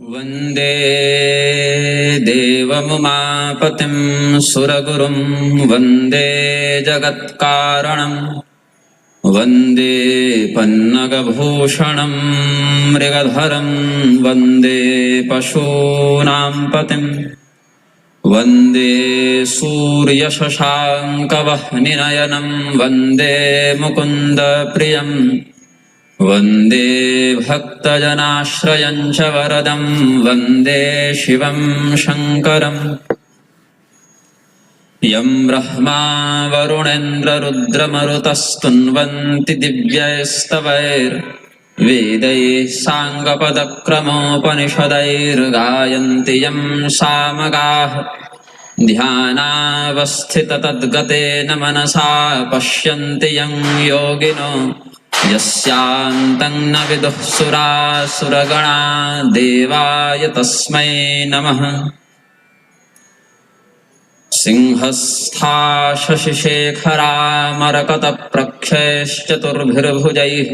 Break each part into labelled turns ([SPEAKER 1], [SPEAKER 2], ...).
[SPEAKER 1] वन्दे देवमुमापतिं सुरगुरुं वन्दे जगत्कारणं वन्दे पन्नगभूषणं मृगधरं वन्दे पशूनां पतिं वन्दे सूर्यशशाङ्कवह्निनयनं वन्दे मुकुन्दप्रियम् वन्दे भक्तजनाश्रयं च वरदं वन्दे शिवं शङ्करम् यं ब्रह्मा वरुणेन्द्ररुद्रमरुतस्तुन्वन्ति दिव्यैस्तवैर्वेदैः साङ्गपदक्रमोपनिषदैर्गायन्ति यं सामगाः ध्यानावस्थिततद्गतेन मनसा पश्यन्ति यं योगिनो यस्यान्तं न विदुः सुरासुरगणा देवाय तस्मै नमः। सिंहस्था शशिशेखरामरकतप्रक्षैश्चतुर्भिर्भुजैः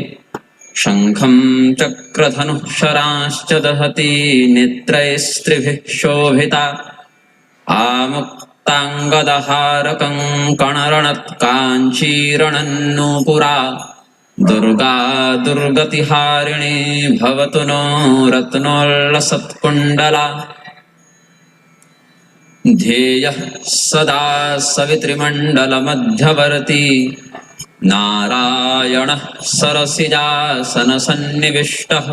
[SPEAKER 1] शङ्खं चक्रधनुः शरांश्च दहति नेत्रैस्त्रिभिः शोभिता आमुक्ताङ्गदहारकं कणरणत्काञ्चीरणन्नूपुरा दुर्गा दुर्गतिहारिणी भवतु नो रत्नोल्लसत्कुण्डला ध्येयः सदा सवितृमण्डलमध्यवर्ती नारायणः सरसिजासनसन्निविष्टः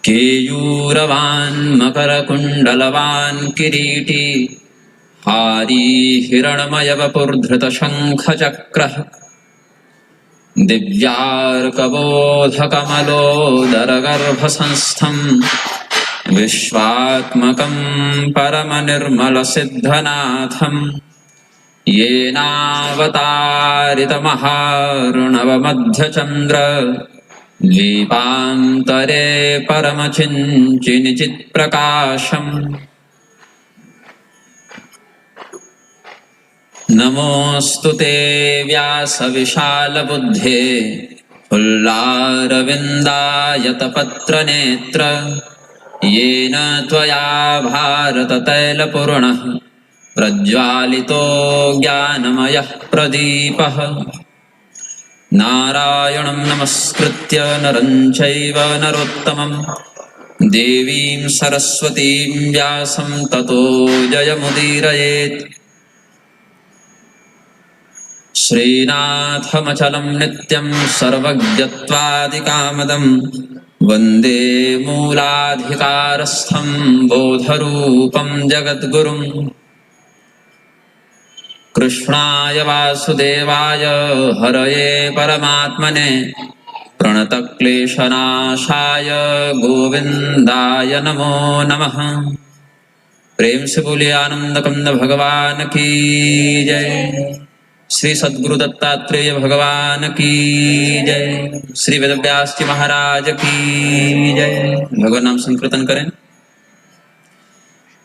[SPEAKER 1] केयूरवान् मकरकुण्डलवान् किरीटी हारी हिरण्मयवपुर्धृतशङ्खचक्रः दिव्यार्कबोधकमलोदरगर्भसंस्थं विश्वात्मकं परमनिर्मलसिद्धनाथं येनावतारितमहार्णवमध्यचन्द्र द्वीपान्तरे परमचिञ्चिनिचित्प्रकाशम् नमोऽस्तु ते व्यासविशालबुद्धे फुल्लारविन्दायतपत्रनेत्र येन त्वया भारततैलपूर्णः प्रज्वालितो ज्ञानमयः प्रदीपः नारायणं नमस्कृत्य नरं चैव नरोत्तमं देवीं सरस्वतीं व्यासं ततो जयमुदीरयेत्। श्रीनाथमचलं नित्यं सर्वज्ञत्वादिकामदं वन्दे मूलाधिकारस्थं बोधरूपं जगद्गुरुं कृष्णाय वासुदेवाय हरये परमात्मने प्रणतक्लेशनाशाय गोविन्दाय नमो नमः। प्रेम से बोलिए आनंदकंद भगवान की जय। श्री सद्गुरु दत्तात्रेय भगवान की जय। श्री वेदव्यास जी महाराज की जय। भगवान नाम संकीर्तन करें।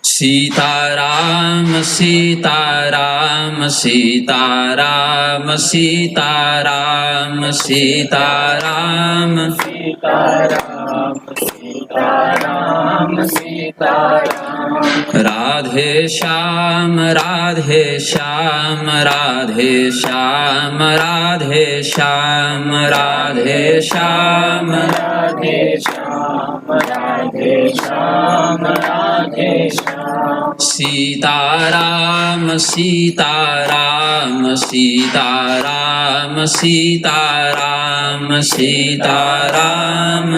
[SPEAKER 1] सीताराम सीताराम सीताराम सीताराम सीताराम सीताराम सीताराम सीताराम राधे श्याम राधे श्याम राधे श्याम राधे श्याम राधे श्याम राधे श्याम राधे श्याम राधे श्याम सीताराम सीताराम सीताराम सीताराम सीताराम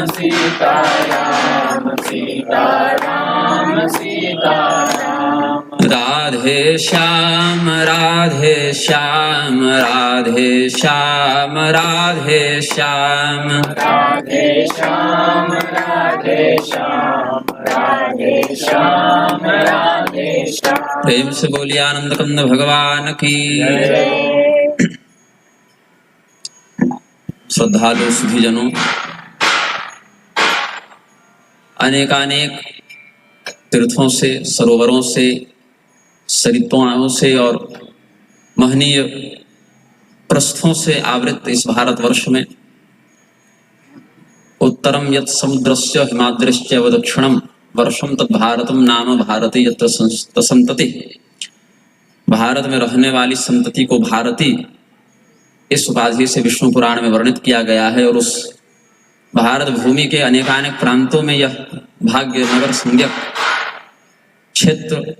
[SPEAKER 1] सीताराम सीताराम सीताराम राधे श्याम राधे श्याम राधे श्याम राधे श्याम राधे श्याम राधे श्याम राधे श्याम राधे श्याम। प्रेम से बोलिए आनंदकंद भगवान की। श्रद्धालु सुधीजनों, अनेकानेक तीर्थों से, सरोवरों से, सरिताओं से और महनीय प्रस्थों से आवृत इस भारतवर्ष में उत्तरम यत् समुद्रस्य हिमाद्रिश्च व दक्षिणम वर्षम तद भारतम नाम भारती यत्र संतति। भारत में रहने वाली संतति को भारती इस उपाधि से विष्णु पुराण में वर्णित किया गया है। और उस भारत भूमि के अनेकानेक प्रांतों में यह भाग्य नगर संज्ञक क्षेत्र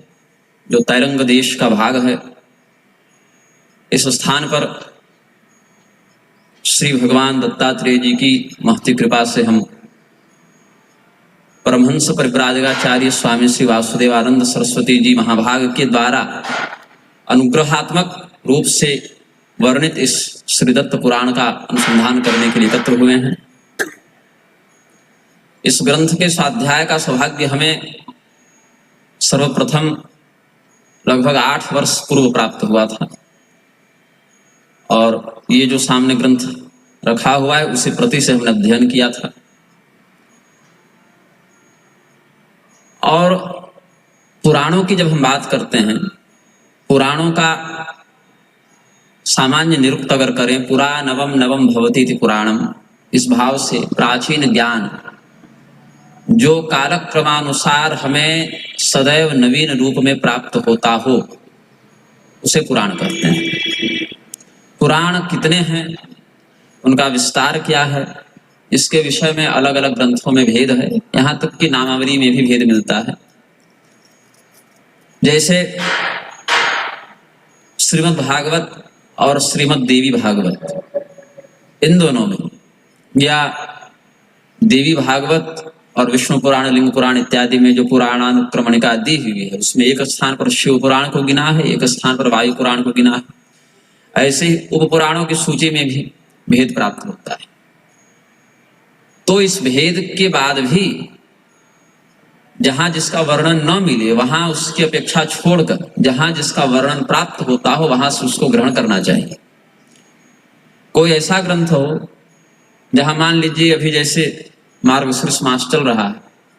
[SPEAKER 1] जो तैरंग देश का भाग है, इस स्थान पर श्री भगवान दत्तात्रेय जी की महती कृपा से हम परमहंस परिव्राजकाचार्य स्वामी श्री वासुदेवानंद सरस्वती जी महाभाग के द्वारा अनुग्रहात्मक रूप से वर्णित इस श्रीदत्त पुराण का अनुसंधान करने के लिए एकत्र हुए हैं। इस ग्रंथ के स्वाध्याय का सौभाग्य हमें सर्वप्रथम लगभग 8 वर्ष पूर्व प्राप्त हुआ था, और ये जो सामने ग्रंथ रखा हुआ है उसी प्रति से हमने अध्ययन किया था। और पुराणों की जब हम बात करते हैं, पुराणों का सामान्य निरुक्त अगर करें, पुरा नवम नवम भवति इति पुराणम, इस भाव से प्राचीन ज्ञान जो कालक्रमानुसार हमें सदैव नवीन रूप में प्राप्त होता हो उसे पुराण कहते हैं। पुराण कितने हैं, उनका विस्तार क्या है, इसके विषय में अलग अलग ग्रंथों में भेद है, यहाँ तक कि नामावली में भी भेद मिलता है। जैसे श्रीमद् भागवत और श्रीमद् देवी भागवत, इन दोनों में, या देवी भागवत और विष्णु पुराण, लिंग पुराण इत्यादि में जो पुराणानुक्रमणिका दी हुई है, उसमें एक स्थान पर शिव पुराण को गिना है, एक स्थान पर वायु पुराण को गिना है। ऐसे ही उप पुराणों की सूची में भी भेद प्राप्त होता है। तो इस भेद के बाद भी जहां जिसका वर्णन न मिले वहां उसकी अपेक्षा छोड़कर जहां जिसका वर्णन प्राप्त होता हो वहां से उसको ग्रहण करना चाहिए। कोई ऐसा ग्रंथ हो जहां मान लीजिए अभी जैसे मार्गशीर्ष मास चल रहा है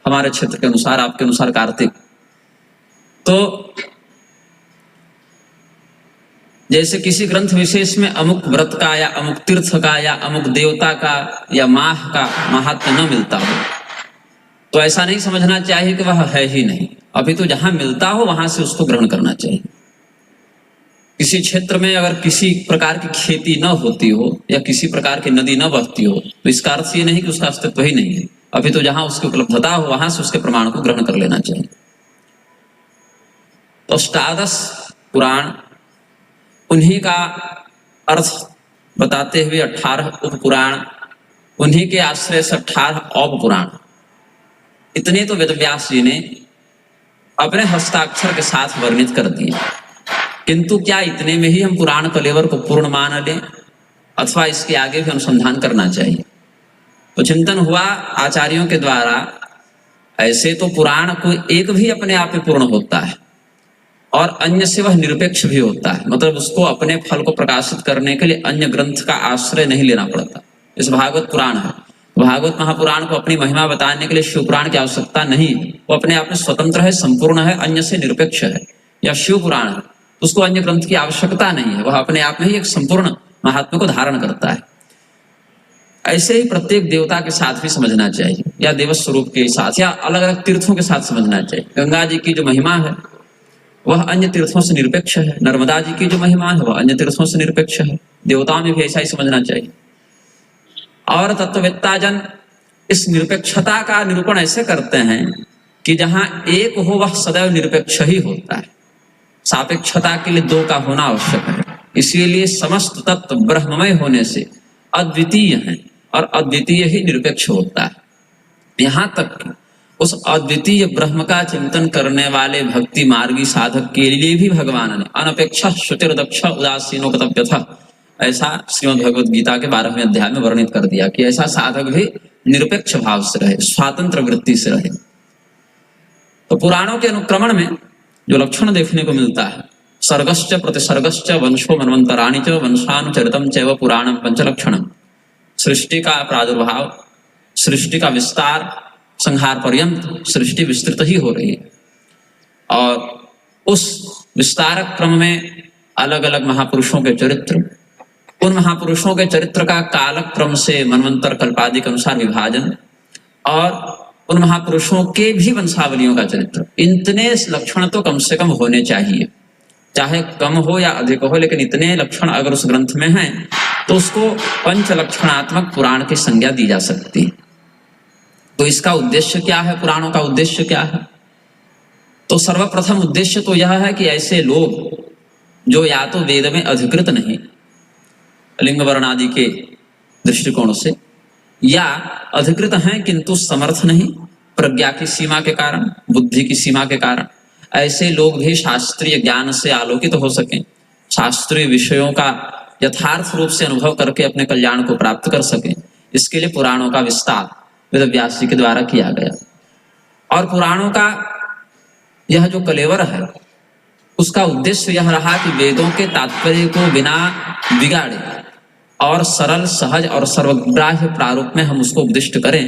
[SPEAKER 1] हमारे क्षेत्र के अनुसार, आपके अनुसार कार्तिक, तो जैसे किसी ग्रंथ विशेष में अमुक व्रत का या अमुक तीर्थ का या अमुक देवता का या माह का महात्म्य न मिलता हो, तो ऐसा नहीं समझना चाहिए कि वह है ही नहीं। अभी तो जहां मिलता हो वहां से उसको ग्रहण करना चाहिए। किसी क्षेत्र में अगर किसी प्रकार की खेती न होती हो या किसी प्रकार की नदी न बहती हो, तो इसका अर्थ ये नहीं कि उसका अस्तित्व ही नहीं है। अभी तो जहां उसकी उपलब्धता हो वहां से उसके प्रमाण को ग्रहण कर लेना चाहिए। तो अष्टादश पुराण, उन्हीं का अर्थ बताते हुए 18 उप पुराण, उन्हीं के आश्रय से 18 औप पुराण, इतने तो वेदव्यास जी ने अपने हस्ताक्षर के साथ वर्णित कर दिए। किंतु क्या इतने में ही हम पुराण कलेवर को पूर्ण मान लें अथवा इसके आगे भी अनुसंधान करना चाहिए? तो चिंतन हुआ आचार्यों के द्वारा, ऐसे तो पुराण को एक भी अपने आप में पूर्ण होता है और अन्य से वह निरपेक्ष भी होता है। मतलब उसको अपने फल को प्रकाशित करने के लिए अन्य ग्रंथ का आश्रय नहीं लेना पड़ता। इस भागवत पुराण है, भागवत महापुराण को अपनी महिमा बताने के लिए शिव पुराण की आवश्यकता नहीं है। वो अपने आप में स्वतंत्र है, संपूर्ण है, अन्य से निरपेक्ष है। या शिव पुराण है, उसको अन्य ग्रंथ की आवश्यकता नहीं है, वह अपने आप में ही एक संपूर्ण महात्म्य को धारण करता है। ऐसे ही प्रत्येक देवता के साथ भी समझना चाहिए, या देव स्वरूप के साथ, या अलग अलग तीर्थों के साथ समझना चाहिए। गंगा जी की जो महिमा है वह अन्य तीर्थों से निरपेक्ष है, नर्मदा जी की जो महिमा है वह अन्य तीर्थों से निरपेक्ष है। देवताओं में भी ऐसा ही समझना चाहिए। और तत्ववेत्ता जन इस निरपेक्षता का निरूपण ऐसे करते हैं कि जहां एक हो वह सदैव निरपेक्ष ही होता है। सापेक्षता के लिए दो का होना आवश्यक है। इसीलिए समस्त तत्व ब्रह्ममय होने से अद्वितीय है और अद्वितीय ही निरपेक्ष होता है। यहां तक कि उस अद्वितीय ब्रह्म का चिंतन करने वाले भक्ति मार्गी साधक के लिए भी भगवान ने अनपेक्षा श्रुतिर्दक्ष उदासीनो कर्तव्य था, ऐसा श्रीमद् भगवद गीता के 12वें अध्याय में वर्णित कर दिया कि ऐसा साधक भी निरपेक्ष भाव से रहे, स्वातंत्र वृत्ति से रहे। तो पुराणों के अनुक्रमण में जो लक्षण देखने को मिलता है, सर्गश्च प्रतिसर्गश्च वंशो मनवंतराणि च वंशानुचरितम चैव पुराणम पंचलक्षणम, सृष्टि का प्रादुर्भाव, सृष्टि का विस्तार, संहार पर्यंत सृष्टि विस्तृत ही हो रही है। और उस विस्तारक क्रम में अलग अलग महापुरुषों के चरित्र, उन महापुरुषों के चरित्र का कालक्रम से मनवंतर कल्पादि के अनुसार विभाजन, और उन महापुरुषों के भी वंशावलियों का चरित्र, इतने लक्षण तो कम से कम होने चाहिए, चाहे कम हो या अधिक हो, लेकिन इतने लक्षण अगर उस ग्रंथ में हैं तो उसको पंच लक्षणात्मक पुराण की संज्ञा दी जा सकती है। तो इसका उद्देश्य क्या है, पुराणों का उद्देश्य क्या है? तो सर्वप्रथम उद्देश्य तो यह है कि ऐसे लोग जो या तो वेद में अधिकृत नहीं लिंग वर्ण आदि के दृष्टिकोण से, या अधिकृत हैं किंतु समर्थ नहीं प्रज्ञा की सीमा के कारण, बुद्धि की सीमा के कारण, ऐसे लोग भी शास्त्रीय ज्ञान से आलोकित हो सकें, शास्त्रीय विषयों का यथार्थ रूप से अनुभव करके अपने कल्याण को प्राप्त कर सकें, इसके लिए पुराणों का विस्तार वेद व्यास जी के द्वारा किया गया। और पुराणों का यह जो कलेवर है उसका उद्देश्य यह रहा कि वेदों के तात्पर्य को बिना बिगाड़े और सरल, सहज और सर्वग्राह्य प्रारूप में हम उसको उपदिष्ट करें।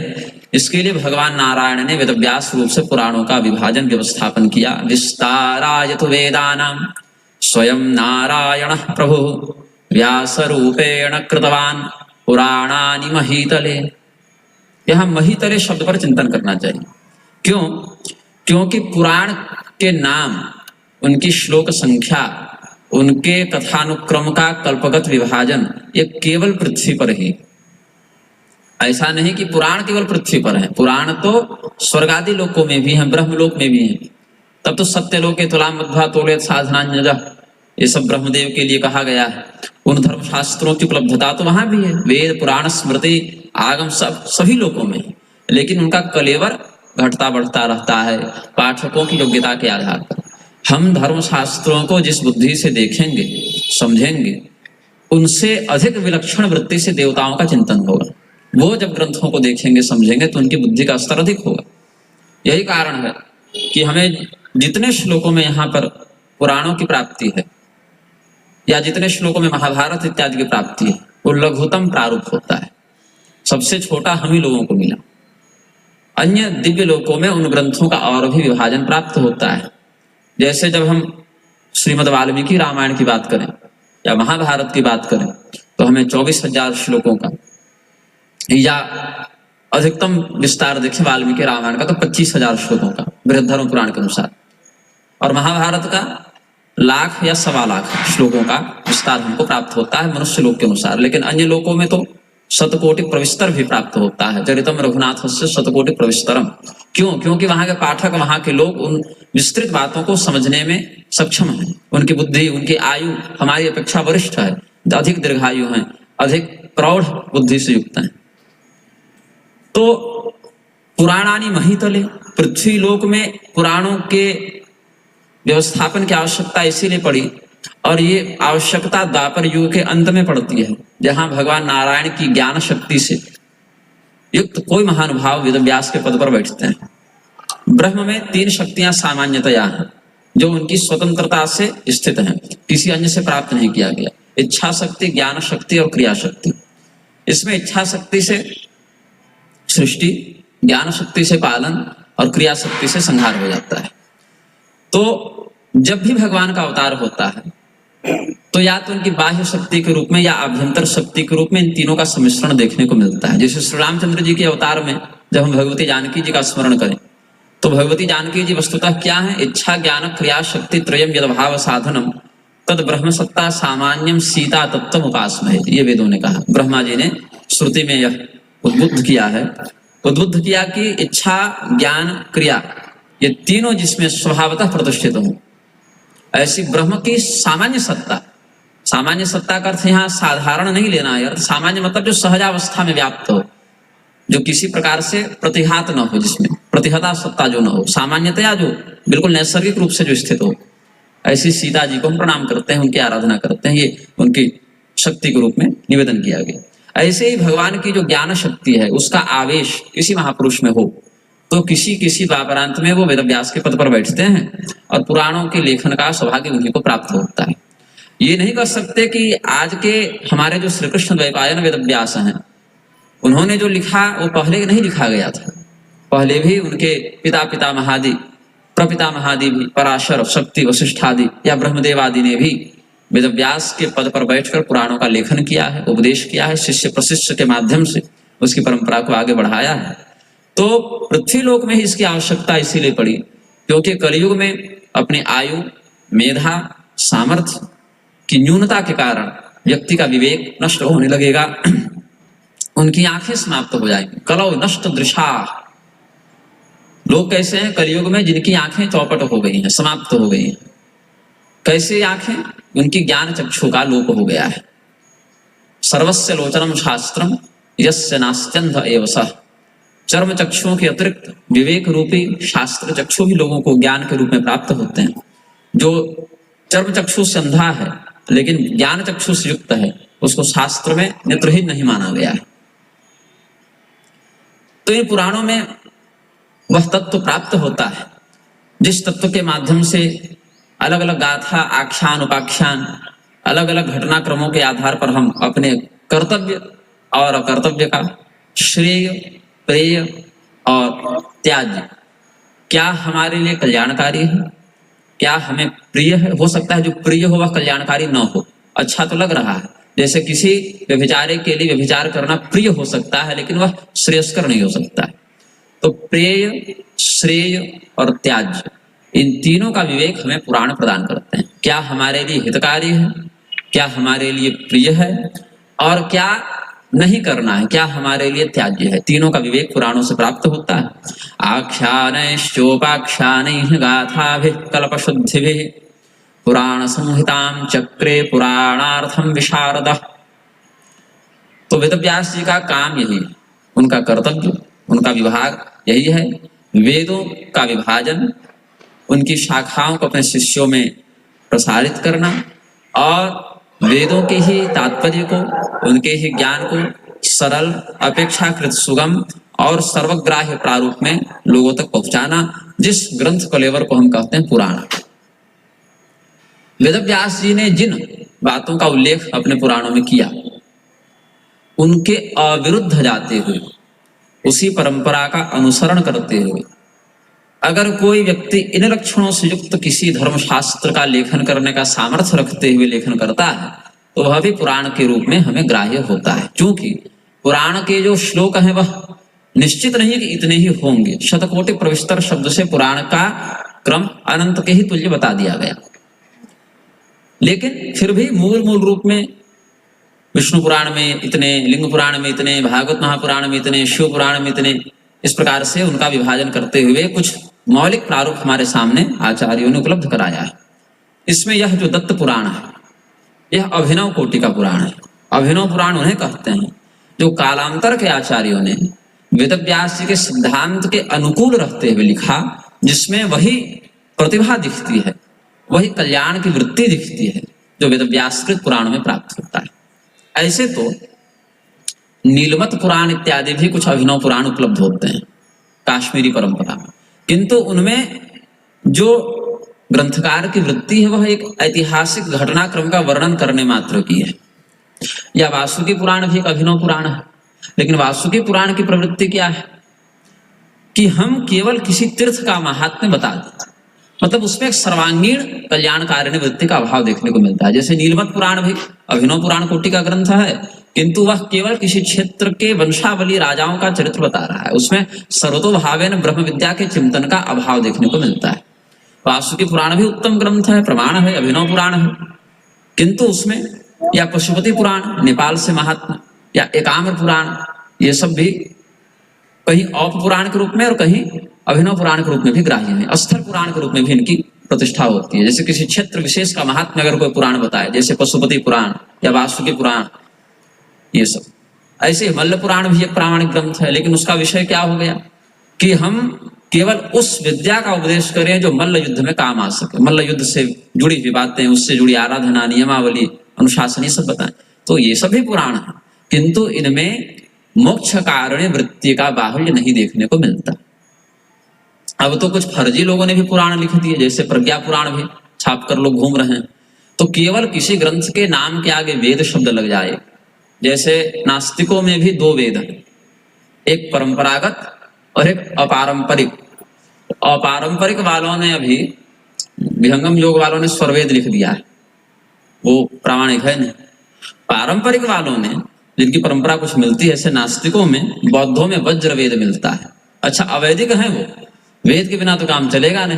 [SPEAKER 1] इसके लिए भगवान नारायण ने वेदव्यास रूप से पुराणों का विभाजन व्यवस्थापन किया। विस्ताराय तु वेदानां स्वयं नारायण प्रभु व्यास रूपेण कृतवान पुराणानि महीतले। यहां महीतले शब्द पर चिंतन करना चाहिए। क्यों? क्योंकि पुराण के नाम, उनकी श्लोक संख्या, उनके कथानुक्रम का कल्पगत विभाजन ये केवल पृथ्वी पर ही, ऐसा नहीं कि पुराण केवल पृथ्वी पर है। पुराण तो स्वर्ग आदि लोकों में भी है, ब्रह्मलोक में भी है। तब तो सत्यलोके तुलाम मध्वा तोलेत साधनान्यजः, ये सब ब्रह्मदेव के लिए कहा गया है। उन धर्मशास्त्रों की उपलब्धता तो वहां भी है, वेद पुराण स्मृति आगम सब सभी लोकों में है, लेकिन उनका कलेवर घटता बढ़ता रहता है पाठकों की योग्यता के आधार पर। हम धर्मशास्त्रों को जिस बुद्धि से देखेंगे समझेंगे, उनसे अधिक विलक्षण वृत्ति से देवताओं का चिंतन होगा। वो जब ग्रंथों को देखेंगे समझेंगे तो उनकी बुद्धि का स्तर अधिक होगा। यही कारण है कि हमें जितने श्लोकों में यहाँ पर पुराणों की प्राप्ति है या जितने श्लोकों में महाभारत इत्यादि की प्राप्ति है, वो लघुतम प्रारूप होता है। सबसे छोटा हम ही लोगों को मिला। अन्य दिव्य लोकों में उन ग्रंथों का और भी विभाजन प्राप्त होता है। जैसे जब हम श्रीमद् वाल्मीकि रामायण की बात करें या महाभारत की बात करें तो हमें 24,000 श्लोकों का, या अधिकतम विस्तार देखें वाल्मीकि रामायण का तो 25,000 श्लोकों का बृहद्धर्म पुराण के अनुसार, और महाभारत का 1,00,000 या 1,25,000 श्लोकों का विस्तार हमको प्राप्त होता है मनुष्य लोक के अनुसार। लेकिन अन्य लोकों में तो शतकोटि प्रविस्तर भी प्राप्त होता है। चरितम रघुनाथस्य शतकोटि प्रविस्तरम। क्यों? क्योंकि वहां के पाठक, वहां के लोग उन विस्तृत बातों को समझने में सक्षम हैं। उनकी बुद्धि, उनकी आयु हमारी अपेक्षा वरिष्ठ है, अधिक दीर्घायु हैं, अधिक प्रौढ़ बुद्धि से युक्त हैं। तो पुराणानि महीतले, पृथ्वी लोक में पुराणों के व्यवस्थापन की आवश्यकता इसीलिए पड़ी, और ये आवश्यकता द्वापर युग के अंत में पड़ती है, जहां भगवान नारायण की ज्ञान शक्ति से युक्त कोई महानुभाव वेदव्यास के पद पर बैठते हैं। ब्रह्म में 3 शक्तियां सामान्यतया हैं जो उनकी स्वतंत्रता से स्थित हैं, किसी अन्य से प्राप्त नहीं किया गया। इच्छा शक्ति, ज्ञान शक्ति और क्रिया शक्ति। इसमें इच्छा शक्ति से सृष्टि, ज्ञान शक्ति से पालन और क्रिया शक्ति से संहार हो जाता है। तो जब भी भगवान का अवतार होता है तो या तो उनकी बाह्य शक्ति के रूप में या आभ्यंतर शक्ति के रूप में इन तीनों का सम्मिश्रण देखने को मिलता है। जैसे श्री रामचंद्र जी के अवतार में जब हम भगवती जानकी जी का स्मरण करें तो भगवती जानकी जी वस्तुतः क्या है? इच्छा ज्ञान क्रिया शक्ति त्रयम यदभाव साधनम तद ब्रह्म सत्ता सामान्यम सीता तत्व उपासमहे। ये वेदों ने कहा, ब्रह्मा जी ने श्रुति में यह उद्बुद्ध किया है, उद्बुद्ध किया कि इच्छा ज्ञान क्रिया ये तीनों जिसमें स्वभावतः प्रतिष्ठित हो, ऐसी ब्रह्म की सामान्य सत्ता। सामान्य सत्ता का अर्थ यहाँ साधारण नहीं लेना है, सामान्य मतलब जो सहजावस्था में व्याप्त हो, जो किसी प्रकार से प्रतिघात न हो, जिसमें प्रतिहता सत्ता जो न हो, सामान्यतया जो बिल्कुल नैसर्गिक रूप से जो स्थित हो, ऐसी सीता जी को हम प्रणाम करते हैं, उनकी आराधना करते हैं। ये उनकी शक्ति के रूप में निवेदन किया गया। ऐसे ही भगवान की जो ज्ञान शक्ति है उसका आवेश किसी महापुरुष में हो तो किसी द्वापरांत में वो वेदव्यास के पद पर बैठते हैं और पुराणों के लेखन का सौभाग्य उन्हीं को प्राप्त होता है। ये नहीं कर सकते कि आज के हमारे जो श्री कृष्ण द्वैपायन वेदव्यास हैं, उन्होंने जो लिखा वो पहले नहीं लिखा गया था। पहले भी उनके पिता पितामहादि, प्रपितामहादि भी, पराशर, शक्ति, वशिष्ठ आदि या ब्रह्मदेव आदि ने भी वेदव्यास के पद पर बैठकर पुराणों का लेखन किया है, उपदेश किया है, शिष्य प्रशिष्य के माध्यम से उसकी परंपरा को आगे बढ़ाया है। तो पृथ्वी लोक में ही इसकी आवश्यकता इसीलिए पड़ी क्योंकि कलयुग में अपनी आयु, मेधा, सामर्थ्य की न्यूनता के कारण व्यक्ति का विवेक नष्ट होने लगेगा, उनकी आंखें समाप्त हो जाएंगी। कलौ नष्ट दृशा, लोग कैसे हैं कलयुग में जिनकी आंखें चौपट हो गई हैं, समाप्त हो गई हैं। कैसे आंखें? उनकी ज्ञान चक्षु का लोप हो गया है। सर्वस्य लोचनम शास्त्रम यस्य नास्त्यंध एव सः, चर्म चक्षुओं के अतिरिक्त विवेक रूपी शास्त्र चक्षु भी लोगों को ज्ञान के रूप में प्राप्त होते हैं। जो चर्म चक्षु से अंधा है लेकिन ज्ञान चक्षु से युक्त है, उसको शास्त्र में नेत्रहीन नहीं माना गया है। तो इन पुराणों में वह तत्व प्राप्त होता है जिस तत्व के माध्यम से अलग अलग गाथा, आख्यान, उपाख्यान, अलग अलग घटनाक्रमों के आधार पर हम अपने कर्तव्य और अकर्तव्य का, श्रेय, प्रेय और त्याज्य, क्या हमारे लिए कल्याणकारी है, क्या हमें प्रिय है। हो सकता है जो प्रिय हो वह कल्याणकारी न हो। अच्छा तो लग रहा है, जैसे किसी व्यभिचारी के लिए व्यभिचार करना प्रिय हो सकता है लेकिन वह श्रेयस्कर नहीं हो सकता है। तो प्रेय, श्रेय और त्याज्य, इन तीनों का विवेक हमें पुराण प्रदान करते हैं। क्या हमारे लिए हितकारी है, क्या हमारे लिए प्रिय है और क्या नहीं करना है, क्या हमारे लिए त्याज्य है। तीनों का विवेक पुराणों से प्राप्त होता है। आख्यानैश्चोपाख्यानैः गाथाभिः कल्पशुद्धिभिः पुराण संहितां चक्रे पुराणार्थम विशारदः। तो वेदव्यास जी का काम यही है, उनका कर्तव्य, उनका विभाग यही है, वेदों का विभाजन, उनकी शाखाओं को अपने शिष्यों में प्रसारित करना और वेदों के ही तात्पर्य को, उनके ही ज्ञान को सरल, अपेक्षाकृत सुगम और सर्वग्राह्य प्रारूप में लोगों तक पहुंचाना, जिस ग्रंथ कलेवर को हम कहते हैं पुराण। वेदव्यास जी ने जिन बातों का उल्लेख अपने पुराणों में किया, उनके अविरुद्ध जाते हुए, उसी परंपरा का अनुसरण करते हुए अगर कोई व्यक्ति इन लक्षणों से युक्त किसी धर्मशास्त्र का लेखन करने का सामर्थ्य रखते हुए लेखन करता है तो वह भी पुराण के रूप में हमें ग्राह्य होता है। क्योंकि पुराण के जो श्लोक हैं वह निश्चित नहीं है कि इतने ही होंगे। शतकोटि प्रविस्तर शब्द से पुराण का क्रम अनंत के ही तुल्य बता दिया गया, लेकिन फिर भी मूल रूप में विष्णु पुराण में इतने, लिंग पुराण में इतने, भागवत महापुराण में इतने, शिव पुराण में इतने, इस प्रकार से उनका विभाजन करते हुए कुछ मौलिक प्रारूप हमारे सामने आचार्यों ने उपलब्ध कराया है। इसमें यह जो दत्त पुराण है यह अभिनव कोटि का पुराण है। अभिनव पुराण उन्हें कहते हैं जो कालांतर के आचार्यों ने वेदव्यास जी के सिद्धांत के अनुकूल रहते हुए लिखा, जिसमें वही प्रतिभा दिखती है, वही कल्याण की वृत्ति दिखती है जो वेदव्यासकृत पुराण में प्राप्त होता है। ऐसे तो नीलमत पुराण इत्यादि भी कुछ अभिनव पुराण उपलब्ध होते हैं काश्मीरी परंपरा में, किंतु उनमें जो ग्रंथकार की वृत्ति है वह एक ऐतिहासिक घटनाक्रम का वर्णन करने मात्र की है। या वासुकी पुराण भी एक अभिनव पुराण है, लेकिन वासुकी पुराण की प्रवृत्ति क्या है कि हम केवल किसी तीर्थ का महात्म्य बता दें, मतलब उसमें एक सर्वांगीण कल्याणकारिणी वृत्ति का अभाव देखने को मिलता है। जैसे नीलमत पुराण भी अभिनव पुराण कोटि का ग्रंथ है, किंतु वह केवल किसी क्षेत्र के वंशावली राजाओं का चरित्र बता रहा है, उसमें सर्वतोभावेन ब्रह्म विद्या के चिंतन का अभाव देखने को मिलता है। वासुकी पुराण भी उत्तम ग्रंथ है, प्रमाण है, अभिनव पुराण है, किंतु उसमें या पशुपति पुराण नेपाल से महात्मा, या एकाम्र पुराण, ये सब भी कहीं औप पुराण के रूप में और कहीं अभिनव पुराण के रूप में भी ग्राह्य है। अस्थल पुराण के रूप में भी इनकी प्रतिष्ठा होती है। जैसे किसी क्षेत्र विशेष का महात्म्य अगर कोई पुराण बताए, जैसे पशुपति पुराण या वासुकी पुराण, ये सब। ऐसे मल्ल पुराण भी एक प्रामाणिक ग्रंथ है, लेकिन उसका विषय क्या हो गया कि हम केवल उस विद्या का उपदेश करें जो मल्ल युद्ध में काम आ सके, मल्ल युद्ध से जुड़ी हुई बातें, उससे जुड़ी आराधना, नियमावली, अनुशासन, ये सब बताएं। तो ये सभी पुराण है, किंतु इनमें मोक्ष कारण वृत्ति का बाहुल्य नहीं देखने को मिलता। अब तो कुछ फर्जी लोगों ने भी पुराण लिख दिए, जैसे प्रज्ञा पुराण भी छाप कर लोग घूम रहे हैं। तो केवल किसी ग्रंथ के नाम के आगे वेद शब्द लग जाए, जैसे नास्तिकों में भी दो वेद हैं, एक परंपरागत और एक अपारंपरिक। अपारंपरिक वालों ने अभी, विहंगम योग वालों ने स्वरवेद लिख दिया है, वो प्रामाणिक है नहीं। पारंपरिक वालों ने, जिनकी परंपरा कुछ मिलती है, ऐसे नास्तिकों में, बौद्धों में वज्र वेद मिलता है, अच्छा अवैदिक है वो, वेद के बिना तो काम चलेगा नहीं,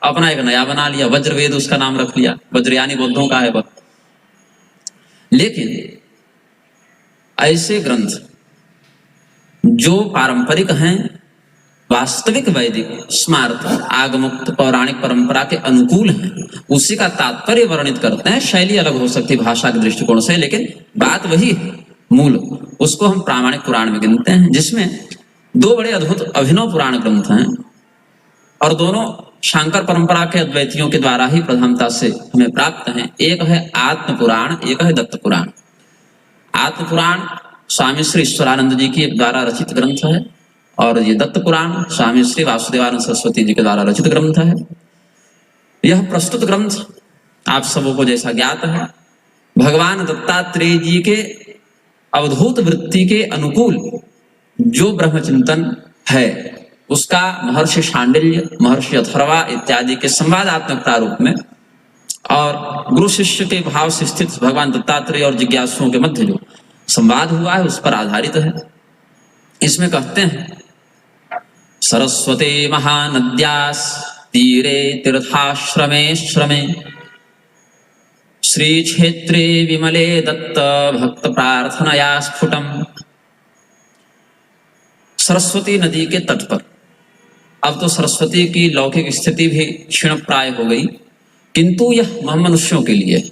[SPEAKER 1] अपना एक नया बना लिया, वज्र वेद उसका नाम रख लिया, वज्रयानी बौद्धों का है वह। लेकिन ऐसे ग्रंथ जो पारंपरिक हैं, वास्तविक वैदिक स्मार्त आगमुक्त पौराणिक परंपरा के अनुकूल हैं, उसी का तात्पर्य वर्णित करते हैं। शैली अलग हो सकती है भाषा के दृष्टिकोण से, लेकिन बात वही है मूल, उसको हम प्रामाणिक पुराण में गिनते हैं, जिसमें दो बड़े अद्भुत अभिनव पुराण ग्रंथ हैं और दोनों शांकर परंपरा के अद्वैतियों के द्वारा ही प्रधानता से हमें प्राप्त हैं। एक है आत्म पुराण, एक है दत्त पुराण। आत्म पुराण स्वामी श्री ईश्वरानंद जी के द्वारा रचित ग्रंथ है और ये दत्त पुराण स्वामी श्री वासुदेवानंद सरस्वती जी के द्वारा रचित ग्रंथ है। यह प्रस्तुत ग्रंथ आप सबों को जैसा ज्ञात है, भगवान दत्तात्रेय जी के अवधूत वृत्ति के अनुकूल जो ब्रह्मचिंतन है उसका महर्षि शांडिल्य, महर्षि अथर्वा इत्यादि के संवादात्मक प्रारूप में और गुरु शिष्य के भाव से स्थित भगवान दत्तात्रेय और जिज्ञासुओं के मध्य जो संवाद हुआ है उस पर आधारित है। इसमें कहते हैं, सरस्वती महानद्यास तीरे तीर्थाश्रमे श्रमे श्री क्षेत्रे विमले दत्त भक्त प्रार्थनया स्फुटम। सरस्वती नदी के तट पर, अब तो सरस्वती की लौकिक स्थिति भी क्षीण प्राय हो गई, किंतु यह मनुष्यों के लिए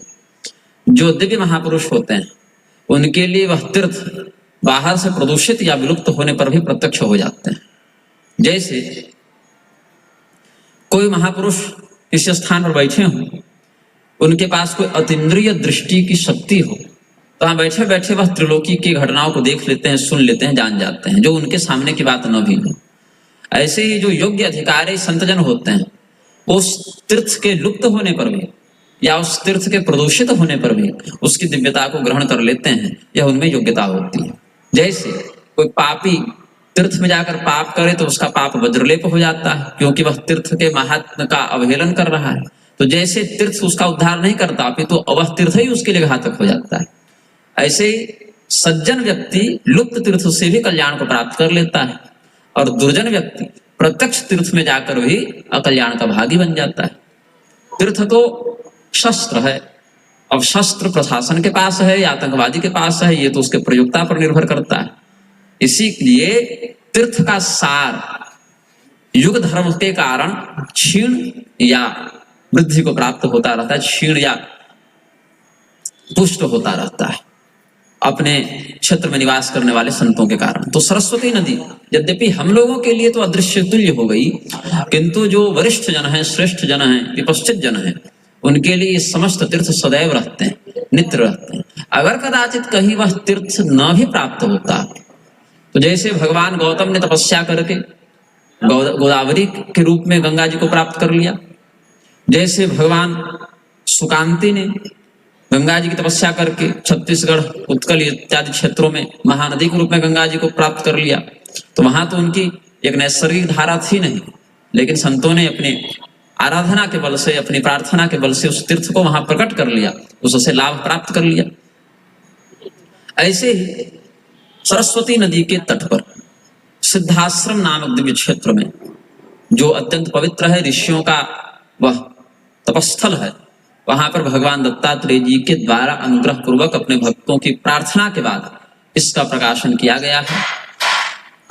[SPEAKER 1] जो दिव्य महापुरुष होते हैं उनके लिए वह तीर्थ बाहर से प्रदूषित या विलुप्त होने पर भी प्रत्यक्ष हो जाते हैं। जैसे कोई महापुरुष किसी स्थान पर बैठे हों, उनके पास कोई अतीन्द्रिय दृष्टि की शक्ति हो, तो वहां बैठे बैठे वह त्रिलोकी की घटनाओं को देख लेते हैं, सुन लेते हैं, जान जाते हैं, जो उनके सामने की बात न भी हो। ऐसे ही जो योग्य अधिकारी संतजन होते हैं, उस तीर्थ के लुप्त होने पर भी या उस तीर्थ के प्रदूषित होने पर भी उसकी दिव्यता को ग्रहण कर लेते हैं, यह उनमें योग्यता होती है। जैसे कोई पापी तीर्थ में जाकर पाप करे तो उसका पाप वज्रलेप हो जाता है, क्योंकि वह तीर्थ के महात्म्य का अवहेलन कर रहा है। तो जैसे तीर्थ उसका उद्धार नहीं करता, अपितु वह तीर्थ ही उसके लिए घातक हो जाता है। ऐसे ही सज्जन व्यक्ति लुप्त तीर्थ से भी कल्याण को प्राप्त कर लेता है और दुर्जन व्यक्ति प्रत्यक्ष तीर्थ में जाकर भी अकल्याण का भागी बन जाता है। तीर्थ तो शस्त्र है, अब शस्त्र प्रशासन के पास है या आतंकवादी के पास है, ये तो उसके प्रयोक्ता पर निर्भर करता है। इसीलिए तीर्थ का सार युग धर्म के कारण क्षीण या वृद्धि को प्राप्त होता रहता है, क्षीण या पुष्ट होता रहता है अपने क्षेत्र में निवास करने वाले संतों के कारण। तो सरस्वती नदी यद्यपि हम लोगों के लिए तो अदृश्य तुल्य हो गई, किंतु जो वरिष्ठ जन हैं, श्रेष्ठ जन हैं, विपश्चित जन हैं, उनके लिए समस्त तीर्थ सदैव रहते हैं, नित्य रहते हैं। अगर कदाचित कहीं वह तीर्थ न भी प्राप्त होता, तो जैसे भगवान गौतम ने तपस्या करके गोदावरी के रूप में गंगा जी को प्राप्त कर लिया, जैसे भगवान सुकांती ने गंगा जी की तपस्या करके छत्तीसगढ़, उत्कल इत्यादि क्षेत्रों में महानदी के रूप में गंगा जी को प्राप्त कर लिया, तो वहां तो उनकी एक नैसर्गिक धारा थी नहीं, लेकिन संतों ने अपने आराधना के बल से, अपनी प्रार्थना के बल से उस तीर्थ को वहां प्रकट कर लिया, उससे लाभ प्राप्त कर लिया। ऐसे ही सरस्वती नदी के तट पर सिद्धाश्रम नामक दिव्य क्षेत्र में, जो अत्यंत पवित्र है, ऋषियों का वह तपस्थल है, वहां पर भगवान दत्तात्रेय जी के द्वारा अनुग्रह पूर्वक अपने भक्तों की प्रार्थना के बाद इसका प्रकाशन किया गया है।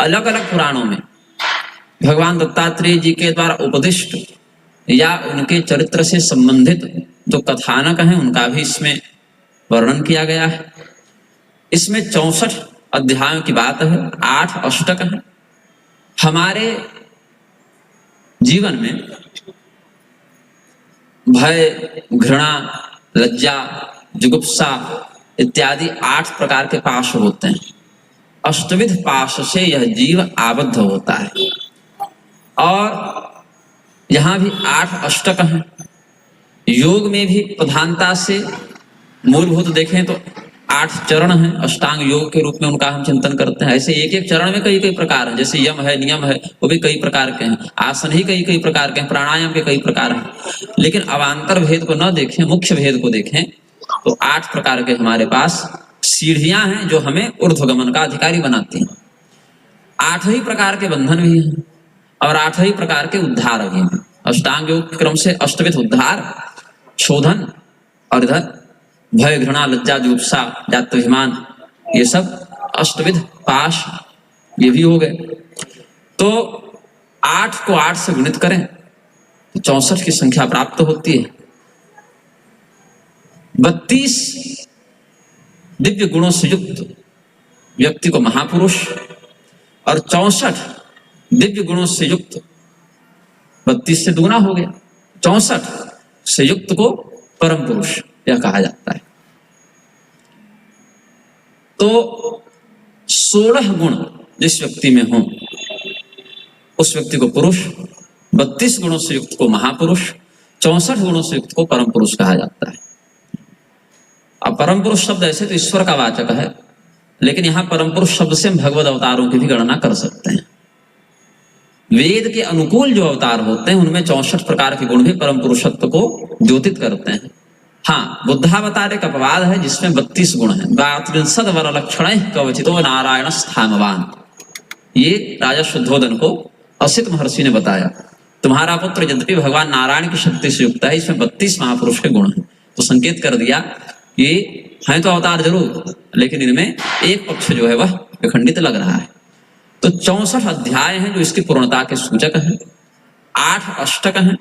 [SPEAKER 1] अलग अलग पुराणों में भगवान दत्तात्रेय जी के द्वारा उपदिष्ट या उनके चरित्र से संबंधित जो कथानक हैं उनका भी इसमें वर्णन किया गया है। इसमें 64 अध्यायों की बात है, 8 अष्टक है। हमारे जीवन में भय, घृणा, लज्जा, जुगुप्सा इत्यादि 8 प्रकार के पाश होते हैं। अष्टविध पाश से यह जीव आबद्ध होता है और यहाँ भी 8 अष्टक हैं। योग में भी प्रधानता से मूलभूत देखें तो 8 चरण हैं, अष्टांग योग के रूप में उनका हम चिंतन करते हैं। ऐसे एक एक चरण में कई कई प्रकार हैं, जैसे यम है, नियम है, वो भी कई प्रकार के हैं, आसन ही कई कई प्रकार के हैं, प्राणायाम के कई प्रकार हैं। लेकिन अवान्तर भेद को न देखें, मुख्य भेद को देखें तो 8 प्रकार के हमारे पास सीढ़ियां हैं जो हमें ऊर्ध्वगमन का अधिकारी बनाती हैं। 8 ही प्रकार के बंधन भी हैं और 8 ही प्रकार के उद्धार भी हैं। अष्टांग योग के क्रम से अष्टविध उद्धार, शोधन और इधर भय, घृणा, लज्जा, जुगुप्सा, जात्याभिमान, ये सब अष्टविध पाश ये भी हो गए। तो 8 को 8 से गुणित करें तो 64 की संख्या प्राप्त होती है। 32 दिव्य गुणों से युक्त व्यक्ति को महापुरुष और 64 दिव्य गुणों से युक्त, 32 से दुगुना हो गया, 64 से युक्त को परम पुरुष यह कहा जाता है। तो 16 गुण जिस व्यक्ति में हो उस व्यक्ति को पुरुष, 32 गुणों से युक्त को महापुरुष, 64 गुणों से युक्त को परम पुरुष कहा जाता है। अब परम पुरुष शब्द ऐसे तो ईश्वर का वाचक है, लेकिन यहां परम पुरुष शब्द से हम भगवत अवतारों की भी गणना कर सकते हैं। वेद के अनुकूल जो अवतार होते हैं उनमें 64 प्रकार के गुण भी परम पुरुषत्व को द्योतित करते हैं। हाँ, बुद्धावतार एक अपवाद है जिसमें 32 गुण है। 32 वर लक्षण कवचितो नारायण स्थानवान, ये राजा शुद्धोधन को असित महर्षि ने बताया। तुम्हारा पुत्र यद्यपि भगवान नारायण की शक्ति से युक्त है, इसमें 32 महापुरुष के गुण हैं। तो संकेत कर दिया ये हैं तो अवतार जरूर, लेकिन इनमें एक पक्ष जो है वह विखंडित लग रहा है। तो 64 अध्याय हैं जो इसकी पूर्णता के सूचक हैं। 8 अष्टक हैं,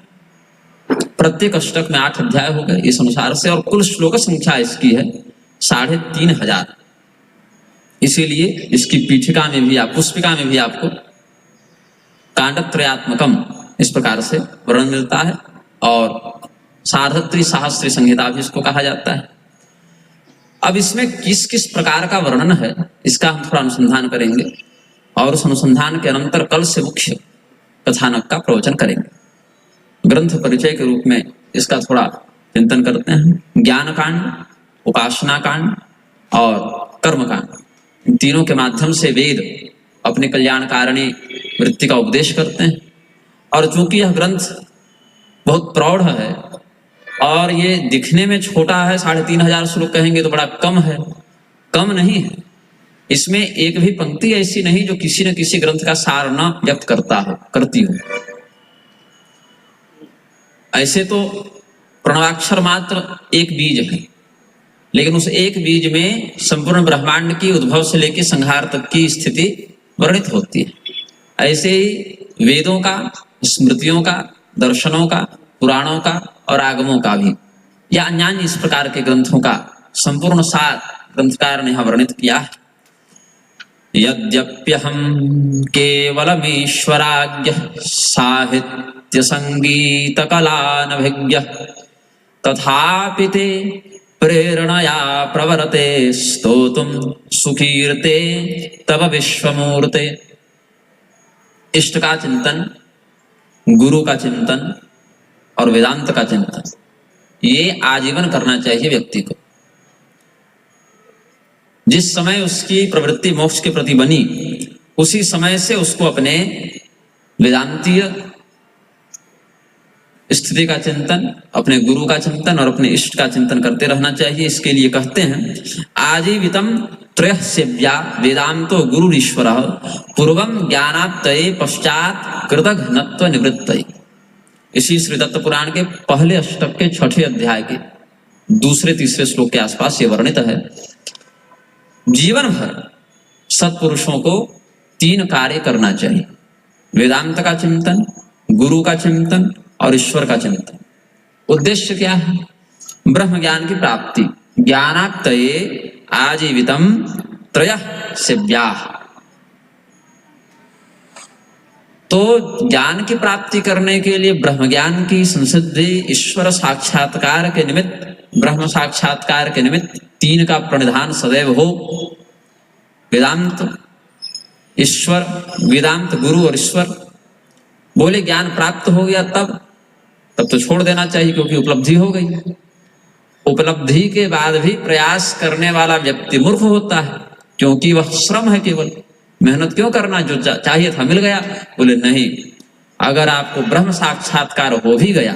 [SPEAKER 1] प्रत्येक अष्टक में 8 अध्याय हो गए इस अनुसार से, और कुल श्लोक संख्या इसकी है 3500। इसीलिए इसकी पीठिका में भी, पुष्पिका में भी आपको कांडत्रयात्मकम इस प्रकार से वर्णन मिलता है, और सार्धत्री सहस्त्री संहिता भी इसको कहा जाता है। अब इसमें किस किस प्रकार का वर्णन है इसका हम थोड़ा अनुसंधान करेंगे, और उस अनुसंधान के अनंतर कल से मुख्य कथानक का प्रवचन करेंगे। ग्रंथ परिचय के रूप में इसका थोड़ा चिंतन करते हैं। ज्ञान कांड, उपासना कांड और कर्म कांड, इन तीनों के माध्यम से वेद अपने कल्याणकारिणी वृत्ति का उपदेश करते हैं। और चूंकि यह ग्रंथ बहुत प्रौढ़ है और ये दिखने में छोटा है, 3500 श्लोक कहेंगे तो बड़ा कम है, कम नहीं है। इसमें एक भी पंक्ति ऐसी नहीं जो किसी न किसी ग्रंथ का सार न व्यक्त करता हो, करती हो। ऐसे तो प्रणवाक्षर मात्र एक बीज है, लेकिन उस एक बीज में संपूर्ण ब्रह्मांड की उद्भव से लेकर संहार तक की स्थिति वर्णित होती है। ऐसे ही वेदों का, स्मृतियों का, दर्शनों का, पुराणों का और आगमों का भी, या अन्य इस प्रकार के ग्रंथों का संपूर्ण सार ग्रंथकार ने यहाँ वर्णित किया है। यद्यप्यहं केवलमीश्वराज्ञ साहित्य संगीत कलानभिज्ञ तथापि ते प्रेरणया प्रवर्ते स्तोतुं सुकीर्ते तव विश्वमूर्ते। इष्ट का चिंतन, गुरु का चिंतन और वेदांत का चिंतन, ये आजीवन करना चाहिए व्यक्ति को। जिस समय उसकी प्रवृत्ति मोक्ष के प्रति बनी, उसी समय से उसको अपने वेदांतीय स्थिति का चिंतन, अपने गुरु का चिंतन और अपने इष्ट का चिंतन करते रहना चाहिए। इसके लिए कहते हैं आजीवितम त्रयः सेव्या वेदांतो गुरुरीश्वरः पूर्वम ज्ञानाप्तये पश्चात कृतघ्नत्व निवृत्तये। इसी श्री दत्त पुराण के पहले अष्टक के 6ठे अध्याय के 2-3 श्लोक के आसपास ये वर्णित है। जीवन भर सत्पुरुषों को 3 कार्य करना चाहिए: वेदांत का चिंतन, गुरु का चिंतन और ईश्वर का चिंतन। उद्देश्य क्या है? ब्रह्म ज्ञान की प्राप्ति। ज्ञानाप्तये आजीवितम त्रयः सेव्याः। तो ज्ञान की प्राप्ति करने के लिए ब्रह्म ज्ञान की संसिद्धि, ईश्वर साक्षात्कार के निमित्त, ब्रह्म साक्षात्कार के निमित्त 3 का प्रणिधान सदैव हो। वेदांत, ईश्वर, वेदांत, गुरु और ईश्वर। बोले ज्ञान प्राप्त हो गया तब तो छोड़ देना चाहिए, क्योंकि उपलब्धि हो गई। उपलब्धि के बाद भी प्रयास करने वाला व्यक्ति मूर्ख होता है, क्योंकि वह श्रम है, केवल मेहनत क्यों करना, जो चाहिए था मिल गया। बोले नहीं, अगर आपको ब्रह्म साक्षात्कार हो भी गया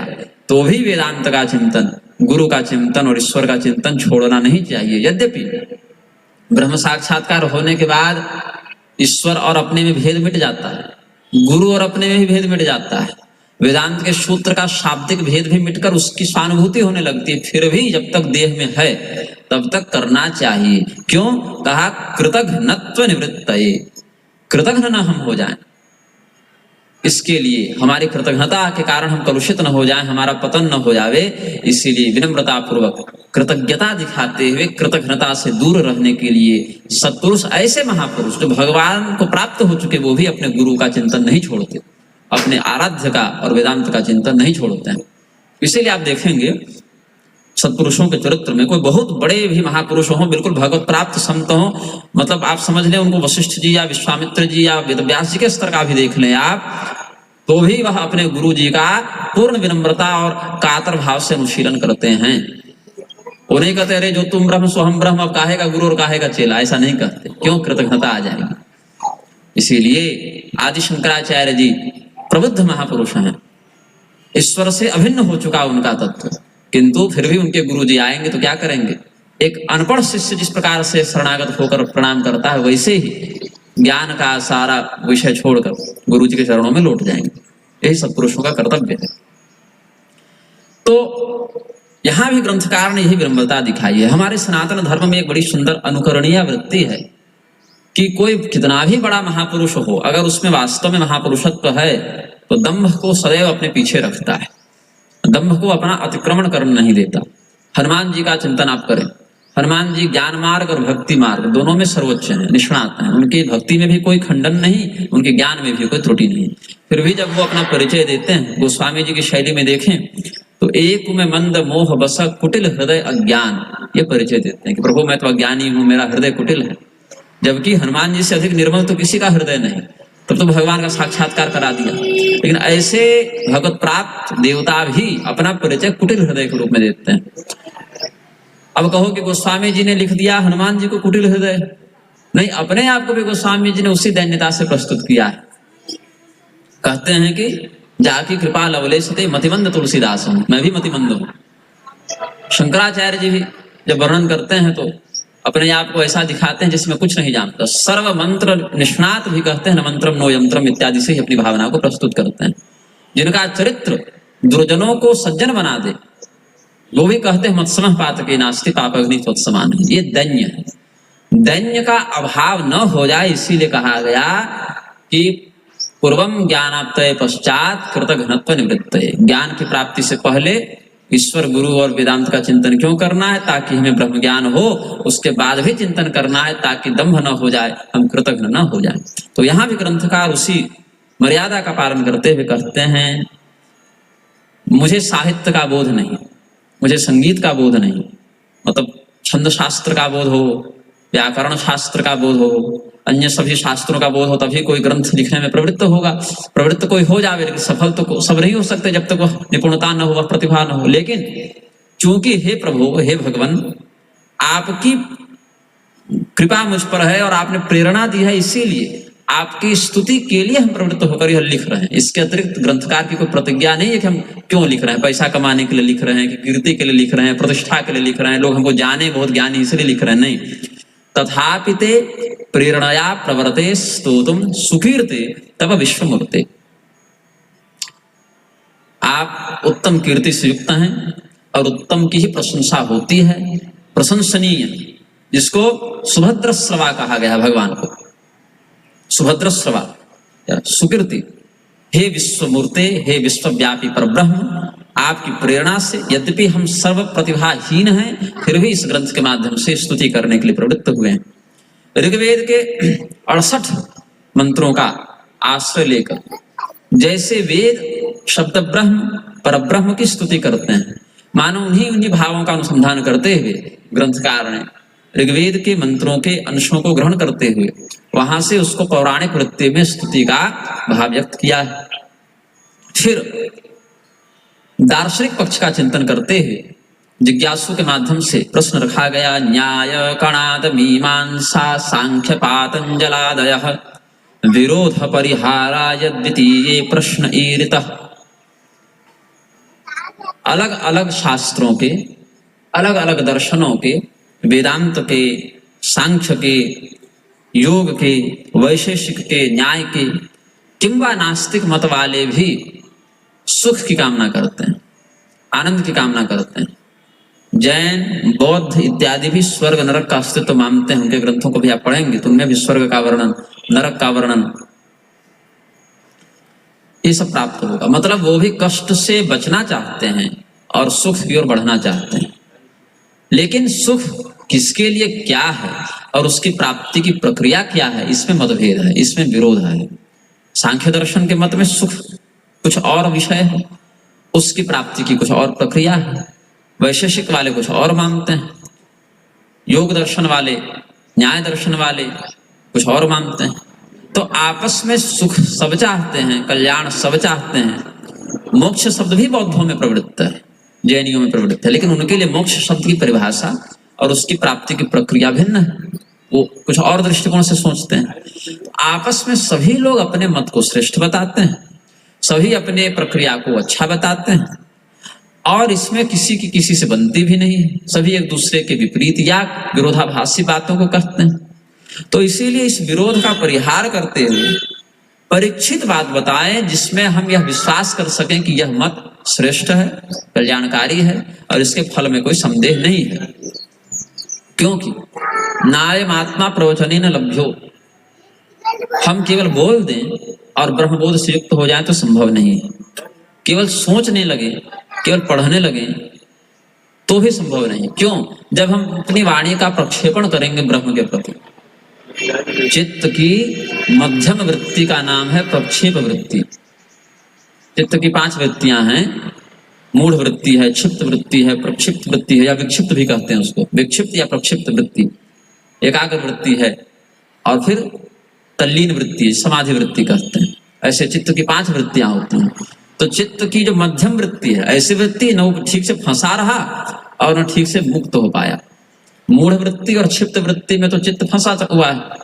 [SPEAKER 1] तो भी वेदांत का चिंतन, गुरु का चिंतन और ईश्वर का चिंतन छोड़ना नहीं चाहिए। यद्यपि ब्रह्म साक्षात्कार होने के बाद ईश्वर और अपने में भेद मिट जाता है, गुरु और अपने में भी भेद मिट जाता है, वेदांत के सूत्र का शाब्दिक भेद भी मिटकर उसकी स्वानुभूति होने लगती है। फिर भी जब तक देह में है तब तक करना चाहिए। क्यों? कहा कृतघ्नत्व निवृत्तये, कृतघ्न न हम हो जाएं, इसके लिए हमारी कृतज्ञता के कारण हम कलुषित न हो जाएं, हमारा पतन न हो जावे, इसीलिए विनम्रता पूर्वक कृतज्ञता दिखाते हुए कृतज्ञता से दूर रहने के लिए सत्पुरुष, ऐसे महापुरुष जो भगवान को प्राप्त हो चुके, वो भी अपने गुरु का चिंतन नहीं छोड़ते, अपने आराध्य का और वेदांत का चिंतन नहीं छोड़ते हैं। इसीलिए आप देखेंगे सत्पुरुषों के चरित्र में कोई बहुत बड़े भी महापुरुष हों, बिल्कुल भगवत प्राप्त संत हों, मतलब आप समझ लें उनको वशिष्ठ जी या विश्वामित्र जी या वेदव्यास जी के स्तर का भी देख लें आप, तो भी वह अपने गुरु जी का पूर्ण विनम्रता और कातर भाव से अनुशीलन करते हैं। वो नहीं कहते अरे जो तुम ब्रह्म सो हम ब्रह्म, अब काहे का गुरु और काहे का चेला, ऐसा नहीं कहते। क्यों? कृतज्ञता आ जाएगी। इसीलिए आदि शंकराचार्य जी प्रबुद्ध महापुरुष हैं, ईश्वर से अभिन्न हो चुका उनका तत्व, किंतु फिर भी उनके गुरु जी आएंगे तो क्या करेंगे? एक अनपढ़ शिष्य जिस प्रकार से शरणागत होकर प्रणाम करता है, वैसे ही ज्ञान का सारा विषय छोड़कर गुरु जी के चरणों में लौट जाएंगे। यही सत्पुरुषों का कर्तव्य है। तो यहां भी ग्रंथकार ने यही विनम्रता दिखाई है। हमारे सनातन धर्म में एक बड़ी सुंदर अनुकरणीय वृत्ति है कि कोई कितना भी बड़ा महापुरुष हो, अगर उसमें वास्तव में महापुरुषत्व है तो दंभ को सदैव अपने पीछे रखता है, दंभ को अपना अतिक्रमण करने नहीं देता। हनुमान जी का चिंतन आप करें, हनुमान जी ज्ञान मार्ग और भक्ति मार्ग दोनों में सर्वोच्च हैं, निष्णात हैं। उनकी भक्ति में भी कोई खंडन नहीं, उनके ज्ञान में भी कोई त्रुटि नहीं। फिर भी जब वो अपना परिचय देते हैं, गोस्वामी जी की शैली में देखें तो एक में मंद मोह बस कुटिल हृदय अज्ञान, ये परिचय देते हैं कि प्रभु मैं तो अज्ञानी हूं, मेरा हृदय कुटिल है। जबकि हनुमान जी से अधिक निर्मल तो किसी का हृदय नहीं, तब तो भगवान का साक्षात्कार करा दिया। लेकिन ऐसे भगवत प्राप्त देवता भी अपना परिचय कुटिल हृदय के रूप में देते हैं। अब कहो कि गोस्वामी जी ने लिख दिया हनुमान जी को कुटिल हृदय, नहीं, अपने आप को भी गोस्वामी जी ने उसी दैन्यता से प्रस्तुत किया है। कहते हैं कि जाकी कृपा लवलेशते मतिमंद तुलसीदास हूं, मैं भी मतिमंद हूं। शंकराचार्य जी भी जब वर्णन करते हैं तो अपने आप को ऐसा दिखाते हैं जिसमें कुछ नहीं जानता। सर्व मंत्र निष्णात भी कहते हैं न मंत्रम नो यंत्रम इत्यादि से ही अपनी भावना को प्रस्तुत करते हैं। जिनका चरित्र दुर्जनों को सज्जन बना दे, वो भी कहते हैं मत्समः पातके नास्ति पापग्नि त्वत्समान। ये दैन्य है, दैन्य का अभाव न हो जाए, इसीलिए कहा गया कि पूर्वम ज्ञानाप्तये पश्चात कृतघ्नत्व निवृत्तये। ज्ञान की प्राप्ति से पहले ईश्वर गुरु और वेदांत का चिंतन क्यों करना है? ताकि हमें ब्रह्म ज्ञान हो। उसके बाद भी चिंतन करना है ताकि दंभ न हो जाए, हम कृतघ्न न हो जाए। तो यहाँ भी ग्रंथकार उसी मर्यादा का पालन करते हुए कहते हैं, मुझे साहित्य का बोध नहीं, मुझे संगीत का बोध नहीं, मतलब छंद शास्त्र का बोध हो, व्याकरण शास्त्र का बोध हो, अन्य सभी शास्त्रों का बोध हो, तभी कोई ग्रंथ लिखने में प्रवृत्त होगा। प्रवृत्त कोई हो जावे, लेकिन सफल तो सब नहीं हो सकते जब तक वह निपुणता न हो, वह प्रतिभा न हो। लेकिन चूंकि हे प्रभु, हे भगवान, आपकी कृपा मुझ पर है और आपने प्रेरणा दी है, इसीलिए आपकी स्तुति के लिए हम प्रवृत्त होकर यह लिख रहे हैं। इसके अतिरिक्त ग्रंथकार की कोई प्रतिज्ञा नहीं है कि हम क्यों लिख रहे हैं, पैसा कमाने के लिए लिख रहे हैं, कि कीर्ति के लिए लिख रहे हैं, प्रतिष्ठा के लिए लिख रहे हैं, लोग हमको जाने बहुत ज्ञानी इसलिए लिख रहे हैं, नहीं। तथापि ते प्रेरणया प्रवर्ते स्तोतुम सुकीर्ते तब विश्वमूर्ते। आप उत्तम कीर्ति से युक्त हैं और उत्तम की ही प्रशंसा होती है, प्रशंसनीय, जिसको सुभद्र श्रवा कहा गया भगवान को। सुभद्र श्रवा या सुकीर्ति। हे विश्वमूर्ते, हे विश्वव्यापी परब्रह्म, आपकी प्रेरणा से यद्यपि हम सर्व प्रतिभाहीन हैं, फिर भी इस ग्रंथ के माध्यम से स्तुति करने के लिए प्रवृत्त हुए हैं। ऋग्वेद के 68 मंत्रों का आश्रय लेकर जैसे वेद शब्द ब्रह्म परब्रह्म की स्तुति करते हैं, मानो उन्हीं भावों का अनुसंधान करते हुए ग्रंथकार ने ऋग्वेद के मंत्रों के अंशों को ग्रहण करते हुए वहां से उसको पौराणिक वृत्ति में स्तुति का भाव व्यक्त किया है। फिर दार्शनिक पक्ष का चिंतन करते हुए जिज्ञासु के माध्यम से प्रश्न रखा गया, न्याय कणाद मीमांसा सांख्य पातंजलादयः विरोध परिहाराय द्वितीये प्रश्न ईरितः। अलग अलग शास्त्रों के, अलग अलग दर्शनों के, वेदांत के, सांख्य के, योग के, वैशेषिक के, न्याय के, किंवा नास्तिक मत वाले भी सुख की कामना करते हैं, आनंद की कामना करते हैं। जैन, बौद्ध इत्यादि भी स्वर्ग नरक का अस्तित्व मानते हैं। उनके ग्रंथों को भी आप पढ़ेंगे तो उनमें भी स्वर्ग का वर्णन, नरक का वर्णन, ये सब प्राप्त होगा। मतलब वो भी कष्ट से बचना चाहते हैं और सुख की ओर बढ़ना चाहते हैं। लेकिन सुख किसके लिए क्या है और उसकी प्राप्ति की प्रक्रिया क्या है, इसमें मतभेद है, इसमें विरोध है। सांख्य दर्शन के मत में सुख कुछ और विषय है, उसकी प्राप्ति की कुछ और प्रक्रिया है। वैशेषिक वाले कुछ और मानते हैं, योग दर्शन वाले, न्याय दर्शन वाले कुछ और मानते हैं। तो आपस में सुख सब चाहते हैं, कल्याण सब चाहते हैं। मोक्ष शब्द भी बौद्धों में प्रवृत्त है, जैनियों में प्रवृत्त है, लेकिन उनके लिए मोक्ष शब्द की परिभाषा और उसकी प्राप्ति की प्रक्रिया भिन्न है। वो कुछ और दृष्टिकोण से सोचते हैं। आपस में सभी लोग अपने मत को श्रेष्ठ बताते हैं, सभी अपने प्रक्रिया को अच्छा बताते हैं, और इसमें किसी की किसी से बनती भी नहीं है। सभी एक दूसरे के विपरीत या विरोधाभासी बातों को कहते हैं। तो इसीलिए इस विरोध का परिहार करते हुए परीक्षित बात बताएं, जिसमें हम यह विश्वास कर सकें कि यह मत श्रेष्ठ है, कल्याणकारी है और इसके फल में कोई संदेह नहीं है। क्योंकि नायम आत्मा प्रवचने न लभ्यो, हम केवल बोल दें और ब्रह्मबोध से युक्त हो जाए तो संभव नहीं है। केवल सोचने लगे, केवल पढ़ने लगे तो भी संभव नहीं। क्यों? जब हम अपनी वाणी का प्रक्षेपण करेंगे ब्रह्म के प्रति, चित्त की मध्यम वृत्ति का नाम है प्रक्षेप वृत्ति। चित्त की 5 वृत्तियां हैं, मूढ़ वृत्ति है, क्षिप्त वृत्ति है, प्रक्षिप्त वृत्ति है, या विक्षिप्त भी कहते हैं उसको, विक्षिप्त या प्रक्षिप्त वृत्ति, एकाग्र वृत्ति है, और फिर तल्लीन वृत्ति, समाधि वृत्ति कहते हैं। ऐसे चित्त की 5 वृत्तियां होती हैं। तो चित्त की जो मध्यम वृत्ति है, ऐसी वृत्ति न वो ठीक से फंसा रहा और न ठीक से मुक्त हो पाया। मूढ़ वृत्ति और क्षिप्त वृत्ति में तो चित्त फंसा हुआ है,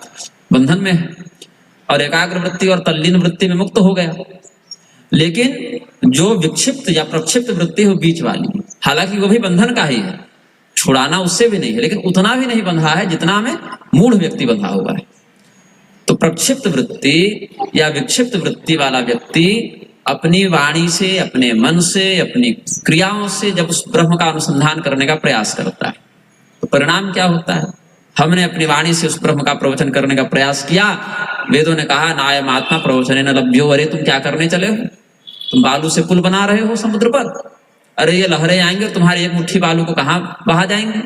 [SPEAKER 1] बंधन में है, और एकाग्र वृत्ति और तल्लीन वृत्ति में मुक्त हो गया। लेकिन जो विक्षिप्त या प्रक्षिप्त वृत्ति हो बीच वाली, हालांकि वो भी बंधन का ही है, छुड़ाना उससे भी नहीं है, लेकिन उतना भी नहीं बंधा है जितना में मूढ़ व्यक्ति बंधा हुआ है। तो प्रक्षिप्त वृत्ति या विक्षिप्त वृत्ति वाला व्यक्ति अपनी वाणी से, अपने मन से, अपनी क्रियाओं से जब उस ब्रह्म का अनुसंधान करने का प्रयास करता है तो परिणाम क्या होता है? हमने अपनी वाणी से उस ब्रह्म का प्रवचन करने का प्रयास किया। वेदों ने कहा नायम आत्मा प्रवचने न लभ्यो। अरे तुम क्या करने चले हो? तुम बालू से पुल बना रहे हो समुद्र पर। अरे ये लहरें आएंगे और तुम्हारी एक मुट्ठी बालू को कहाँ बहा जाएंगे?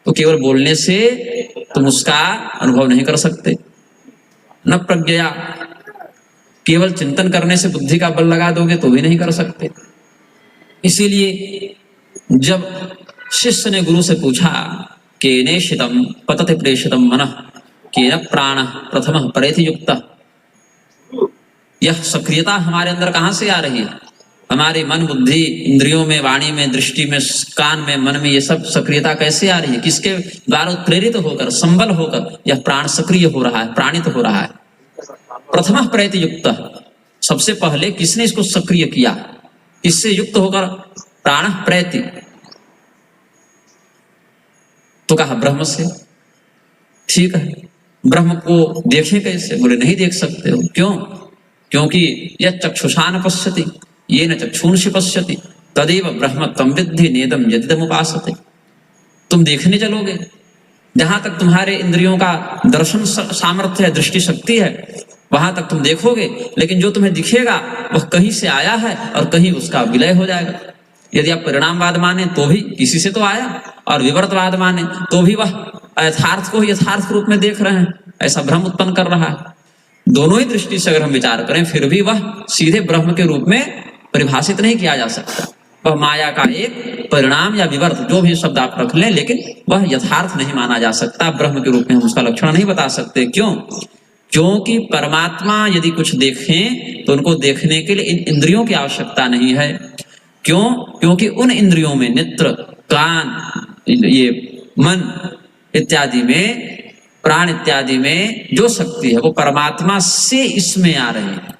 [SPEAKER 1] तो केवल बोलने से तुम उसका अनुभव नहीं कर सकते, न प्रज्ञया, केवल चिंतन करने से बुद्धि का बल लगा दोगे तो भी नहीं कर सकते। इसीलिए जब शिष्य ने गुरु से पूछा केनेषितं पतति प्रेषितं मनः केन प्राणः प्रथमः परेति युक्तः, यह सक्रियता हमारे अंदर कहाँ से आ रही है? हमारी मन, बुद्धि, इंद्रियों में, वाणी में, दृष्टि में, कान में, मन में, ये सब सक्रियता कैसे आ रही है? किसके द्वारा प्रेरित होकर, संबल होकर यह प्राण सक्रिय हो रहा है, प्राणित हो रहा है? प्रथमः परेति युक्तः, सबसे पहले किसने इसको सक्रिय किया? किससे युक्त होकर प्राणः प्रेति? तो कहा ब्रह्म से। ठीक है, ब्रह्म को देखें कैसे? बोले नहीं देख सकते हो। क्यों? क्योंकि यह चक्षुषा न पश्यति येन चक्षुंषि पश्यति तदेव ब्रह्म तम विद्धि नेदम यदिदम उपासते। तुम देखने चलोगे, जहां तक तुम्हारे इंद्रियों का दर्शन सामर्थ्य है, दृष्टि शक्ति है, वहां तक तुम देखोगे, लेकिन जो तुम्हें दिखेगा वह कहीं से आया है और कहीं उसका विलय हो जाएगा। यदि आप परिणामवाद माने तो भी किसी से तो आया, और विवर्तवाद माने तो भी वह यथार्थ को यथार्थ रूप में देख रहे हैं, ऐसा भ्रम उत्पन्न कर रहा है। दोनों ही दृष्टि से अगर हम विचार करें फिर भी वह सीधे ब्रह्म के रूप में परिभाषित नहीं किया जा सकता। वह माया का एक परिणाम या विवर्त, जो भी शब्द आप रख लें, लेकिन वह यथार्थ नहीं माना जा सकता। ब्रह्म के रूप में हम उसका लक्षण नहीं बता सकते। क्यों? क्योंकि परमात्मा यदि कुछ देखें तो उनको देखने के लिए इन इंद्रियों की आवश्यकता नहीं है। क्यों? क्योंकि उन इंद्रियों में, नेत्र, कान, ये मन इत्यादि में, प्राण इत्यादि में जो शक्ति है वो परमात्मा से इसमें आ रही है।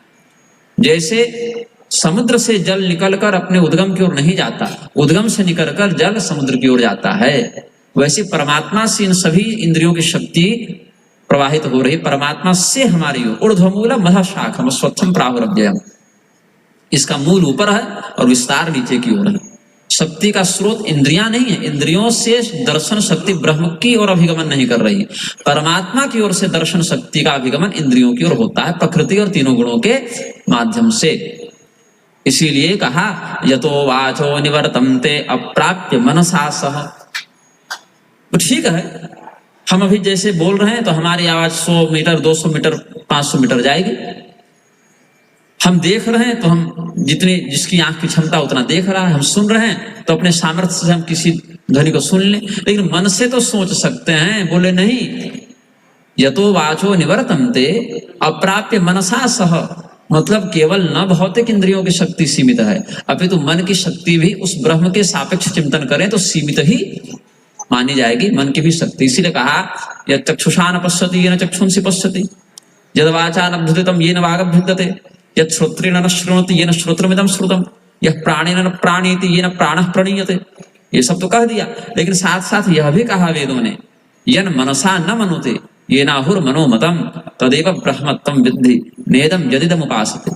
[SPEAKER 1] जैसे समुद्र से जल निकलकर अपने उद्गम की ओर नहीं जाता, उद्गम से निकलकर जल समुद्र की ओर जाता है, वैसे परमात्मा से इन सभी इंद्रियों की शक्ति प्रवाहित हो रही परमात्मा से हमारी ओर ऊर्ध्वमूलम महा शाखम स्वच्छम प्राहुरव्ययम, इसका मूल ऊपर है और विस्तार नीचे की ओर है। शक्ति का स्रोत इंद्रियां नहीं है, इंद्रियों से दर्शन शक्ति ब्रह्म की ओर अभिगमन नहीं कर रही है, परमात्मा की ओर से दर्शन शक्ति का अभिगमन इंद्रियों की ओर होता है, प्रकृति और तीनों गुणों के माध्यम से। इसीलिए कहा यतो वाचो निवर्तन्ते अप्राप्य मनसा सह। तो ठीक है, हम अभी जैसे बोल रहे हैं तो हमारी आवाज 100 मीटर 200 मीटर 500 मीटर जाएगी। हम देख रहे हैं तो हम जितनी जिसकी आंख की क्षमता उतना देख रहा है, हम सुन रहे हैं तो अपने सामर्थ्य से हम किसी ध्वनि को सुन लें, लेकिन मन से तो सोच सकते हैं। बोले नहीं, यतो वाचो निवर्तन्ते अप्राप्य मनसा सह, मतलब केवल न भौतिक इंद्रियों की शक्ति सीमित है, अपितु मन की शक्ति भी उस ब्रह्म के सापेक्ष चिंतन करें तो सीमित ही मानी जाएगी, मन की भी शक्ति। इसीलिए कहा यद चक्षुषा न पश्यति येन चक्षुंसि पश्यति, यद वाचा न भ्युदितं येन वागभ्युद्यते, यद श्रोत्रेण न शृणोति येन श्रोत्रमिदं श्रुतम्, यह प्राणेन न प्राणीति येन प्राणः प्रणीयते। ये सब तो कह दिया, लेकिन साथ साथ यह भी कहा वेदों ने यन मनसा न मनुते येनाहुर मनोमतम तदेव ब्रह्मत्वं विद्धि नेदम यदिदम उपासते।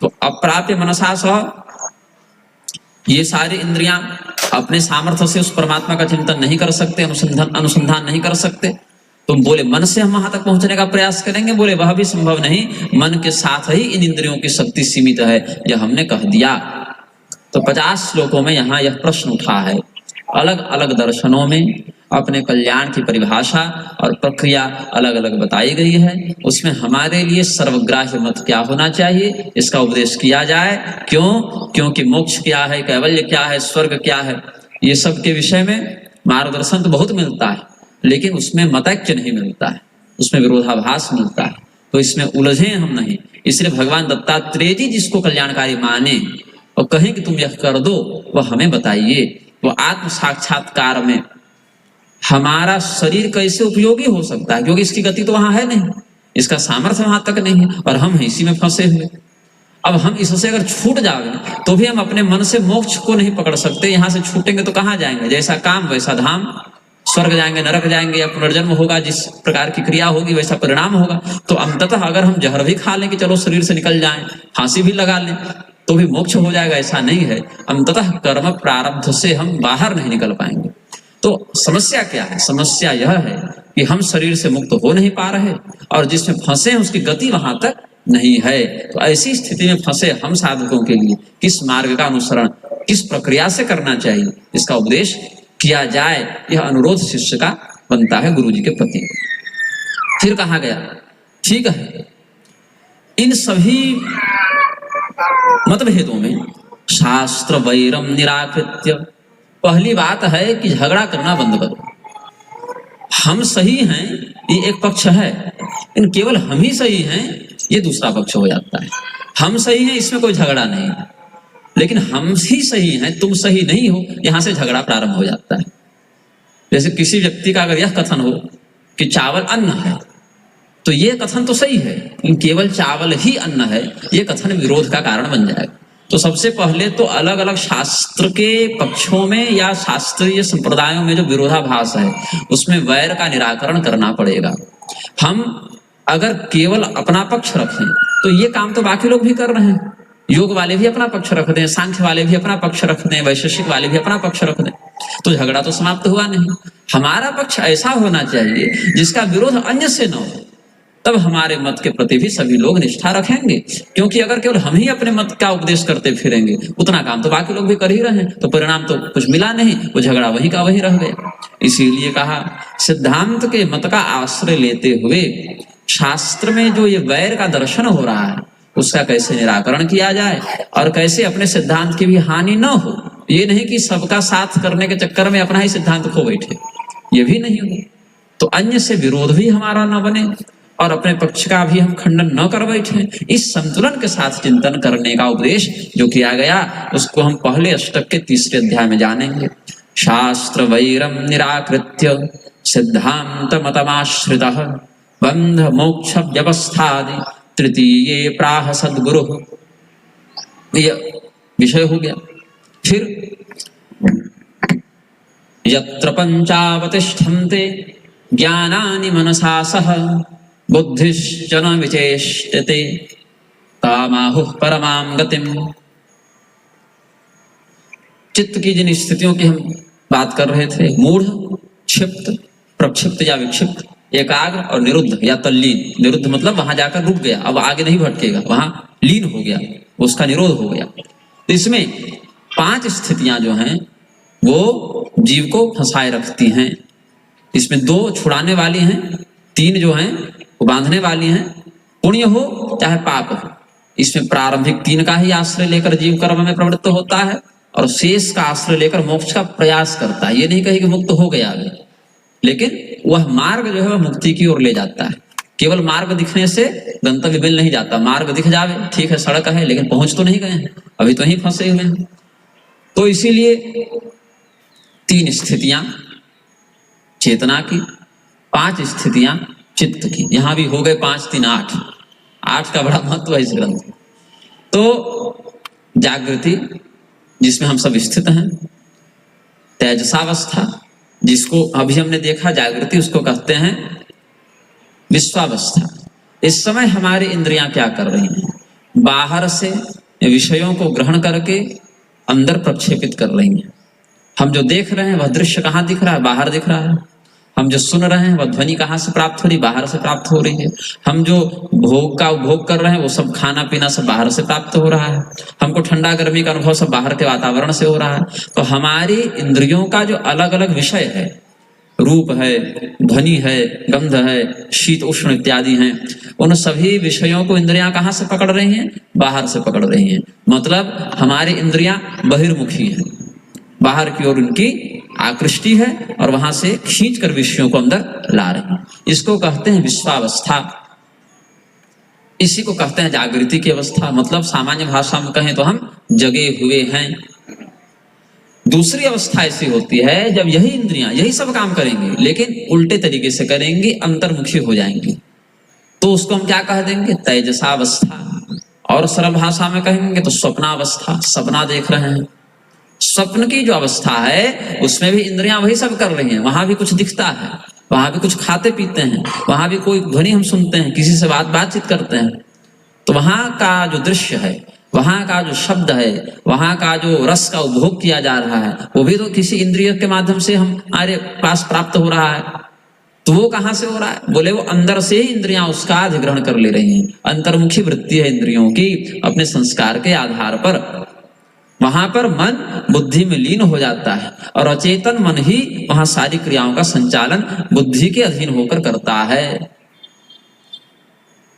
[SPEAKER 1] तो अप्राप्य मनसा सह, ये सारी इंद्रियां अपने सामर्थ्य से उस परमात्मा का चिंतन नहीं कर सकते, अनुसंधान नहीं कर सकते। तुम बोले मन से हम वहां तक पहुंचने का प्रयास करेंगे, बोले वह भी संभव नहीं, मन के साथ ही इन इंद्रियों की शक्ति सीमित है, यह हमने कह दिया। तो 50 श्लोकों में यहाँ यह प्रश्न उठा है। अलग अलग दर्शनों में अपने कल्याण की परिभाषा और प्रक्रिया अलग अलग बताई गई है, उसमें हमारे लिए सर्वग्राह्य मत क्या होना चाहिए, इसका उपदेश किया जाए। क्यों? क्योंकि मोक्ष क्या है, कैवल्य क्या है, स्वर्ग क्या है, ये सब के विषय में मार्गदर्शन तो बहुत मिलता है, लेकिन उसमें मतैक्य नहीं मिलता है, उसमें विरोधाभास मिलता है। तो इसमें उलझे हम नहीं। इसलिए भगवान दत्तात्रेय जी जिसको कल्याणकारी माने और कहें कि तुम यह कर दो, वह हमें बताइए। वो आत्म साक्षात्कार में हमारा शरीर कैसे उपयोगी हो सकता है, क्योंकि इसकी गति तो वहां है नहीं, इसका सामर्थ्य वहां तक नहीं है, और हम इसी में फंसे हुए। अब हम इससे अगर छूट जावे तो भी हम अपने मन से मोक्ष को नहीं पकड़ सकते। यहाँ से छूटेंगे तो कहाँ जाएंगे? जैसा काम वैसा धाम, स्वर्ग जाएंगे, नरक जाएंगे, या पुनर्जन्म होगा, जिस प्रकार की क्रिया होगी वैसा परिणाम होगा। तो अंततः अगर हम जहर भी खा लें कि चलो शरीर से निकल जाएं, फांसी भी लगा लें तो भी मोक्ष हो जाएगा, ऐसा नहीं है। अंततः कर्म प्रारब्ध से हम बाहर नहीं निकल पाएंगे। तो समस्या क्या है? समस्या यह है कि हम शरीर से मुक्त हो नहीं पा रहे, और जिसमें फंसे हैं उसकी गति वहां तक नहीं है। तो ऐसी स्थिति में फंसे हम साधकों के लिए किस मार्ग का अनुसरण, किस प्रक्रिया से करना चाहिए, इसका उपदेश किया जाए, यह अनुरोध शिष्य का बनता है गुरु जी के प्रति। फिर कहा गया, ठीक है, इन सभी मतभेदों में शास्त्र वैरम निराकृत्य, पहली बात है कि झगड़ा करना बंद करो। हम सही हैं ये एक पक्ष है, लेकिन केवल हम ही सही हैं ये दूसरा पक्ष हो जाता है। हम सही हैं इसमें कोई झगड़ा नहीं है, लेकिन हम ही सही हैं तुम सही नहीं हो, यहां से झगड़ा प्रारंभ हो जाता है। जैसे किसी व्यक्ति का अगर यह कथन हो कि चावल अन्न है, तो यह कथन तो सही है, लेकिन केवल चावल ही अन्न है, यह कथन विरोध का कारण बन जाएगा। तो सबसे पहले तो अलग अलग शास्त्र के पक्षों में या शास्त्रीय संप्रदायों में जो विरोधाभास है उसमें वैर का निराकरण करना पड़ेगा। हम अगर केवल अपना पक्ष रखें तो ये काम तो बाकी लोग भी कर रहे हैं, योग वाले भी अपना पक्ष रख दें, सांख्य वाले भी अपना पक्ष रख दें, वैशेषिक वाले भी अपना पक्ष रख दें, तो झगड़ा तो समाप्त हुआ नहीं। हमारा पक्ष ऐसा होना चाहिए जिसका विरोध अन्य से न हो, तब हमारे मत के प्रति भी सभी लोग निष्ठा रखेंगे। क्योंकि अगर केवल हम ही अपने मत का उपदेश करते फिरेंगे, उतना काम तो बाकी लोग भी कर ही रहे हैं, तो परिणाम तो कुछ मिला नहीं, वो झगड़ा वहीं का वहीं रह गया। इसीलिए कहा सिद्धांत के मत का आश्रय लेते हुए शास्त्र में जो ये वैर का दर्शन हो रहा है उसका कैसे निराकरण किया जाए, और कैसे अपने सिद्धांत की भी हानि न हो। ये नहीं कि सबका साथ करने के चक्कर में अपना ही सिद्धांत खो बैठे, ये भी नहीं हो। तो अन्य से विरोध भी हमारा न बने और अपने पक्ष का भी हम खंडन न कर बैठे। इस संतुलन के साथ चिंतन करने का उपदेश जो किया गया उसको हम पहले अष्टक के 3रे अध्याय में जानेंगे। शास्त्र वैरम निराकृत्य सिद्धांत मतमाश्रितः बंध मोक्ष व्यवस्थादि तृतीये प्राह सद्गुरु, यह विषय हो गया। फिर यत्र पंचावतिष्ठन्ते ज्ञानानि मनसा सह बुद्धिश्च न विचेष्टते तामाहुः परमां गतिम। चित्त की जिन स्थितियों की हम बात कर रहे थे, मूढ़, क्षिप्त, प्रक्षिप्त या विक्षिप्त, एकाग्र और निरुद्ध या तल्लीन। निरुद्ध मतलब वहां जाकर रुक गया, अब आगे नहीं भटकेगा, वहां लीन हो गया, उसका निरोध हो गया। तो इसमें 5 स्थितियां जो हैं वो जीव को फंसाए रखती हैं। इसमें 2 छुड़ाने वाली हैं, 3 जो हैं वो बांधने वाली हैं। पुण्य हो चाहे पाप हो, इसमें प्रारंभिक 3 का ही आश्रय लेकर जीव कर्म में प्रवृत्त होता है और शेष का आश्रय लेकर मोक्ष का प्रयास करता है। ये नहीं कहे कि मुक्त हो गया अभी, लेकिन वह मार्ग जो है वह मुक्ति की ओर ले जाता है। केवल मार्ग दिखने से गंतव्य मिल नहीं जाता। मार्ग दिख जावे, ठीक है, सड़क है, लेकिन पहुंच तो नहीं गए हैं, अभी तो यहीं फंसे हुए हैं। तो इसीलिए 3 स्थितियां चेतना की, 5 स्थितियां चित्त की। यहां भी हो गए 5 3 8। 8 का बड़ा महत्व है इस ग्रंथ में। तो जागृति जिसमें हम सब स्थित हैं, तेजसावस्था जिसको अभी हमने देखा जागृति, उसको कहते हैं विश्वावस्था। इस समय हमारी इंद्रियां क्या कर रही हैं? बाहर से विषयों को ग्रहण करके अंदर प्रक्षेपित कर रही हैं। हम जो देख रहे हैं वह दृश्य कहाँ दिख रहा है? बाहर दिख रहा है। हम जो सुन रहे हैं वह ध्वनि कहाँ से प्राप्त हो रही? बाहर से प्राप्त हो रही है। हम जो भोग का उपभोग कर रहे हैं वो सब खाना पीना सब बाहर से प्राप्त हो रहा है। हमको ठंडा गर्मी का अनुभव सब बाहर के वातावरण से हो रहा है। तो हमारी इंद्रियों का जो अलग अलग विषय है, रूप है, ध्वनि है, गंध है, शीत उष्ण इत्यादि हैं, उन सभी विषयों को इंद्रियां कहाँ से पकड़ रही हैं? बाहर से पकड़ रही हैं। मतलब हमारी इंद्रियां बहिर्मुखी हैं, बाहर की ओर उनकी आकृष्टि है और वहां से खींचकर विषयों को अंदर ला रही हैं। इसको कहते हैं विश्वावस्था। इसी को कहते हैं जागृति की अवस्था। मतलब सामान्य भाषा में कहें तो हम जगे हुए हैं। दूसरी अवस्था ऐसी होती है जब यही इंद्रियां यही सब काम करेंगी, लेकिन उल्टे तरीके से करेंगी, अंतर्मुखी हो जाएंगी। तो उसको हम क्या कह देंगे? तेजसावस्था। और सरल भाषा में कहेंगे तो स्वप्नावस्था। सपना देख रहे हैं, स्वप्न की जो अवस्था है उसमें भी इंद्रियां वही सब कर रही हैं। वहां भी कुछ दिखता है, वहां भी कुछ खाते पीते हैं, वहां भी कोई ध्वनि हम सुनते हैं, किसी से बातचीत करते हैं। तो वहां का जो दृश्य है, वहां का जो शब्द है, वहां का जो रस का उपभोग किया जा रहा है, वो भी तो किसी इंद्रिय के माध्यम से हमारे पास प्राप्त हो रहा है। तो वो कहां से हो रहा है? बोले वो अंदर से ही इंद्रियां उसका अधिग्रहण कर ले रही हैं। अंतर्मुखी वृत्ति है इंद्रियों की। अपने संस्कार के आधार पर वहां पर मन बुद्धि में लीन हो जाता है और अचेतन मन ही वहां सारी क्रियाओं का संचालन बुद्धि के अधीन होकर करता है।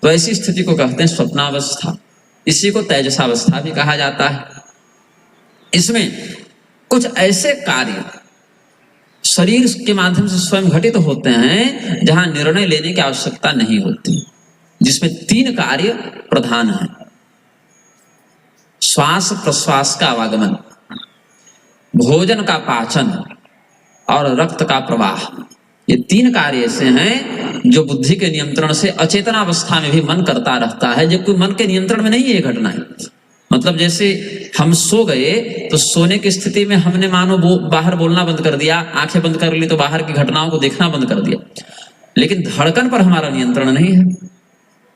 [SPEAKER 1] तो ऐसी स्थिति को कहते हैं स्वप्नावस्था। इसी को तेजसावस्था भी कहा जाता है। इसमें कुछ ऐसे कार्य शरीर के माध्यम से स्वयं घटित होते हैं जहां निर्णय लेने की आवश्यकता नहीं होती, जिसमें 3 कार्य प्रधान हैं। श्वास प्रश्वास का आवागमन, भोजन का पाचन और रक्त का प्रवाह। ये 3 कार्य ऐसे हैं जो बुद्धि के नियंत्रण से अचेतनावस्था में भी मन करता रहता है, जबकि मन के नियंत्रण में नहीं है ये घटनाएं। मतलब जैसे हम सो गए तो सोने की स्थिति में हमने मानो बाहर बोलना बंद कर दिया, आंखें बंद कर ली तो बाहर की घटनाओं को देखना बंद कर दिया, लेकिन धड़कन पर हमारा नियंत्रण नहीं है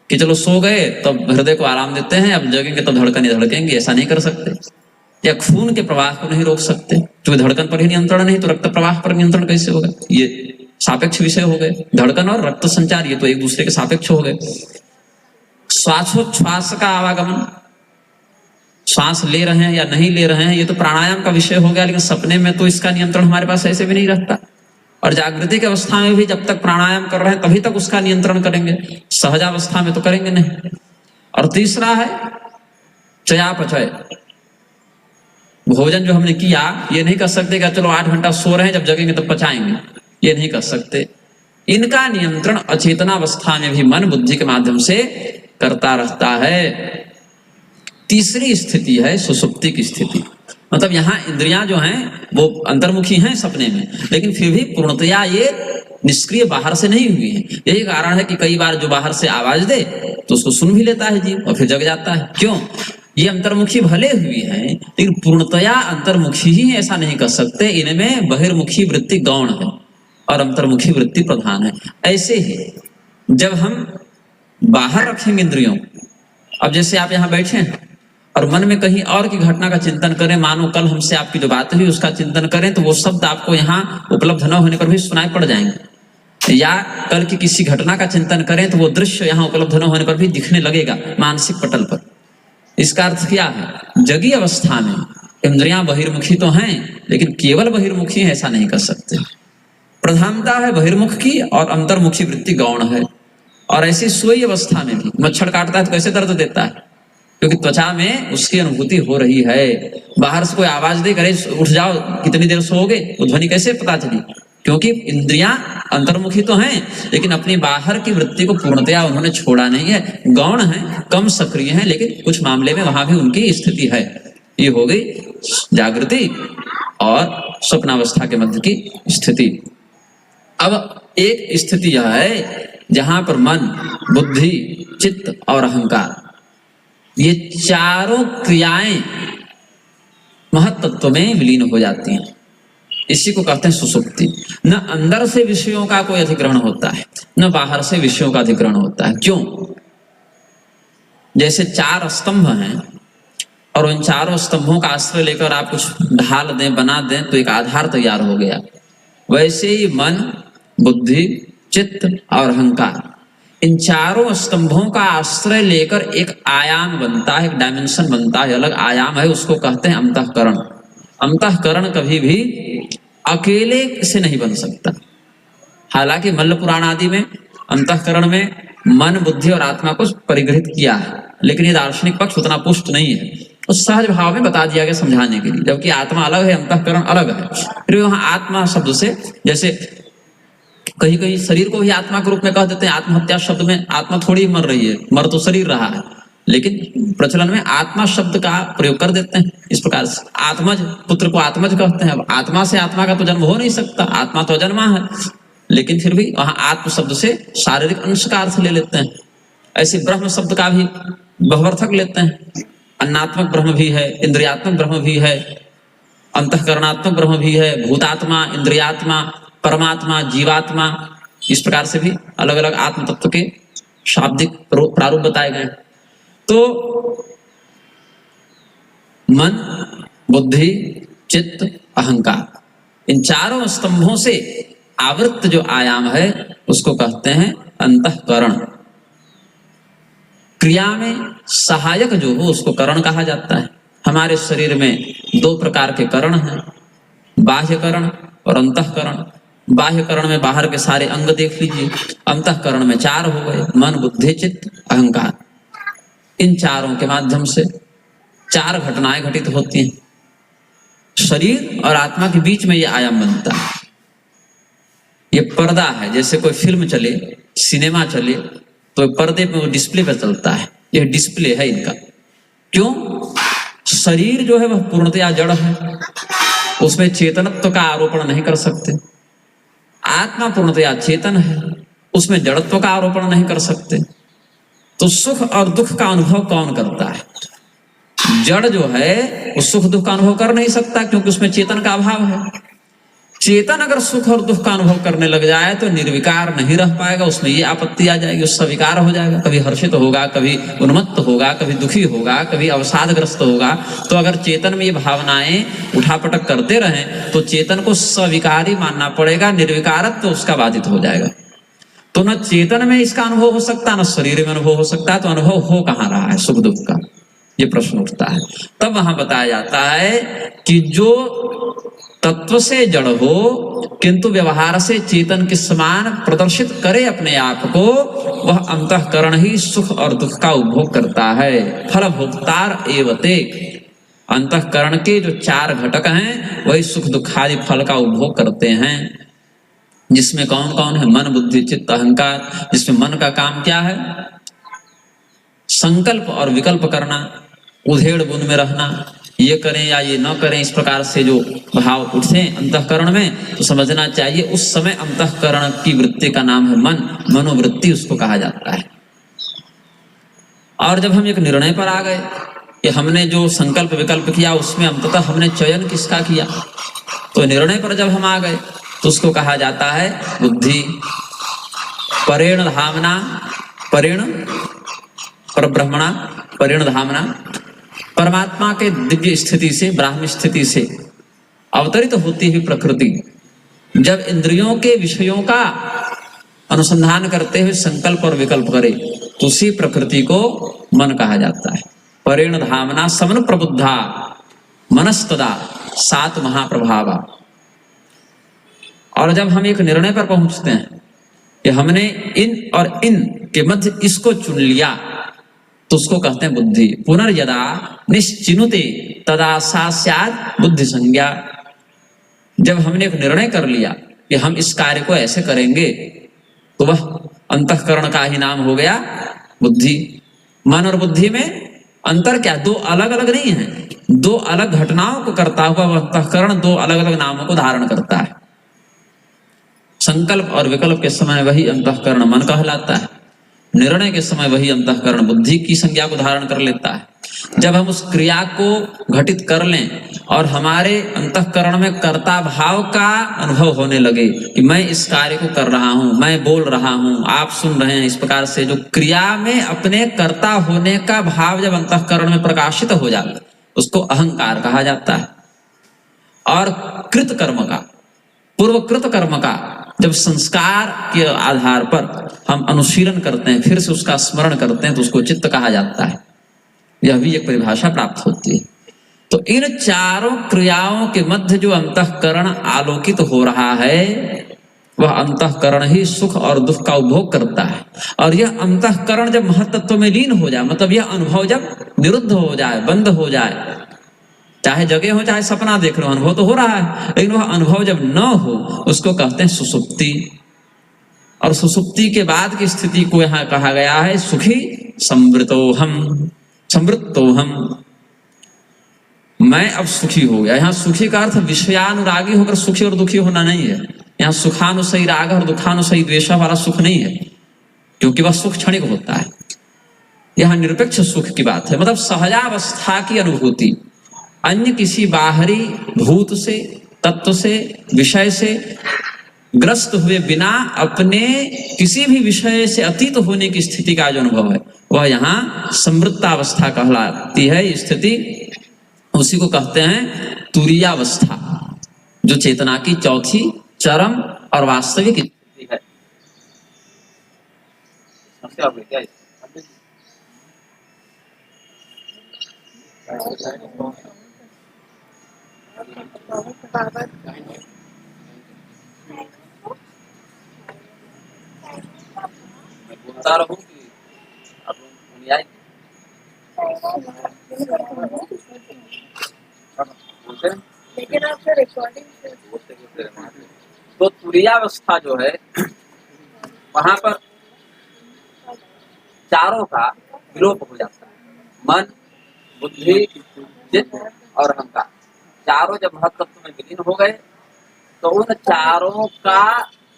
[SPEAKER 1] कि चलो सो गए तब हृदय को आराम देते हैं, अब जगेंगे तब धड़कन धड़केंगे। ऐसा नहीं कर सकते। या खून के प्रवाह को नहीं रोक सकते, क्योंकि धड़कन पर ही नियंत्रण नहीं तो रक्त प्रवाह पर नियंत्रण कैसे होगा? ये सापेक्ष विषय हो गए। धड़कन और रक्त संचार ये तो एक दूसरे के सापेक्ष हो गए। श्वासोच्छ्वास का आवागमन, श्वास ले रहे हैं या नहीं ले रहे हैं ये तो प्राणायाम का विषय हो गया, लेकिन सपने में तो इसका नियंत्रण हमारे पास ऐसे भी नहीं रहता। और जागृति की अवस्था में भी जब तक प्राणायाम कर रहे हैं तभी तक उसका नियंत्रण करेंगे, सहजावस्था में तो करेंगे नहीं। और तीसरा है चयापचय। भोजन जो हमने किया ये नहीं कर सकते कि चलो 8 घंटा सो रहे हैं, जब जगेंगे तब पचाएंगे, ये नहीं कर सकते। इनका नियंत्रण अचेतनावस्था में भी मन बुद्धि के माध्यम से करता रहता है। तीसरी स्थिति है सुषुप्ति की स्थिति। मतलब यहाँ इंद्रियां जो हैं वो अंतर्मुखी हैं सपने में, लेकिन फिर भी पूर्णतया ये निष्क्रिय बाहर से नहीं हुई है। यही कारण है कि कई बार जो बाहर से आवाज दे तो उसको सुन भी लेता है जीव और फिर जग जाता है। क्यों? ये अंतर्मुखी भले हुई हैं लेकिन पूर्णतया अंतर्मुखी ही ऐसा नहीं कर सकते। इनमें बहिर्मुखी वृत्ति गौण है और अंतर्मुखी वृत्ति प्रधान है। ऐसे ही जब हम बाहर रखेंगे इंद्रियों। अब जैसे आप यहाँ बैठे हैं और मन में कहीं और की घटना का चिंतन करें, मानो कल हमसे आपकी जो बात हुई उसका चिंतन करें, तो वो शब्द आपको यहाँ उपलब्ध न होने पर भी सुनाई पड़ जाएंगे। या कल की किसी घटना का चिंतन करें तो वो दृश्य यहाँ उपलब्ध न होने पर भी दिखने लगेगा मानसिक पटल पर। इसका अर्थ क्या है? जगी अवस्था में इंद्रियां बहिर्मुखी तो हैं, लेकिन केवल बहिर्मुखी है ऐसा नहीं कर सकते। प्रधानता है बहिर्मुख की और अंतर्मुखी वृत्ति गौण है। और ऐसी सोई अवस्था में भी मच्छर काटता है तो कैसे दर्द देता है? क्योंकि त्वचा में उसकी अनुभूति हो रही है। बाहर से कोई आवाज दे करे उठ जाओ कितनी देर सोओगे, वो ध्वनि कैसे पता चली? क्योंकि इंद्रियां अंतर्मुखी तो हैं, लेकिन अपनी बाहर की वृत्ति को पूर्णतया उन्होंने छोड़ा नहीं है, गौण है, कम सक्रिय है, लेकिन कुछ मामले में वहां भी उनकी स्थिति है। ये हो गई जागृति और स्वप्नावस्था के मध्य की स्थिति। अब एक स्थिति यह है जहां पर मन, बुद्धि, चित्त और अहंकार, ये चारों क्रियाएं महत्त्व में विलीन हो जाती हैं। इसी को कहते हैं सुसुप्ति। न अंदर से विषयों का कोई अधिग्रहण होता है, न बाहर से विषयों का अधिग्रहण होता है। क्यों? जैसे चार स्तंभ हैं और उन चारों स्तंभों का आश्रय लेकर आप कुछ ढाल दें, बना दें तो एक आधार तैयार हो गया। वैसे ही मन, बुद्धि, चित्त और अहंकार, इन चारों स्तंभों का आश्रय लेकर एक आयाम बनता है, एक डायमेंशन बनता है, अलग आयाम है, उसको कहते हैं अंतःकरण। अंतःकरण कभी भी अकेले से नहीं बन सकता। हालांकि मल्ल पुराण आदि में अंतःकरण में मन, बुद्धि और आत्मा को परिगृहित किया है, लेकिन ये दार्शनिक पक्ष उतना पुष्ट नहीं है। उस सहज भाव में बता दिया गया समझाने के लिए, जबकि आत्मा अलग है, अंतःकरण अलग है। फिर वहां आत्मा शब्द से, जैसे कहीं कहीं शरीर को ही आत्मा के रूप में कह देते हैं। आत्महत्या शब्द में आत्मा थोड़ी मर रही है, मर तो शरीर रहा है, लेकिन प्रचलन में आत्मा शब्द का प्रयोग कर देते हैं। इस प्रकार से आत्मज, पुत्र को आत्मज कहते हैं। अब आत्मा से आत्मा का तो जन्म हो नहीं सकता, आत्मा तो अजन्मा है, लेकिन फिर भी वहां आत्म शब्द से शारीरिक अंश का अर्थ ले लेते हैं। ऐसे ब्रह्म शब्द का भी बहुअर्थक लेते हैं। अन्नात्मक ब्रह्म भी है, इंद्रियात्मक ब्रह्म भी है, अंतःकरणात्मक ब्रह्म भी है, भूतात्मा, इंद्रियात्मा, परमात्मा, जीवात्मा, इस प्रकार से भी अलग अलग आत्म तत्व के शाब्दिक प्रारूप बताए गए। तो मन, बुद्धि, चित्त, अहंकार, इन चारों स्तंभों से आवृत्त जो आयाम है उसको कहते हैं अंतःकरण। क्रिया में सहायक जो हो उसको करण कहा जाता है। हमारे शरीर में दो प्रकार के करण हैं, बाह्यकरण और अंतःकरण। बाह्यकरण में बाहर के सारे अंग देख लीजिए, अंतःकरण में चार हो गए, मन, बुद्धि, चित्त, अहंकार। इन चारों के माध्यम से चार घटनाएं घटित होती हैं। शरीर और आत्मा के बीच में ये आयाम बनता है। ये पर्दा है, जैसे कोई फिल्म चले, सिनेमा चले तो पर्दे पे वो डिस्प्ले पर चलता है, ये डिस्प्ले है इनका। क्यों? शरीर जो है वह पूर्णतया जड़ है, उसमें चेतनत्व का आरोपण नहीं कर सकते। आत्मा पूर्णतया चेतन है, उसमें जड़त्व का आरोपण नहीं कर सकते। तो सुख और दुख का अनुभव कौन करता है? जड़ जो है वो सुख दुख का अनुभव कर नहीं सकता, क्योंकि उसमें चेतन का अभाव है। चेतन अगर सुख और दुख का अनुभव करने लग जाए तो निर्विकार नहीं रह पाएगा, उसमें ये आपत्ति आ जाएगी, उसका विकार हो जाएगा। कभी हर्षित होगा, कभी उन्मत्त होगा, कभी दुखी होगा, कभी अवसादग्रस्त होगा। तो अगर चेतन में ये भावनाएं उठापटक करते रहें तो चेतन को स्विकारी मानना पड़ेगा, निर्विकारत्व तो उसका बाधित हो जाएगा। तो न चेतन में इसका अनुभव हो सकता, न शरीर में अनुभव हो सकता, तो अनुभव हो कहाँ रहा है सुख दुख का? ये प्रश्न उठता है। तब वहां बताया जाता है कि जो तत्व से जड़ हो किंतु व्यवहार से चेतन के समान प्रदर्शित करे अपने आप को, वह अंतःकरण ही सुख और दुख का उपभोग करता है। फल भोक्तार एवते, अंतःकरण के जो चार घटक हैं वही सुख दुखादि फल का उपभोग करते हैं। जिसमें कौन कौन है? मन, बुद्धि, चित्त, अहंकार। जिसमें मन का काम क्या है? संकल्प और विकल्प करना, उधेड़ बुन में रहना, ये करें या ये न करें, इस प्रकार से जो भाव उठे अंतःकरण में, तो समझना चाहिए उस समय अंतःकरण की वृत्ति का नाम है मन, मनोवृत्ति उसको कहा जाता है। और जब हम एक निर्णय पर आ गए कि हमने जो संकल्प विकल्प किया उसमें अंततः हमने चयन किसका किया, तो निर्णय पर जब हम आ गए तो उसको कहा जाता है बुद्धि। परेण धामना परिण परब्रह्मणा परिण धामना, परमात्मा के दिव्य स्थिति से, ब्राह्मी स्थिति से अवतरित होती हुई प्रकृति जब इंद्रियों के विषयों का अनुसंधान करते हुए संकल्प और विकल्प करे तो उसी प्रकृति को मन कहा जाता है। परिण धामना समन प्रबुद्धा मनस्तदा सात महाप्रभावा। और जब हम एक निर्णय पर पहुंचते हैं कि हमने इन और इन के मध्य इसको चुन लिया तो उसको कहते हैं बुद्धि। पुनर्यदा निश्चिनुते तदा सा स्यात् बुद्धि संज्ञा। जब हमने एक निर्णय कर लिया कि हम इस कार्य को ऐसे करेंगे तो वह अंतःकरण का ही नाम हो गया बुद्धि। मन और बुद्धि में अंतर क्या? दो अलग अलग नहीं है, दो अलग घटनाओं को करता हुआ वह अंतःकरण दो अलग अलग नामों को धारण करता है। संकल्प और विकल्प के समय वही अंतःकरण मन कहलाता है, निर्णय के समय वही अंतःकरण बुद्धि की संज्ञा को धारण कर लेता है। जब हम उस क्रिया को घटित कर लें और हमारे अंतःकरण में कर्ता भाव का अनुभव होने लगे कि मैं इस कार्य को कर रहा हूं, मैं बोल रहा हूं, आप सुन रहे हैं, इस प्रकार से जो क्रिया में अपने कर्ता होने का भाव जब अंतःकरण में प्रकाशित हो जाता उसको अहंकार कहा जाता है। और कृत कर्म का, पूर्वकृत कर्म का जब संस्कार के आधार पर हम अनुशीलन करते हैं, फिर से उसका स्मरण करते हैं तो उसको चित्त कहा जाता है। यह भी एक परिभाषा प्राप्त होती है। तो इन चारों क्रियाओं के मध्य जो अंतःकरण आलोकित हो रहा है वह अंतःकरण ही सुख और दुख का उपभोग करता है। और यह अंतःकरण जब महत्त्व में लीन हो जाए, मतलब यह अनुभव जब निरुद्ध हो जाए, बंद हो जाए, चाहे जगे हो चाहे सपना देख रहे हो, अनुभव तो हो रहा है, लेकिन वह अनुभव जब न हो उसको कहते हैं सुसुप्ति। और सुसुप्ति के बाद की स्थिति को यहाँ कहा गया है सुखी समृतोहम। समृतोहम, मैं अब सुखी हो गया। यहाँ सुखी का अर्थ विषयानुरागी होकर सुखी और दुखी होना नहीं है। यहाँ सुखानुसई राग और दुखानुसई द्वेष वाला सुख नहीं है, क्योंकि वह सुख क्षणिक होता है। यहाँ निरपेक्ष सुख की बात है, मतलब सहजावस्था की अनुभूति, अन्य किसी बाहरी भूत से, तत्व से, विषय से ग्रस्त हुए बिना अपने किसी भी विषय से अतीत होने की स्थिति का जो अनुभव है वह यहाँ समृद्धावस्था कहलाती है। स्थिति उसी को कहते हैं तुरीयावस्था, जो चेतना की चौथी चरम और वास्तविक स्थिति है। बोलता रहूं कि अब लेकिन आपका रिकॉर्डिंग तो तुरीयावस्था जो है वहां पर चारों का विलोप हो जाता है। मन, बुद्धि, चित्त और अहंकार, चारों जब महत्त्व में विलीन हो गए तो उन चारों का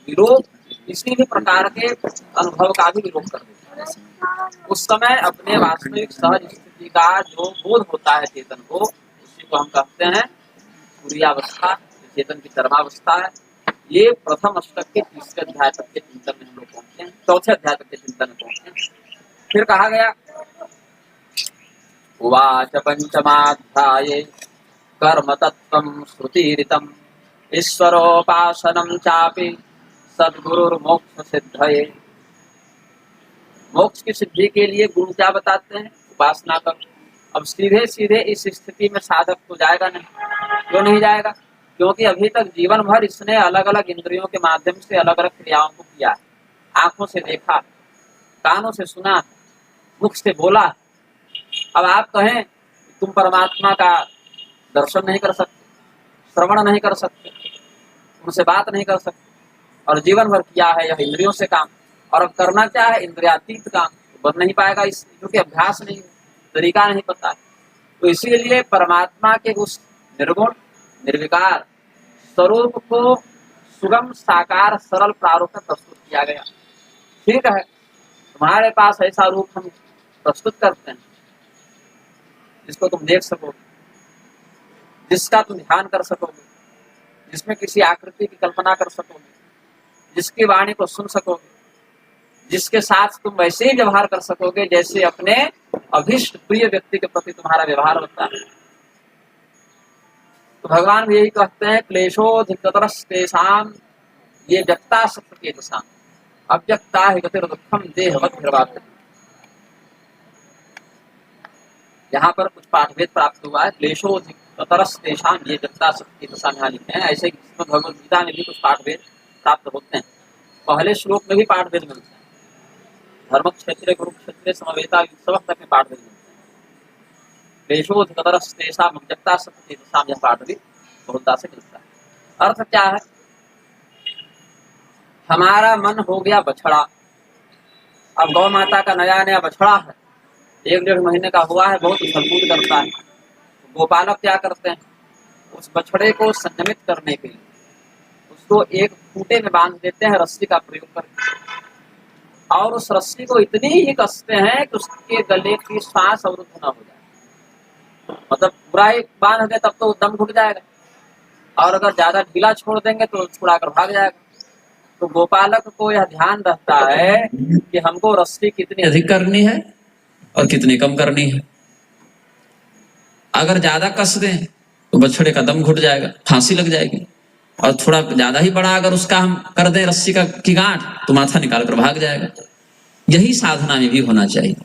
[SPEAKER 1] विलोप किसी भी प्रकार के अनुभव का भी विलोप कर देता है। उस समय अपने वास्तविक सहज स्थिति का जो बोध होता है चेतन को, उसी को हम कहते हैं तुरीयावस्था, चेतन की चरमावस्था है। ये प्रथम अष्टक के तीसरे अध्याय तक के चिंतन में हम लोग पहुंचते हैं, चौथे अध्याय तक के चिंतन में पहुंचते हैं। फिर कहा गया उवाच पंचमाध्याये कर्म तत्त्वं श्रुतिरितम् ईश्वरोपासनं चापि सद्गुरुर्मोक्ष सिद्धये। मोक्ष की सिद्धि के लिए गुरु क्या बताते हैं? उपासना कर। अब सीधे सीधे इस स्थिति में साधक तो जाएगा नहीं। क्यों नहीं जाएगा? क्योंकि अभी तक जीवन भर इसने अलग अलग इंद्रियों के माध्यम से अलग अलग क्रियाओं को किया है। आंखों से देखा, कानों से सुना, मुख से बोला। अब आप कहें तुम परमात्मा का दर्शन नहीं कर सकते, श्रवण नहीं कर सकते, उनसे बात नहीं कर सकते, और जीवन भर किया है यह इंद्रियों से काम, और अब करना क्या है? इंद्रियातीत काम। तो बन नहीं पाएगा इससे, क्योंकि अभ्यास नहीं, तरीका नहीं पता है। तो इसीलिए परमात्मा के उस निर्गुण निर्विकार स्वरूप को सुगम साकार सरल प्रारूप में प्रस्तुत किया गया। ठीक है, तुम्हारे पास ऐसा रूप हम प्रस्तुत करते हैं जिसको तुम देख सकोगे, जिसका तुम ध्यान कर सकोगे, जिसमें किसी आकृति की कल्पना कर सकोगे, जिसकी वाणी को सुन सकोगे,
[SPEAKER 2] जिसके साथ तुम वैसे ही व्यवहार कर सकोगे जैसे अपने अभिष्ट प्रिय व्यक्ति के प्रति तुम्हारा व्यवहार होता है। तो भगवान भी यही कहते हैं, क्लेशोधिकतरस्तेषां ये व्यक्ता सत्केतसाम् अव्यक्ता हि गतिर् दुःखम देहवत् निर्वापयति। यहाँ पर कुछ पाठभेद प्राप्त हुआ है। क्लेशोधिकतरस्तेषां ये व्यक्ता सत्केतसाम् यहाँ लिखे हैं। ऐसे भगवद गीता में भी कुछ पाठभेद प्राप्त होते हैं। पहले श्लोक में भी पाठभेद मिलते हैं। धर्म क्षेत्र कुरुक्षेत्र समवेता सब तक में पाठभेद मिलते हैं। क्लेशोधिकतरस्तेषां अव्यक्ता सत्केतसाम् यह पाठभेद बहुलता से मिलता है। अर्थ क्या है? हमारा मन हो गया बछड़ा। अब गौ माता का नया नया बछड़ा है, 1-1.5 महीने का हुआ है, बहुत उछल-कूद करता है। गोपालक क्या करते हैं? उस बछड़े को संयमित करने के लिए उसको एक खूंटे में बांध देते हैं रस्सी का प्रयोग करके, और उस रस्सी को इतनी ही कसते हैं कि उसके गले की सांस अवरुद्ध न हो जाए। मतलब पूरा एक बांध दे तब तो दम घुट जाएगा, और अगर ज्यादा ढीला छोड़ देंगे तो छुड़ाकर भाग जाएगा। तो गोपालक को यह ध्यान रहता है कि हमको रस्सी कितनी
[SPEAKER 1] अधिक करनी है और कितनी कम करनी है। अगर ज्यादा कस दें तो बछड़े का दम घुट जाएगा, फांसी लग जाएगी, और थोड़ा ज्यादा ही बड़ा अगर उसका हम कर दें रस्सी की गांठ तो माथा निकाल कर भाग जाएगा। यही साधना में भी होना चाहिए।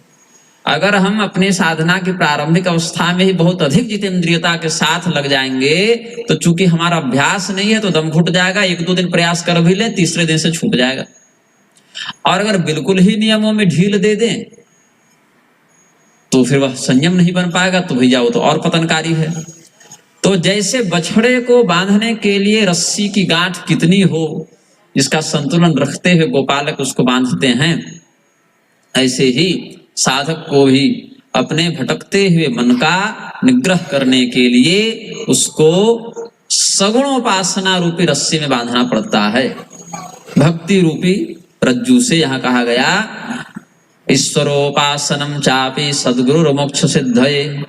[SPEAKER 1] अगर हम अपने साधना की प्रारंभिक अवस्था में ही बहुत अधिक जितेंद्रियता के साथ लग जाएंगे तो चूंकि हमारा अभ्यास नहीं है तो दम घुट जाएगा। 1-2 दिन प्रयास कर भी लें, तीसरे दिन से छूट जाएगा। और अगर बिल्कुल ही नियमों में ढील दे दें तो फिर वह संयम नहीं बन पाएगा, तो भैया वो तो और पतनकारी है। तो जैसे बछड़े को बांधने के लिए रस्सी की गांठ कितनी हो, इसका संतुलन रखते हुए गोपालक उसको बांधते हैं, ऐसे ही साधक को भी अपने भटकते हुए मन का निग्रह करने के लिए उसको सगुणोपासना रूपी रस्सी में बांधना पड़ता है। भक्ति रूपी रज्जू से यहाँ कहा गया ईश्वरोपासनम चापि सद्गुरु मोक्ष सिद्धये।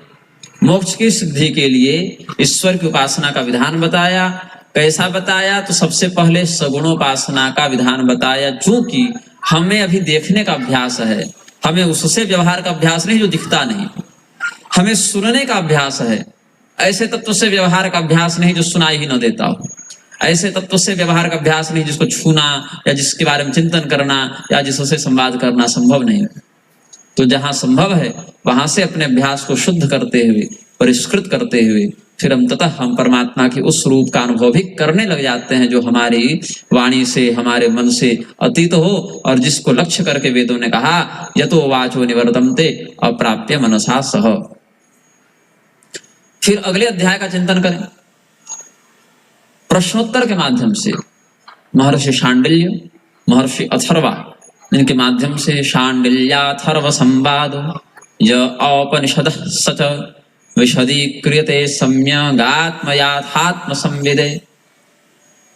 [SPEAKER 1] मोक्ष की सिद्धि के लिए ईश्वर की उपासना का विधान बताया। कैसा बताया? तो सबसे पहले सगुणोपासना का विधान बताया। चूंकि हमें अभी देखने का अभ्यास है, हमें उससे व्यवहार का अभ्यास नहीं जो दिखता नहीं, हमें सुनने का अभ्यास है। ऐसे तत्व से व्यवहार का अभ्यास नहीं जो सुनाई ही न देता हो। ऐसे तत्व से व्यवहार का अभ्यास नहीं जिसको छूना या जिसके बारे में चिंतन करना या जिससे संवाद करना संभव नहीं। तो जहां संभव है वहां से अपने अभ्यास को शुद्ध करते हुए, परिष्कृत करते हुए फिर अंततः हम परमात्मा के उस रूप का अनुभव भी करने लग जाते हैं जो हमारी वाणी से, हमारे मन से अतीत हो, और जिसको लक्ष्य करके वेदों ने कहा यतो वाचो निवर्तन्ते अप्राप्य मनसा सह। फिर अगले अध्याय का चिंतन करें प्रश्नोत्तर के माध्यम से। महर्षि शांडिल्य, महर्षि अथर्वा, इनके माध्यम से शांडिल्याथर्व संवाद य औपनिषदः सच विशदीक्रियते सम्यगात्मयाथात्म संविदे।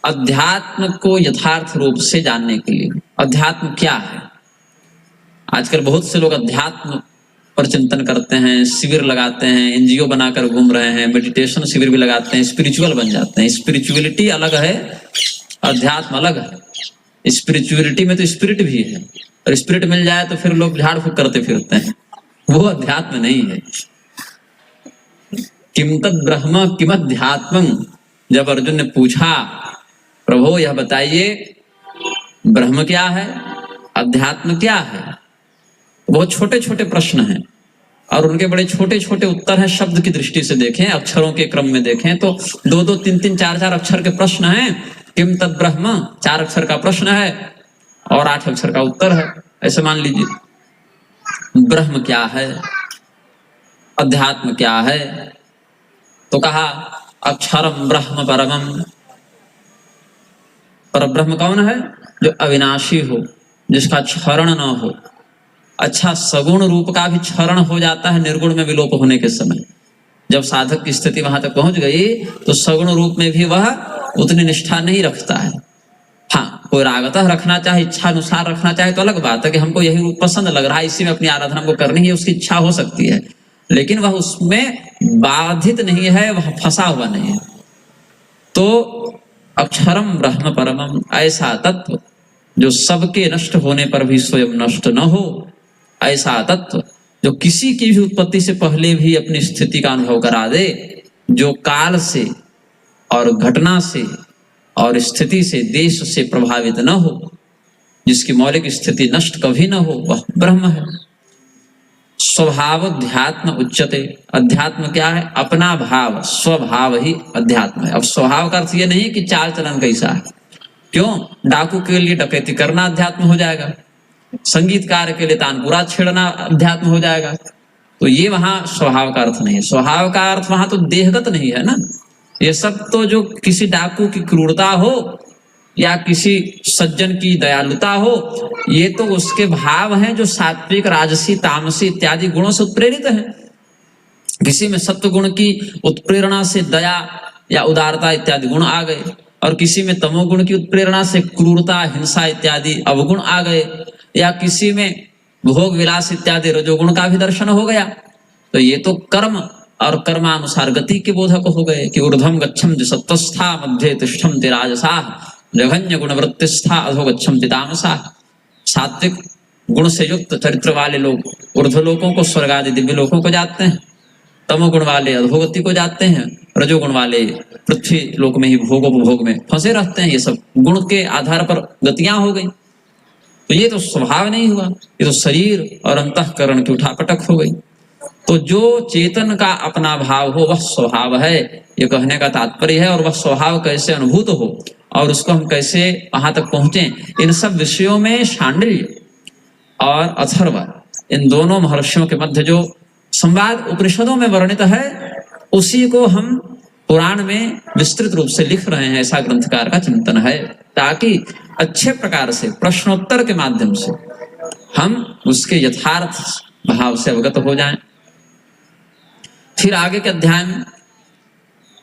[SPEAKER 1] अध्यात्म को यथार्थ रूप से जानने के लिए, अध्यात्म क्या है? आजकल बहुत से लोग अध्यात्म पर चिंतन करते हैं, शिविर लगाते हैं, एनजीओ बनाकर घूम रहे हैं, मेडिटेशन शिविर भी लगाते हैं, स्पिरिचुअल बन जाते हैं। स्पिरिचुअलिटी अलग है, अध्यात्म अलग है। स्पिरिचुअलिटी में तो स्पिरिट भी है, और स्पिरिट मिल जाए तो फिर लोग झाड़ फूक करते फिरते हैं, वो अध्यात्म नहीं है। किम तद ब्रह्म किम अध्यात्मं, जब अर्जुन ने पूछा प्रभु यह बताइए ब्रह्म क्या है, अध्यात्म क्या है, बहुत छोटे छोटे प्रश्न हैं और उनके बड़े छोटे छोटे उत्तर हैं। शब्द की दृष्टि से देखें, अक्षरों के क्रम में देखें तो 2-2, 3-3, 4-4 अक्षर के प्रश्न हैं। किम तद ब्रह्म 4 अक्षर का प्रश्न है और 8 अक्षर का उत्तर है। ऐसे मान लीजिए ब्रह्म क्या है, अध्यात्म क्या है, तो कहा अक्षरम ब्रह्म परमम। पर ब्रह्म कौन है? जो अविनाशी हो, जिसका क्षरण न हो। अच्छा, सगुण रूप का भी क्षरण हो जाता है निर्गुण में विलोप होने के समय। जब साधक की स्थिति वहां तक पहुंच गई तो सगुण रूप में भी वह उतनी निष्ठा नहीं रखता है। हाँ, कोई रागतः रखना चाहे, इच्छा अनुसार रखना चाहे तो अलग बात है कि हमको यही रूप पसंद लग रहा है, इसी में अपनी आराधना को करनी है, उसकी इच्छा हो सकती है, लेकिन वह उसमें बाधित नहीं है, वह फंसा हुआ नहीं है। तो अक्षरम ब्रह्म परमम, ऐसा तत्व जो सबके नष्ट होने पर भी स्वयं नष्ट न हो, ऐसा तत्व जो किसी की भी उत्पत्ति से पहले भी अपनी स्थिति का अनुभव करा दे, जो काल से और घटना से और स्थिति से, देश से प्रभावित न हो, जिसकी मौलिक स्थिति नष्ट कभी न हो, वह ब्रह्म है। स्वभाव अध्यात्म उच्चते। अध्यात्म क्या है? अपना भाव, स्वभाव ही अध्यात्म है। अब स्वभाव का अर्थ ये नहीं कि चाल चलन कैसा है। क्यों? डाकू के लिए डकैती करना अध्यात्म हो जाएगा, संगीतकार के लिए तानपुरा छेड़ना अध्यात्म हो जाएगा। तो ये वहां स्वभाव का अर्थ नहीं है। स्वभाव का अर्थ वहां तो देहगत नहीं है ना। ये सब तो जो किसी डाकू की क्रूरता हो या किसी सज्जन की दयालुता हो, ये तो उसके भाव हैं जो सात्विक, राजसी, तामसी इत्यादि गुणों से उत्प्रेरित हैं। किसी में सत्व गुण की उत्प्रेरणा से दया या उदारता इत्यादि गुण आ गए, और किसी में तमोगुण की उत्प्रेरणा से क्रूरता, हिंसा इत्यादि अवगुण आ गए, या किसी में भोग विलास इत्यादि रजोगुण का भी दर्शन हो गया। तो ये तो कर्म और कर्मानुसार गति के बोधक हो गए कि ऊर्ध्वम गच्छम सत्वस्था मध्ये तिष्ठम राजसा जघन्य गुण वृत्तिस्था अधो गच्छम तामसा। सात्विक गुण से युक्त चरित्र वाले लोग ऊर्ध्वलोकों को, स्वर्ग आदि दिव्य लोकों को जाते हैं, तमोगुण वाले अधोगति को जाते हैं, रजोगुण वाले पृथ्वी लोक में ही भोगोपभोग में फंसे रहते हैं। ये सब गुण के आधार पर गतियां हो गई। तो ये तो स्वभाव नहीं हुआ, ये तो शरीर और अंतःकरण की उठापटक हो गई। तो जो चेतन का अपना भाव हो वह स्वभाव है, ये कहने का तात्पर्य है। और वह स्वभाव कैसे अनुभूत हो और उसको हम कैसे वहां तक पहुंचे, इन सब विषयों में शांडिल्य और अथर्व, इन दोनों महर्षियों के मध्य जो संवाद उपनिषदों में वर्णित है, उसी को हम पुराण में विस्तृत रूप से लिख रहे हैं। ऐसा ग्रंथकार का चिंतन है, ताकि अच्छे प्रकार से प्रश्नोत्तर के माध्यम से हम उसके यथार्थ भाव से अवगत हो जाएं। फिर आगे के अध्याय में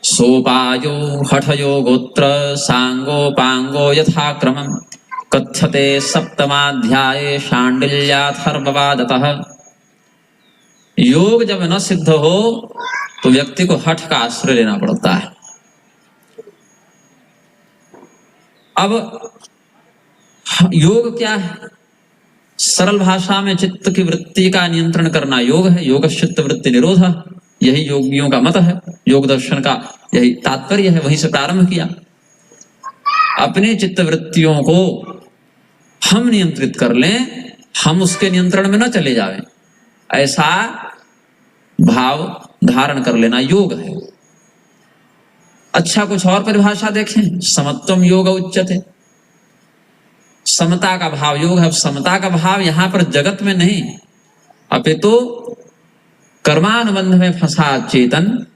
[SPEAKER 1] सोपायो हठयो गोत्र सांगो पांगो यथाक्रमं कथ्यते सप्तमाध्याये शांडिल्याथर्ववादतः। योग जब न सिद्ध हो तो व्यक्ति को हठ का आश्रय लेना पड़ता है। अब योग क्या है? सरल भाषा में चित्त की वृत्ति का नियंत्रण करना योग है। योग चित्त वृत्ति निरोध, यही योगियों का मत है। योग दर्शन का यही तात्पर्य है, वहीं से प्रारंभ किया। अपने चित्त वृत्तियों को हम नियंत्रित कर लें, हम उसके नियंत्रण में न चले जावें, ऐसा भाव धारण कर लेना योग है। अच्छा, कुछ और परिभाषा देखें। समत्वम योग उच्यते। समता का भाव योग है। समता का भाव यहां पर जगत में नहीं, अपितु कर्मानुबंध में फंसा चेतन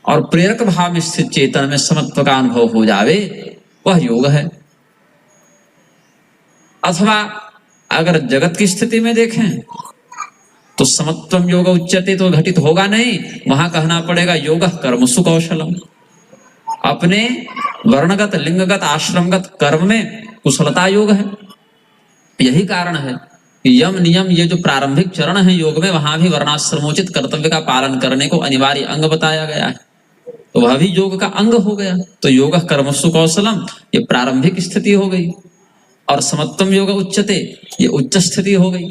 [SPEAKER 1] और प्रेरक भाव में स्थित चेतन में समत्व का अनुभव हो जावे, वह योग है। अथवा अगर जगत की स्थिति में देखें तो समत्वम योग उच्यते तो घटित होगा नहीं, वहां कहना पड़ेगा योग कर्मसु कौशलम। अपने वर्णगत, लिंगगत, आश्रमगत कर्म में कुशलता योग है। यही कारण है कि यम नियम, ये जो प्रारंभिक चरण है योग में, वहां भी वर्णाश्रमोचित कर्तव्य का पालन करने को अनिवार्य अंग बताया गया है। तो वह भी योग का अंग हो गया। तो योग कर्मसु कौशलम, ये प्रारंभिक स्थिति हो गई। और समत्वम योग उच्चते, ये उच्च स्थिति हो गई।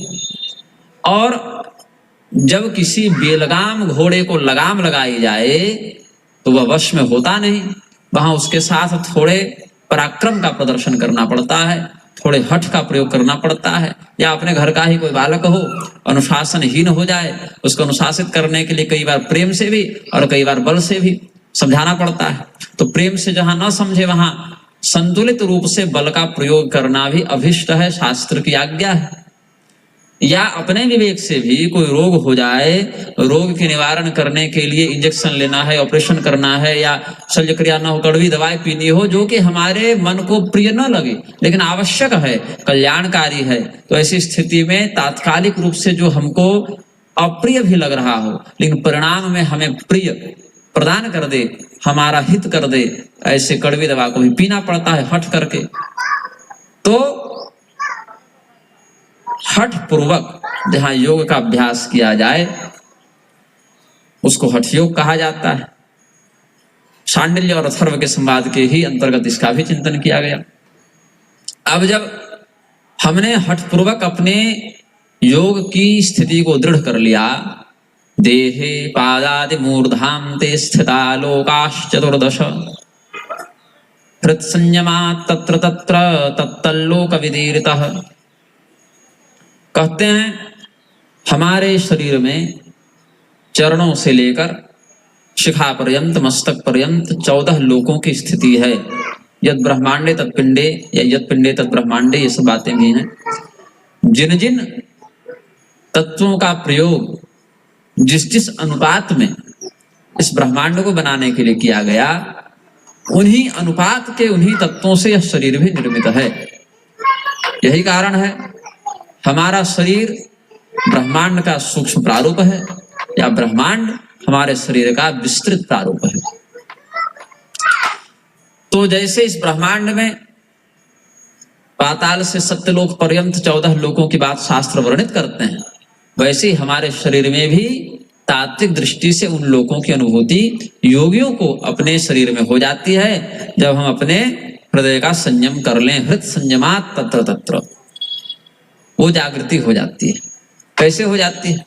[SPEAKER 1] और जब किसी बेलगाम घोड़े को लगाम लगाई जाए तो वह वश में होता नहीं, वहां उसके साथ थोड़े पराक्रम का प्रदर्शन करना पड़ता है, थोड़े हठ का प्रयोग करना पड़ता है। या अपने घर का ही कोई बालक हो, अनुशासनहीन हो जाए, उसको अनुशासित करने के लिए कई बार प्रेम से भी और कई बार बल से भी समझाना पड़ता है। तो प्रेम से जहां न समझे वहां संतुलित रूप से बल का प्रयोग करना भी अभिष्ट है, शास्त्र की आज्ञा है। या अपने विवेक से भी कोई रोग हो जाए, रोग के निवारण करने के लिए इंजेक्शन लेना है, ऑपरेशन करना है, या शल्य क्रिया न हो, कड़वी दवाई पीनी हो, जो कि हमारे मन को प्रिय न लगे लेकिन आवश्यक है, कल्याणकारी है, तो ऐसी स्थिति में तात्कालिक रूप से जो हमको अप्रिय भी लग रहा हो लेकिन परिणाम में हमें प्रिय प्रदान कर दे, हमारा हित कर दे, ऐसे कड़वी दवा को भी पीना पड़ता है हठ करके। तो हठ पूर्वक जहां योग का अभ्यास किया जाए उसको हठ योग कहा जाता है। शांडिल्य और अथर्व के संवाद के ही अंतर्गत इसका भी चिंतन किया गया। अब जब हमने हठपूर्वक अपने योग की स्थिति को दृढ़ कर लिया। देहे पादादि मूर्धाम ते स्थिता लोकाश्चतुर्दश हृत्संयमा तत्र तत्र तत्तल्लोक विदीरितः। कहते हैं हमारे शरीर में चरणों से लेकर शिखा पर्यंत मस्तक पर्यंत 14 लोकों की स्थिति है। यद ब्रह्मांडे तत्पिंडे या यद पिंडे तत् ब्रह्मांडे, ये सब बातें भी हैं। जिन जिन तत्वों का प्रयोग जिस जिस अनुपात में इस ब्रह्मांड को बनाने के लिए किया गया, उन्हीं अनुपात के उन्हीं तत्वों से यह शरीर भी निर्मित है। यही कारण है हमारा शरीर ब्रह्मांड का सूक्ष्म प्रारूप है या ब्रह्मांड हमारे शरीर का विस्तृत प्रारूप है। तो जैसे इस ब्रह्मांड में पाताल से सत्यलोक पर्यंत 14 लोकों की बात शास्त्र वर्णित करते हैं, वैसे ही हमारे शरीर में भी तात्विक दृष्टि से उन लोकों की अनुभूति योगियों को अपने शरीर में हो जाती है जब हम अपने हृदय का संयम कर लें। हृत संयमात तत्र तत्र, वो जागृति हो जाती है। कैसे हो जाती है?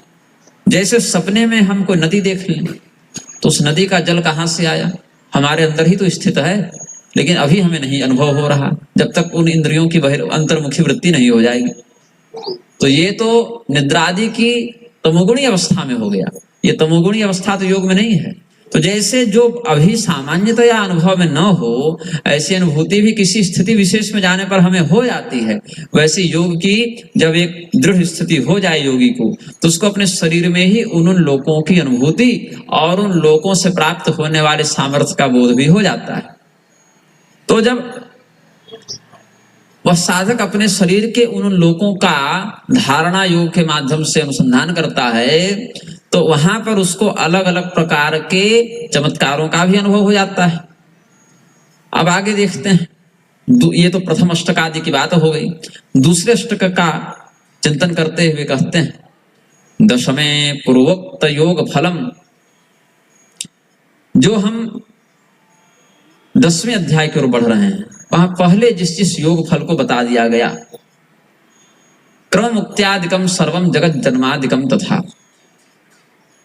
[SPEAKER 1] जैसे सपने में हम कोई नदी देख लें तो उस नदी का जल कहाँ से आया? हमारे अंदर ही तो स्थित है, लेकिन अभी हमें नहीं अनुभव हो रहा जब तक उन इंद्रियों की अंतर्मुखी वृत्ति नहीं हो जाएगी। तो ये तो निद्रादि की तमोगुणी अवस्था में हो गया। ये तमोगुणी अवस्था तो योग में नहीं है। तो जैसे जो अभी सामान्यतया अनुभव में न हो, ऐसी अनुभूति भी किसी स्थिति विशेष में जाने पर हमें हो जाती है। वैसे योग की जब एक दृढ़ स्थिति हो जाए योगी को, तो उसको अपने शरीर में ही उन लोकों की अनुभूति और उन लोकों से प्राप्त होने वाले सामर्थ्य का बोध भी हो जाता है। तो जब वह साधक अपने शरीर के उन लोकों का धारणा योग के माध्यम से अनुसंधान करता है, तो वहां पर उसको अलग अलग प्रकार के चमत्कारों का भी अनुभव हो जाता है। अब आगे देखते हैं। ये तो प्रथम अष्टक आदि की बात हो गई। दूसरे अष्टक का चिंतन करते हुए कहते हैं, दशमे पूर्वोक्त योग फलम। जो हम 10वें अध्याय की ओर बढ़ रहे हैं, वहां पहले जिस जिस योग फल को बता दिया गया, क्रम मुक्त्यादिकम सर्वम जगत जन्मादिकम तथा।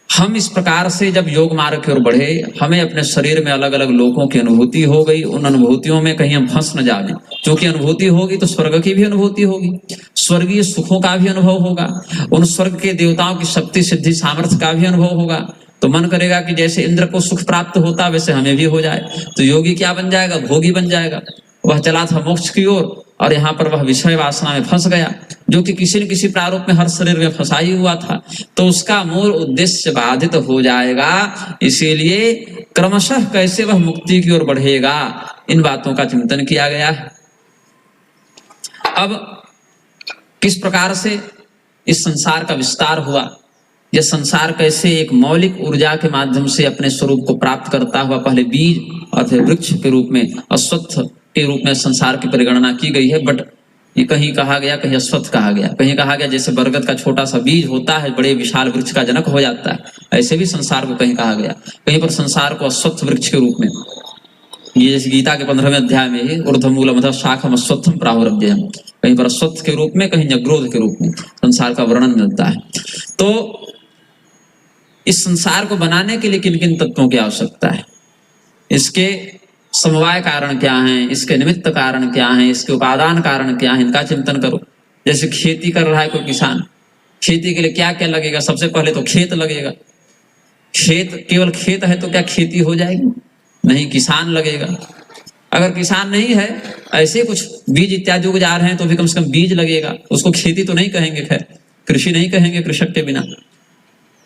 [SPEAKER 1] हम इस प्रकार से जब योग मार्ग की ओर बढ़े, हमें अपने शरीर में अलग अलग लोकों की अनुभूति हो गई। उन अनुभूतियों में कहीं हम फंस न जाएं, क्योंकि अनुभूति होगी तो स्वर्ग की भी अनुभूति होगी, स्वर्गीय सुखों का भी अनुभव होगा, उन स्वर्ग के देवताओं की शक्ति सिद्धि सामर्थ्य का भी अनुभव होगा। तो मन करेगा कि जैसे इंद्र को सुख प्राप्त होता वैसे हमें भी हो जाए। तो योगी क्या बन जाएगा? भोगी बन जाएगा। वह चला था मोक्ष की ओर और यहाँ पर वह विषय वासना में फंस गया, जो कि किसी न किसी प्रारूप में हर शरीर में फंसा ही हुआ था। तो उसका मूल उद्देश्य बाधित हो जाएगा। इसीलिए क्रमशः कैसे वह मुक्ति की ओर बढ़ेगा, इन बातों का चिंतन किया गया है। अब किस प्रकार से इस संसार का विस्तार हुआ, यह संसार कैसे एक मौलिक ऊर्जा के माध्यम से अपने स्वरूप को प्राप्त करता हुआ पहले बीज और फिर वृक्ष के रूप में, अश्वत्थ के रूप में संसार की परिगणना की गई है। बट ये कहीं कहा गया, कहीं अश्वत्थ कहा गया, कहीं कहा गया जैसे बरगद का छोटा सा बीज होता है बड़े विशाल वृक्ष का जनक हो जाता है, ऐसे भी संसार को कहीं कहा गया। कहीं पर संसार को अश्वत्थ वृक्ष के रूप में, ये जैसे गीता के 15वें अध्याय में ही ऊर्ध्वमूलमधः शाखम अश्वत्थम प्राहुरव्ययम, कहीं पर अश्वत्थ के रूप में, कहीं जग्रोध के रूप में संसार का वर्णन मिलता है। तो इस संसार को बनाने के लिए किन किन तत्वों की आवश्यकता है, इसके समवाय कारण क्या हैं, इसके निमित्त कारण क्या हैं, इसके उपादान कारण क्या है, इनका चिंतन करो। जैसे खेती कर रहा है कोई किसान, खेती के लिए क्या क्या लगेगा? सबसे पहले तो खेत लगेगा। खेत, केवल खेत है तो क्या खेती हो जाएगी? नहीं, किसान लगेगा। अगर किसान नहीं है, ऐसे कुछ बीज इत्यादि उग जा रहे हैं तो भी कम से कम बीज लगेगा। उसको खेती तो नहीं कहेंगे, खैर कृषि नहीं कहेंगे कृषक के बिना।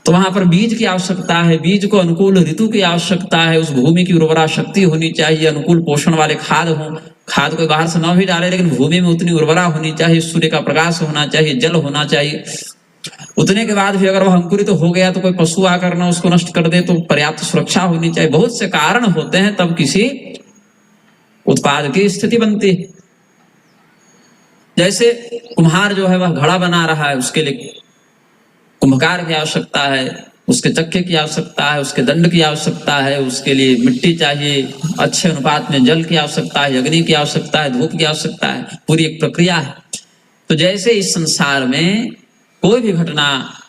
[SPEAKER 1] तो वहां पर बीज की आवश्यकता है, बीज को अनुकूल ऋतु की आवश्यकता है, उस भूमि की उर्वरा शक्ति होनी चाहिए, अनुकूल पोषण वाले खाद हो, खाद कोई बाहर से न भी डाले लेकिन भूमि में उतनी उर्वरा होनी चाहिए, सूर्य का प्रकाश होना चाहिए, जल होना चाहिए। उतने के बाद भी अगर वह अंकुरित हो गया तो कोई पशु आकर ना उसको नष्ट कर दे, तो पर्याप्त सुरक्षा होनी चाहिए। बहुत से कारण होते हैं तब किसी उत्पाद की स्थिति बनती है। जैसे कुम्हार जो है वह घड़ा बना रहा है, उसके लिए कुंभकार की आवश्यकता है, उसके चक्के की आवश्यकता है, उसके दंड की आवश्यकता है, उसके लिए मिट्टी चाहिए, अच्छे अनुपात में जल की आवश्यकता है, अग्नि की आवश्यकता है, धूप की आवश्यकता है, पूरी एक प्रक्रिया है। तो जैसे इस संसार में कोई भी घटना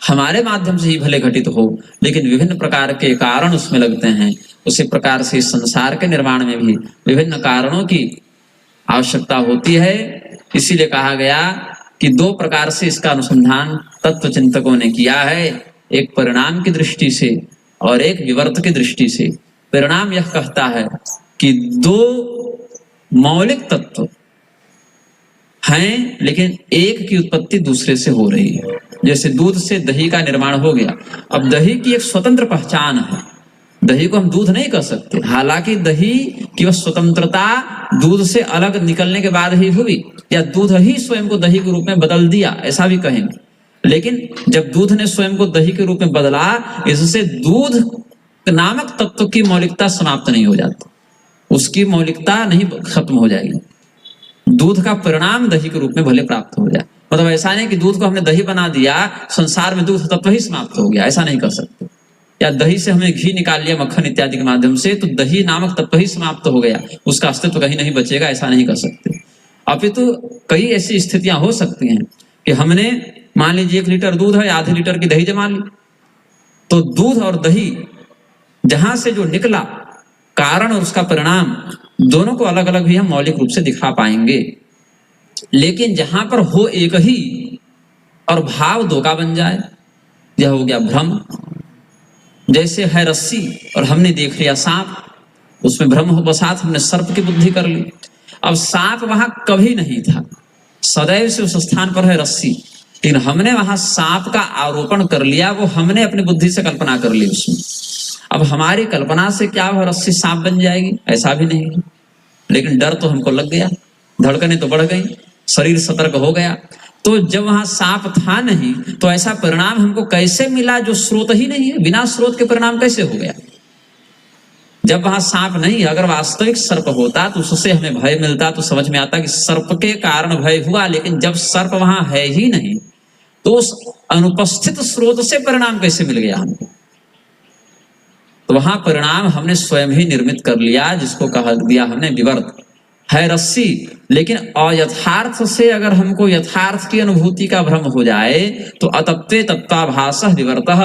[SPEAKER 1] हमारे माध्यम से ही भले घटित हो, लेकिन विभिन्न प्रकार के कारण उसमें लगते हैं, उसी प्रकार से इस संसार के निर्माण में भी विभिन्न कारणों की आवश्यकता होती है। इसीलिए कहा गया कि दो प्रकार से इसका अनुसंधान तत्व चिंतकों ने किया है, एक परिणाम की दृष्टि से और एक विवर्त की दृष्टि से। परिणाम यह कहता है कि दो मौलिक तत्व हैं, लेकिन एक की उत्पत्ति दूसरे से हो रही है। जैसे दूध से दही का निर्माण हो गया, अब दही की एक स्वतंत्र पहचान है, दही को हम दूध नहीं कह सकते, हालांकि दही की वह स्वतंत्रता दूध से अलग निकलने के बाद ही हुई, या दूध ही स्वयं को दही के रूप में बदल दिया, ऐसा भी कहेंगे। लेकिन जब दूध ने स्वयं को दही के रूप में बदला, इससे दूध नामक तत्व की मौलिकता समाप्त नहीं हो जाती, उसकी मौलिकता नहीं खत्म हो जाएगी। दूध का परिणाम दही के रूप में भले प्राप्त हो जाए, मतलब ऐसा नहीं कि दूध को हमने दही बना दिया, संसार में दूध तत्व ही समाप्त हो गया, ऐसा नहीं कर सकते। या दही से हमने घी निकाल लिया मक्खन इत्यादि के माध्यम से, तो दही नामक तत्व ही समाप्त हो गया, उसका अस्तित्व कहीं नहीं बचेगा, ऐसा नहीं कर सकते। अपितु कई ऐसी स्थितियां हो सकती हैं कि हमने मान लीजिए 1 लीटर दूध है, आधे लीटर की दही जमा ली, तो दूध और दही जहां से जो निकला कारण और उसका परिणाम दोनों को अलग अलग भी हम मौलिक रूप से दिखा पाएंगे। लेकिन जहां पर हो एक ही और भाव दो का बन जाए, यह हो गया भ्रम। जैसे है रस्सी और हमने देख लिया सांप, उसमें भ्रम हो बसात हमने सर्प की बुद्धि कर ली। अब सांप वहां कभी नहीं था, सदैव से उस स्थान पर है रस्सी, लेकिन हमने वहां सांप का आरोपण कर लिया, वो हमने अपनी बुद्धि से कल्पना कर ली उसमें। अब हमारी कल्पना से क्या वह रस्सी सांप बन जाएगी, ऐसा भी नहीं है। लेकिन डर तो हमको लग गया, धड़कनें तो बढ़ गई, शरीर सतर्क हो गया। तो जब वहां सांप था नहीं, तो ऐसा परिणाम हमको कैसे मिला जो स्रोत ही नहीं है? बिना स्रोत के परिणाम कैसे हो गया? जब वहां सांप नहीं, अगर वास्तविक सर्प होता तो उससे हमें भय मिलता, तो समझ में आता कि सर्प के कारण भय हुआ। लेकिन जब सर्प वहां है ही नहीं, तो उस अनुपस्थित स्रोत से परिणाम कैसे मिल गया हमको? तो वहां परिणाम हमने स्वयं ही निर्मित कर लिया, जिसको कह दिया हमने विवर्त। है रस्सी, लेकिन अयथार्थ से अगर हमको यथार्थ की अनुभूति का भ्रम हो जाए, तो अतत्वे तत्वाभासः विवर्तः,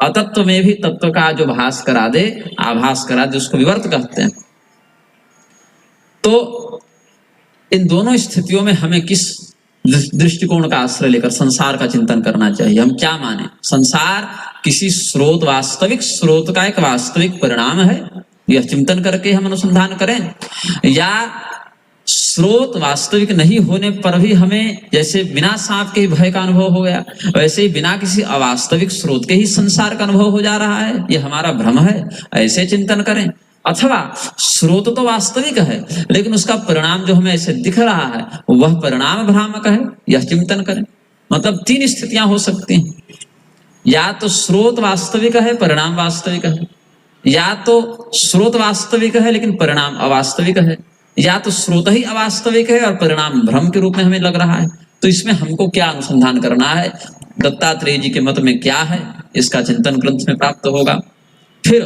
[SPEAKER 1] अतत्व में भी तत्व का जो भास करा दे, आभास करा दे, उसको विवर्त कहते हैं। तो इन दोनों स्थितियों में हमें किस दृष्टिकोण का आश्रय लेकर संसार का चिंतन करना चाहिए? हम क्या माने? संसार किसी स्रोत, वास्तविक स्रोत का एक वास्तविक परिणाम है, यह चिंतन करके हम अनुसंधान करें, या स्रोत वास्तविक नहीं होने पर भी हमें जैसे बिना सांप के ही भय का अनुभव हो गया, वैसे ही बिना किसी अवास्तविक स्रोत के ही संसार का अनुभव हो जा रहा है, यह हमारा भ्रम है, ऐसे चिंतन करें। अथवा स्रोत तो वास्तविक है, लेकिन उसका परिणाम जो हमें ऐसे दिख रहा है, वह परिणाम भ्रामक है, यह चिंतन करें। मतलब 3 स्थितियां हो सकती हैं, या तो स्रोत वास्तविक है, परिणाम वास्तविक है, या तो स्रोत वास्तविक है लेकिन परिणाम अवास्तविक है, या तो स्रोत ही अवास्तविक है और परिणाम भ्रम के रूप में हमें लग रहा है। तो इसमें हमको क्या अनुसंधान करना है? दत्तात्रेय जी के मत में क्या है, इसका चिंतन ग्रंथ में प्राप्त होगा। फिर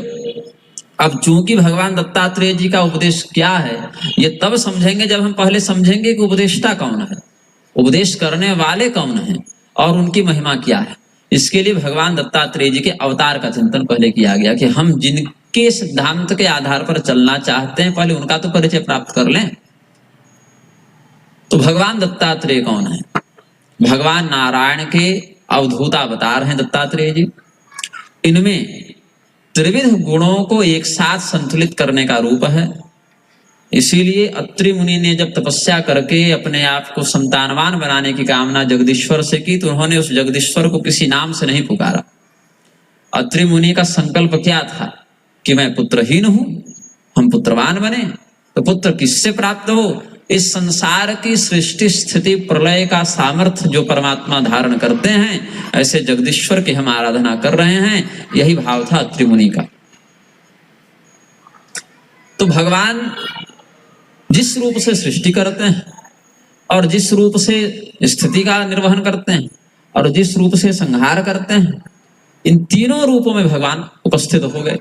[SPEAKER 1] अब चूंकि भगवान दत्तात्रेय जी का उपदेश क्या है, ये तब समझेंगे जब हम पहले समझेंगे कि उपदेष्टा कौन है, उपदेश करने वाले कौन है और उनकी महिमा क्या है। इसके लिए भगवान दत्तात्रेय जी के अवतार का चिंतन पहले किया गया कि हम जिनके सिद्धांत के आधार पर चलना चाहते हैं, पहले उनका तो परिचय प्राप्त कर लें। तो भगवान दत्तात्रेय कौन है? भगवान नारायण के अवधूत अवतार हैं दत्तात्रेय जी। इनमें त्रिविध गुणों को एक साथ संतुलित करने का रूप है। इसीलिए अत्रि मुनि ने जब तपस्या करके अपने आप को संतानवान बनाने की कामना जगदीश्वर से की, तो उन्होंने उस जगदीश्वर को किसी नाम से नहीं पुकारा। अत्रि मुनि का संकल्प क्या था कि मैं पुत्रहीन हूं, हम पुत्रवान बने। तो पुत्र किससे प्राप्त हो? इस संसार की सृष्टि स्थिति प्रलय का सामर्थ्य जो परमात्मा धारण करते हैं, ऐसे जगदीश्वर की हम आराधना कर रहे हैं। यही भाव था अत्रि मुनि का। तो भगवान जिस रूप से सृष्टि करते हैं और जिस रूप से स्थिति का निर्वहन करते हैं और जिस रूप से संहार करते हैं, इन तीनों रूपों में भगवान उपस्थित हो गए।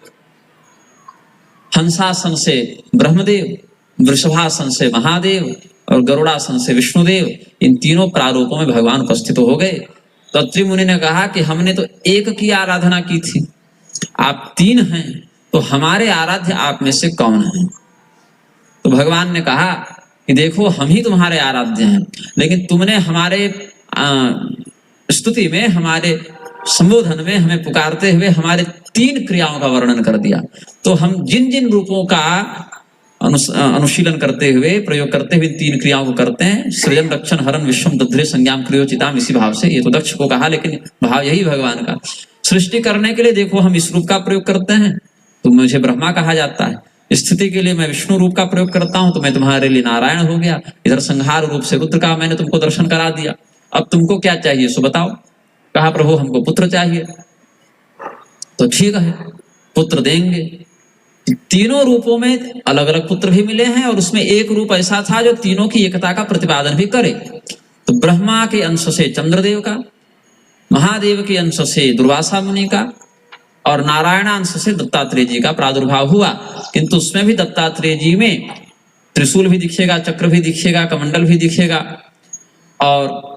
[SPEAKER 1] हंसासन से ब्रह्मदेव, वृषभासन से महादेव और गरुड़ासन से विष्णुदेव, इन तीनों प्रारूपों में भगवान उपस्थित हो गए। तो अत्रि मुनि ने कहा कि हमने तो एक की आराधना की थी, आप तीन हैं, तो हमारे आराध्य आप में से कौन है? तो भगवान ने कहा कि देखो हम ही तुम्हारे आराध्य हैं, लेकिन तुमने हमारे स्तुति में, हमारे संबोधन में हमें पुकारते हुए हमारे तीन क्रियाओं का वर्णन कर दिया। तो हम जिन जिन रूपों का अनुशीलन करते हुए, प्रयोग करते हुए तीन क्रियाओं को करते हैं, सृजन रक्षण हरण विश्वम दध्रे संज्ञाम क्रियोचिताम, इसी भाव से, ये तो दक्ष को कहा, लेकिन भाव यही भगवान का। सृष्टि करने के लिए देखो हम इस रूप का प्रयोग करते हैं, तो मुझे ब्रह्मा कहा जाता है। स्थिति के लिए मैं विष्णु रूप का प्रयोग करता हूं, तो मैं तुम्हारे लिए नारायण हो गया। इधर संहार रूप से रुद्र का मैंने तुमको दर्शन करा दिया। अब तुमको क्या चाहिए सो बताओ। कहा प्रभु हमको पुत्र चाहिए। तो ठीक है, पुत्र देंगे। तीनों रूपों में अलग अलग पुत्र भी मिले हैं, और उसमें एक रूप ऐसा था जो तीनों की एकता का प्रतिपादन भी करे। तो ब्रह्मा के अंश से चंद्रदेव का, महादेव के अंश से दुर्वासा मुनि का, और नारायणांश से दत्तात्रेय जी का प्रादुर्भाव हुआ। किंतु उसमें भी दत्तात्रेय जी में त्रिशूल भी दिखेगा, चक्र भी दिखेगा, कमंडल भी दिखेगा, और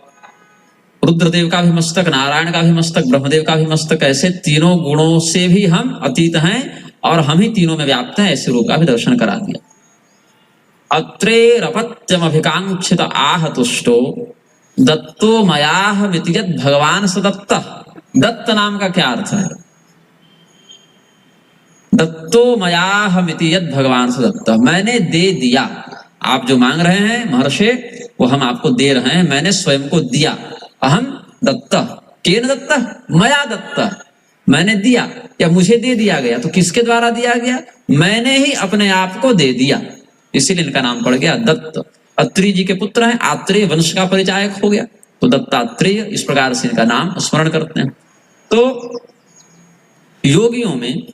[SPEAKER 1] रुद्रदेव का भी मस्तक, नारायण का भी मस्तक, ब्रह्मदेव का भी मस्तक, ऐसे तीनों गुणों से भी हम अतीत हैं और हम ही तीनों में व्याप्त हैं, ऐसे रूप का भी दर्शन करा दिया। अत्रेरपत्यमभिकांक्षित आह तुष्टो दत्तो मयाहमिति यद् भगवान स दत्त। दत्त नाम का क्या अर्थ है? दत्तो मयाहमिति यद् भगवान स दत्त, मैंने दे दिया। आप जो मांग रहे हैं महर्षि, वो हम आपको दे रहे हैं, मैंने स्वयं को दिया। अहम दत्त, केन दत्त? मया दत्त, मैंने दिया या मुझे दे दिया गया। तो किसके द्वारा दिया गया? मैंने ही अपने आप को दे दिया, इसीलिए इनका नाम पड़ गया दत्त। अत्रि जी के पुत्र हैं, आत्रेय वंश का परिचायक हो गया, तो दत्तात्रेय, इस प्रकार से इनका नाम स्मरण करते हैं। तो योगियों में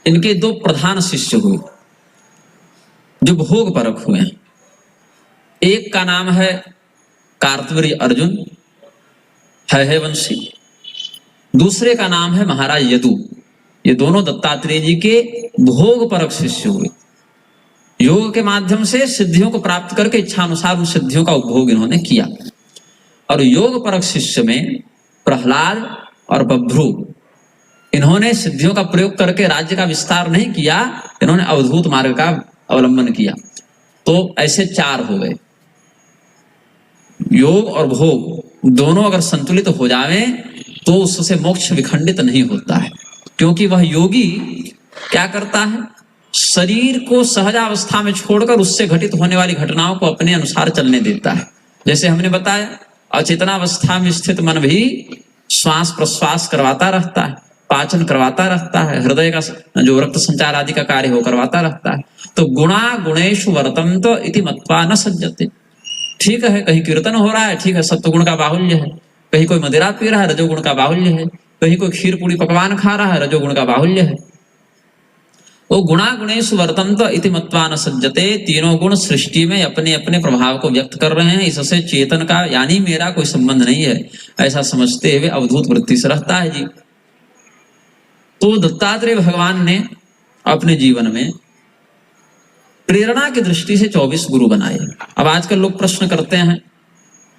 [SPEAKER 1] इनके दो प्रधान शिष्य हुए जो भोग परक हुए हैं। एक का नाम है कार्तवीर्य अर्जुन, है वंशी। दूसरे का नाम है महाराज यदु। ये दोनों दत्तात्रेय जी के भोग परक शिष्य हुए। योग के माध्यम से सिद्धियों को प्राप्त करके इच्छानुसार उन सिद्धियों का उपभोग इन्होंने किया। और योग परक शिष्य में प्रहलाद और बभ्रू, इन्होंने सिद्धियों का प्रयोग करके राज्य का विस्तार नहीं किया, इन्होंने अवधूत मार्ग का अवलंबन किया। तो ऐसे चार हो गए। योग और भोग दोनों अगर संतुलित हो जावे तो उससे मोक्ष विखंडित नहीं होता है, क्योंकि वह योगी क्या करता है? शरीर को सहजावस्था में छोड़कर उससे घटित होने वाली घटनाओं को अपने अनुसार चलने देता है। जैसे हमने बताया, अचेतनावस्था में स्थित मन भी श्वास प्रश्वास करवाता रहता है, पाचन करवाता रहता है, हृदय का जो रक्त संचार आदि का कार्य हो करवाता रहता है। तो गुणा गुणेषु वर्तन्त इति मत्वा न सज्जते। ठीक है, कहीं कीर्तन हो रहा है, ठीक है, सत्वगुण का बाहुल्य है। कहीं कोई मदिरा पी रहा है, रजोगुण का बाहुल्य है। कहीं कोई खीर पूरी पकवान खा रहा है, रजोगुण का बाहुल्य है। वो गुणा गुणेषु वर्तन्त इति मत्वा न सज्जते। तीनों गुण सृष्टि में अपने अपने प्रभाव को व्यक्त कर रहे हैं, इससे चेतन का यानी मेरा कोई संबंध नहीं है, ऐसा समझते हुए अवधूत वृत्ति से रहता है जी। तो दत्तात्रेय भगवान ने अपने जीवन में प्रेरणा की दृष्टि से 24 गुरु बनाए। अब आजकल लोग प्रश्न करते हैं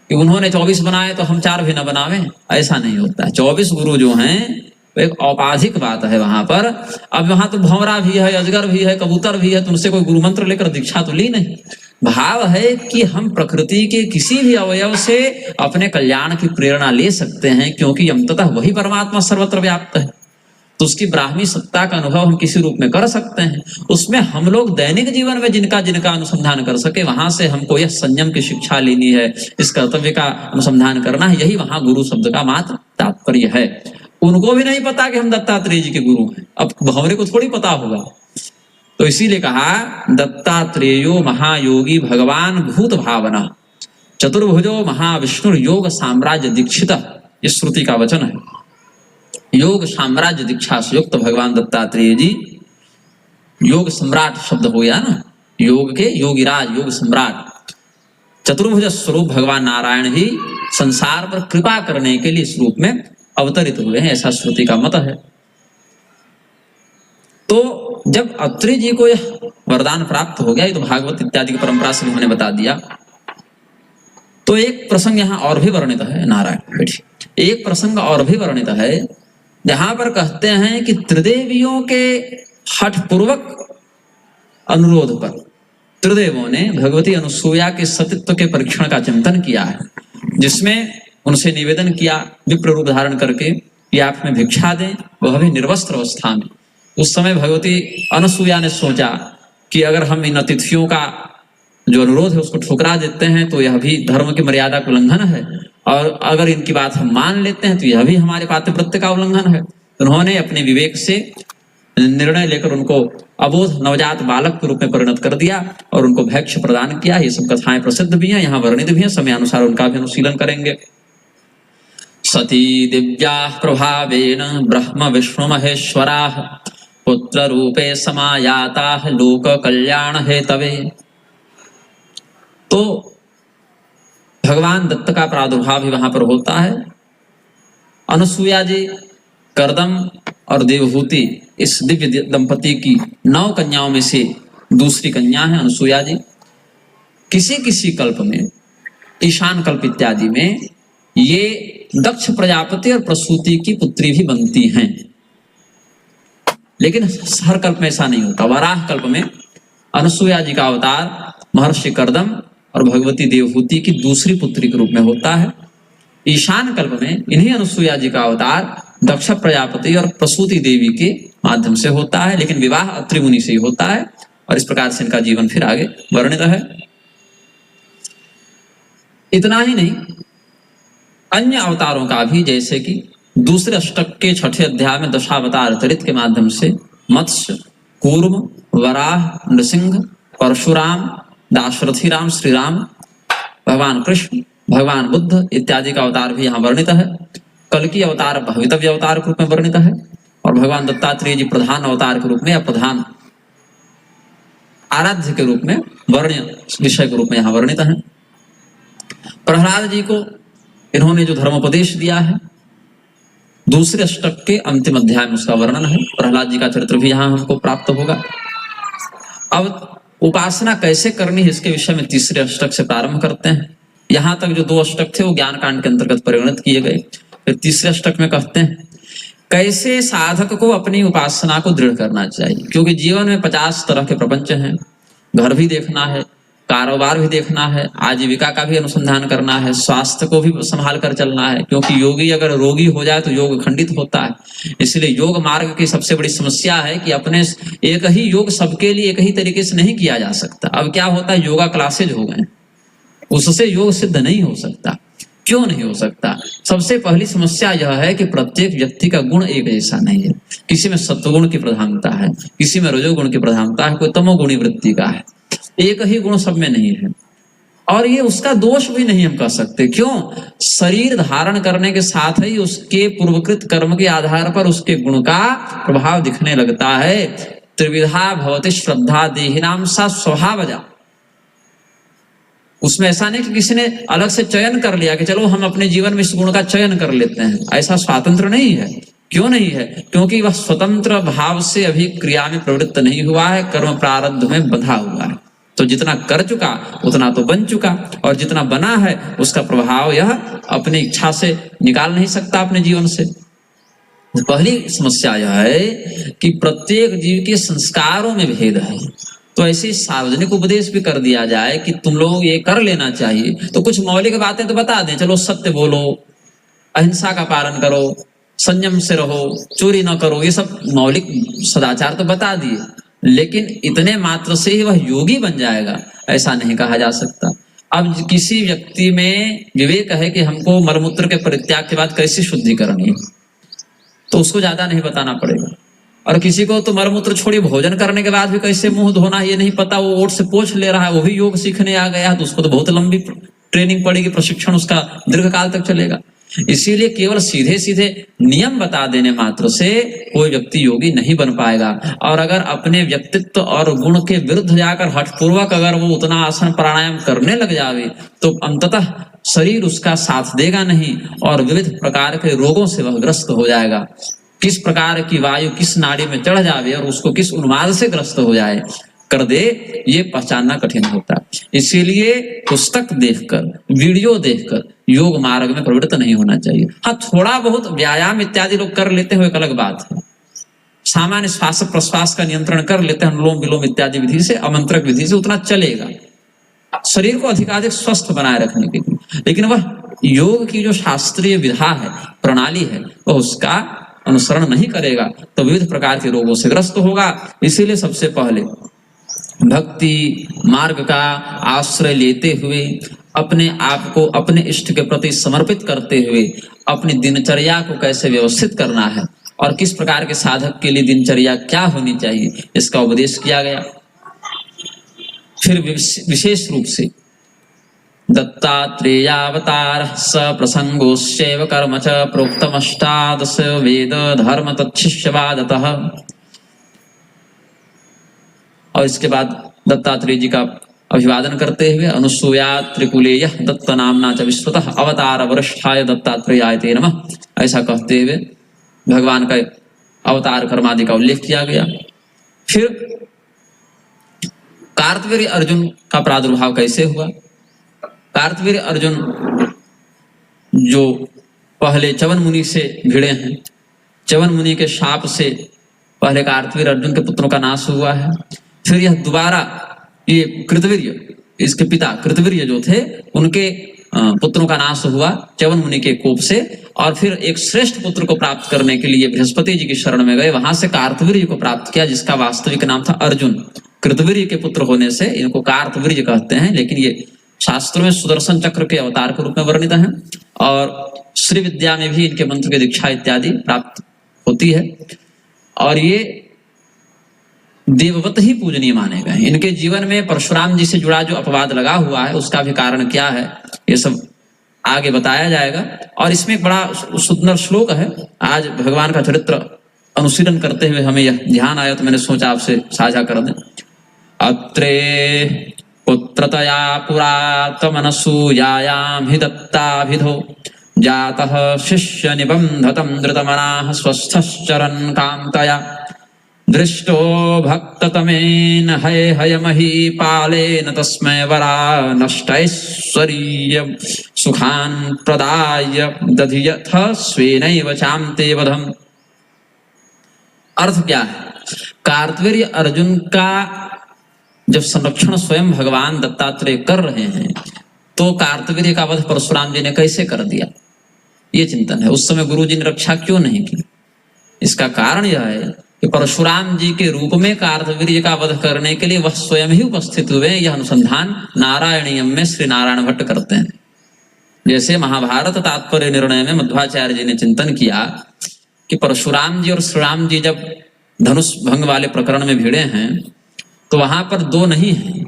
[SPEAKER 1] कि उन्होंने 24 बनाए तो हम 4 भी न बनावे। ऐसा नहीं होता है। 24 गुरु जो हैं वो एक औपाधिक बात है वहां पर। अब वहां तो भंवरा भी है, अजगर भी है, कबूतर भी है, तो उनसे कोई गुरु मंत्र लेकर दीक्षा तो ली नहीं। भाव है कि हम प्रकृति के किसी भी अवयव से अपने कल्याण की प्रेरणा ले सकते हैं, क्योंकि अंततः वही परमात्मा सर्वत्र व्याप्त है। तो उसकी ब्राह्मी सत्ता का अनुभव हम किसी रूप में कर सकते हैं। उसमें हम लोग दैनिक जीवन में जिनका जिनका अनुसंधान कर सके, वहां से हमको यह संयम की शिक्षा लेनी है, इस कर्तव्य का अनुसंधान करना है। यही वहां गुरु शब्द का मात्र तात्पर्य है। उनको भी नहीं पता कि हम दत्तात्रेय जी के गुरु हैं, अब भंवरे को थोड़ी पता होगा। तो इसीलिए कहा दत्तात्रेयो महायोगी भगवान भूत भावना चतुर्भुजो महाविष्णु योग साम्राज्य दीक्षित। ये श्रुति का वचन है। योग साम्राज्य दीक्षा से युक्त भगवान दत्तात्रेय जी, योग सम्राट शब्द हो गया ना, योग के योगिराज, योग सम्राट। चतुर्भुज स्वरूप भगवान नारायण ही संसार पर कृपा करने के लिए इस रूप में अवतरित हुए हैं, ऐसा श्रुति का मत है। तो जब अत्रि जी को यह वरदान प्राप्त हो गया, ये तो भागवत इत्यादि की परंपरा से भी हमने बता दिया। तो एक प्रसंग यहाँ और भी वर्णित है, नारायण बैठिए, एक प्रसंग और भी वर्णित है जहां पर कहते हैं कि त्रिदेवियों के हठ पूर्वक अनुरोध पर त्रिदेवों ने भगवती अनुसूया के सतीत्व के परीक्षण का चिंतन किया है, जिसमें उनसे निवेदन किया विप्र रूप धारण करके कि आप हमें भिक्षा दें, वह भी निर्वस्त्र अवस्था में। उस समय भगवती अनुसूया ने सोचा कि अगर हम इन अतिथियों का जो अनुरोध है उसको ठुकरा देते हैं तो यह भी धर्म की मर्यादा का उल्लंघन है, और अगर इनकी बात हम मान लेते हैं तो यह भी हमारे पातिव्रत्य का उल्लंघन है। तो उन्होंने अपने विवेक से निर्णय लेकर उनको अबोध नवजात बालक के रूप में परिणत कर दिया और उनको भैक्ष प्रदान किया। ये सब कथाएं प्रसिद्ध भी हैं, यहाँ वर्णित भी हैं, समय अनुसार उनका भी अनुशीलन करेंगे। सती दिव्या प्रभावेन ब्रह्म विष्णु महेश्वरा पुत्र रूपे समायाता लोक कल्याण हेतवे। तो भगवान दत्त का प्रादुर्भाव भी वहां पर होता है। अनुसूया जी, कर्दम और देवहूति, इस दिव्य दंपति की 9 कन्याओं में से दूसरी कन्या है अनुसूया जी। किसी किसी कल्प में, ईशान कल्प इत्यादि में, ये दक्ष प्रजापति और प्रसूति की पुत्री भी बनती हैं, लेकिन हर कल्प में ऐसा नहीं होता। वराह कल्प में अनुसूया जी का अवतार महर्षि कर्दम और भगवती देवहूति की दूसरी पुत्री के रूप में होता है। ईशान कल्प में इन्हीं अनुसूया जी का अवतार दक्ष प्रजापति और प्रसूति देवी के माध्यम से होता है, लेकिन विवाह अत्रि मुनि से ही होता है, और इस प्रकार से इनका जीवन फिर आगे वर्णित है। इतना ही नहीं, अन्य अवतारों का भी, जैसे कि दूसरे अष्टक के 6ठे अध्याय में दशावतार चरित के माध्यम से मत्स्य, कूर्म, वराह, नृसिंह, परशुराम, दाशरथी राम, श्री राम, भगवान कृष्ण, भगवान बुद्ध इत्यादि का अवतार भी यहाँ वर्णित है। कल की अवतार भवितव्य अवतार के रूप में वर्णित है, और भगवान दत्तात्रेय जी प्रधान अवतार के रूप में या प्रधान आराध्य के रूप में, वर्ण्य विषय के रूप में यहाँ वर्णित है। प्रहलाद जी को इन्होंने जो धर्मोपदेश दिया है, दूसरे अष्टक के अंतिम अध्याय में उसका वर्णन है। प्रहलाद जी का चरित्र भी यहाँ हमको प्राप्त होगा। अब उपासना कैसे करनी है इसके विषय में तीसरे अष्टक से प्रारंभ करते हैं। यहाँ तक जो 2 अष्टक थे वो ज्ञान कांड के अंतर्गत परिगणित किए गए। फिर तीसरे अष्टक में कहते हैं कैसे साधक को अपनी उपासना को दृढ़ करना चाहिए, क्योंकि जीवन में 50 तरह के प्रपंच हैं। घर भी देखना है, कारोबार भी देखना है, आजीविका का भी अनुसंधान करना है, स्वास्थ्य को भी संभाल कर चलना है, क्योंकि योगी अगर रोगी हो जाए तो योग खंडित होता है। इसलिए योग मार्ग की सबसे बड़ी समस्या है कि अपने एक ही योग सबके लिए एक ही तरीके से नहीं किया जा सकता। अब क्या होता है, योगा क्लासेज हो गए, उससे योग सिद्ध नहीं हो सकता। क्यों नहीं हो सकता? सबसे पहली समस्या यह है कि प्रत्येक व्यक्ति का गुण एक जैसा नहीं है। किसी में सत्वगुण की प्रधानता है, किसी में रजोगुण की प्रधानता है, कोई तमोगुणी वृत्ति का है। एक ही गुण सब में नहीं है, और ये उसका दोष भी नहीं हम कह सकते। क्यों? शरीर धारण करने के साथ ही उसके पूर्वकृत कर्म के आधार पर उसके गुण का प्रभाव दिखने लगता है। त्रिविधा भवति श्रद्धा देहिनाम सा स्वभावजा। उसमें ऐसा नहीं कि किसी ने अलग से चयन कर लिया कि चलो हम अपने जीवन में इस गुण का चयन कर लेते हैं। ऐसा स्वातंत्र नहीं है। क्यों नहीं है? क्योंकि वह स्वतंत्र भाव से अभी क्रिया में प्रवृत्त नहीं हुआ है, कर्म प्रारब्ध में बंधा हुआ है। तो जितना कर चुका उतना तो बन चुका, और जितना बना है उसका प्रभाव यह अपनी इच्छा से निकाल नहीं सकता अपने जीवन से। पहली समस्या यह है कि प्रत्येक जीव के संस्कारों में भेद है। तो ऐसे सार्वजनिक उपदेश भी कर दिया जाए कि तुम लोग ये कर लेना चाहिए, तो कुछ मौलिक बातें तो बता दें, चलो सत्य बोलो, अहिंसा का पालन करो, संयम से रहो, चोरी न करो, ये सब मौलिक सदाचार तो बता दिए, लेकिन इतने मात्र से ही वह योगी बन जाएगा ऐसा नहीं कहा जा सकता। अब किसी व्यक्ति में विवेक है कि हमको मलमूत्र के परित्याग के बाद कैसी शुद्धि करनी है, तो उसको ज्यादा नहीं बताना पड़ेगा। और किसी को तो मलमूत्र छोड़िए, भोजन करने के बाद भी कैसे मुंह धोना है ये नहीं पता, वो ओट से पोंछ ले रहा है, वो भी योग सीखने आ गया, तो उसको तो बहुत लंबी ट्रेनिंग पड़ेगी, प्रशिक्षण उसका दीर्घ काल तक चलेगा। इसीलिए केवल सीधे सीधे नियम बता देने मात्र से कोई व्यक्ति योगी नहीं बन पाएगा। और अगर अपने व्यक्तित्व और गुण के विरुद्ध जाकर हठपूर्वक अगर वो उतना आसन प्राणायाम करने लग जावे तो अंततः शरीर उसका साथ देगा नहीं और विविध प्रकार के रोगों से वह ग्रस्त हो जाएगा। किस प्रकार की वायु किस नाड़ी में चढ़ जावे और उसको किस उन्माद से ग्रस्त हो जाए कर दे, ये पहचानना कठिन होता है। इसीलिए पुस्तक देखकर, वीडियो देखकर योग मार्ग में प्रवृत्त नहीं होना चाहिए। हाँ, थोड़ा बहुत व्यायाम इत्यादि लोग कर लेते हैं, एक अलग बात है। सामान्य श्वास प्रश्वास का नियंत्रण कर लेते हैं, अनुलोम विलोम इत्यादि विधि से, अमंत्रक विधि से, उतना चलेगा शरीर को अधिकाधिक स्वस्थ बनाए रखने के लिए। लेकिन वह योग की जो शास्त्रीय विधा है, प्रणाली है, वह उसका अनुसरण नहीं करेगा तो विविध प्रकार के रोगों से ग्रस्त होगा। इसीलिए सबसे पहले भक्ति मार्ग का आश्रय लेते हुए, अपने आप को अपने इष्ट के प्रति समर्पित करते हुए अपनी दिनचर्या को कैसे व्यवस्थित करना है और किस प्रकार के साधक के लिए दिनचर्या क्या होनी चाहिए, इसका उपदेश किया गया। फिर विशेष रूप से दत्तात्रेयावतार स प्रसंगोश्चैव कर्म च प्रोक्तमष्टादश वेद धर्म तच्छिष्यवादतः। और इसके बाद दत्तात्रेय जी का अभिवादन करते हुए अनुसूया त्रिकुलेय दत्त नामना च विश्वतः अवतार वरिष्ठाय दत्तात्रेयाय ते नमः, ऐसा कहते हुए भगवान का अवतार कर्म आदि का उल्लेख किया गया। फिर कार्तवीर्य अर्जुन का प्रादुर्भाव कैसे हुआ। कार्तवीर्य अर्जुन जो पहले च्यवन मुनि से भिड़े हैं, च्यवन मुनि के शाप से पहले कार्तवीर्य अर्जुन के पुत्रों का नाश हुआ है। फिर यह दोबारा ये कृतवीर्य, इसके पिता कृतवीर्य जो थे, उनके पुत्रों का नाश हुआ च्यवन मुनि के कोप से। और फिर एक श्रेष्ठ पुत्र को प्राप्त करने के लिए बृहस्पति जी की शरण में गए, वहां से कार्तवीर्य को प्राप्त किया, जिसका वास्तविक नाम था अर्जुन। कृतवीर्य के पुत्र होने से इनको कार्तवीर्य कहते हैं, लेकिन ये शास्त्रों में सुदर्शन चक्र के अवतार के रूप में वर्णित है। और श्री विद्या में भी इनके मंत्र की दीक्षा इत्यादि प्राप्त होती है। और ये देववत ही पूजनीय माने गए। इनके जीवन में परशुराम जी से जुड़ा जो अपवाद लगा हुआ है, उसका भी कारण क्या है, ये सब आगे बताया जाएगा। और इसमें एक बड़ा सुंदर श्लोक है। आज भगवान का चरित्र अनुशीलन करते हुए हमें यह ध्यान आया तो मैंने सोचा आपसे साझा कर दें। अत्रे पुत्रतया पुरा तमनसूयायां हि दत्ताभिधो जातः शिष्य निबंधतं धृतमनाः स्वस्थश्चरन् कांतया दृष्टो भक्ततमेन हय हयमहीपालेन तस्मै वरा नष्टैश्वर्य सुखान् प्रदाय दधियथ स्वेनैव चान्ते वधम्। अर्थ क्या है? कार्तवीर्य अर्जुन का जब संरक्षण स्वयं भगवान दत्तात्रेय कर रहे हैं, तो कार्तवीर्य का वध परशुराम जी ने कैसे कर दिया, ये चिंतन है। उस समय गुरु जी ने रक्षा क्यों नहीं की? इसका कारण यह है कि परशुराम जी के रूप में कार्तवीर्य का वध करने के लिए वह स्वयं ही उपस्थित हुए। यह अनुसंधान नारायणीयम में श्री नारायण भट्ट करते हैं। जैसे महाभारत तात्पर्य निर्णय में मध्वाचार्य जी ने चिंतन किया कि परशुराम जी और श्री राम जी जब धनुष भंग वाले प्रकरण में भिड़े हैं, तो वहां पर दो नहीं है।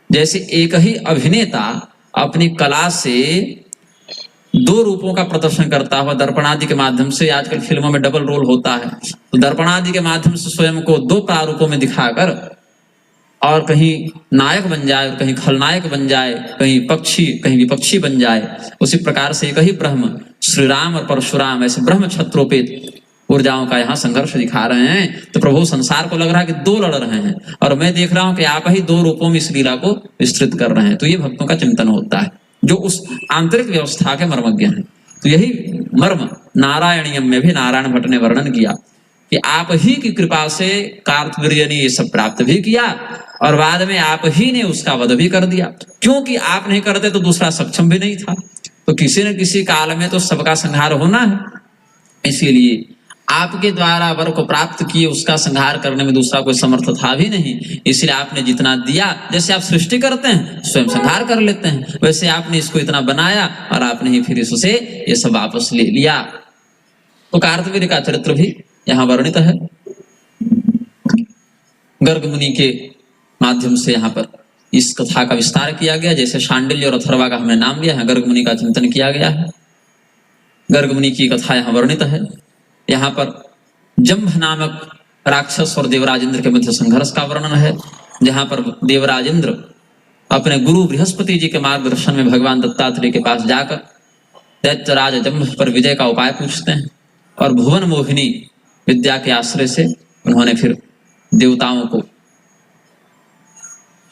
[SPEAKER 1] जैसे एक ही अभिनेता अपनी कला से दो रूपों का प्रदर्शन करता हुआ दर्पणादि के माध्यम से, आजकल फिल्मों में डबल रोल होता है, तो दर्पणादि के माध्यम से स्वयं को दो प्रारूपों में दिखाकर और कहीं नायक बन जाए और कहीं खलनायक बन जाए, कहीं पक्षी कहीं विपक्षी बन जाए, उसी प्रकार से एक ही ब्रह्म श्री राम और परशुराम ऐसे ब्रह्म क्षत्रोपेत ऊर्जाओं का यहाँ संघर्ष दिखा रहे हैं। तो प्रभु संसार को लग रहा है कि दो लड़ रहे हैं और मैं देख रहा हूं कि आप ही दो रूपों में इस लीला को विस्तृत कर रहे हैं। तो ये भक्तों का चिंतन होता है जो उस आंतरिक व्यवस्था के मर्मज्ञ हैं। तो यही मर्म नारायणीयम में भी नारायण भट्ट ने वर्णन किया कि आप ही की कृपा से कार्तवीर्य ने ये सब प्राप्त भी किया और बाद में आप ही ने उसका वध भी कर दिया। क्योंकि आप नहीं करते तो दूसरा सक्षम भी नहीं था। तो किसी न किसी काल में तो सबका संहार होना है। इसीलिए आपके द्वारा वर को प्राप्त किए उसका संहार करने में दूसरा कोई समर्थ था भी नहीं। इसलिए आपने जितना दिया, जैसे आप सृष्टि करते हैं स्वयं संहार कर लेते हैं, वैसे आपने इसको इतना बनाया और आपने ही फिर इससे ये सब वापस ले लिया। तो कार्तवीर्य का चरित्र भी यहाँ वर्णित है। गर्ग मुनि के माध्यम से यहाँ पर इस कथा का विस्तार किया गया। जैसे शांडिल्य और अथर्वा का हमने नाम लिया है, गर्ग मुनि का चिंतन किया गया है। गर्ग मुनि की कथा यहाँ वर्णित है। यहाँ पर जंभ नामक राक्षस और देवराज इंद्र के मध्य संघर्ष का वर्णन है, जहां पर देवराज इंद्र अपने गुरु बृहस्पति जी के मार्गदर्शन में भगवान दत्तात्रेय के पास जाकर दैत्यराज जंभ पर विजय का उपाय पूछते हैं और भुवन मोहिनी विद्या के आश्रय से उन्होंने फिर देवताओं को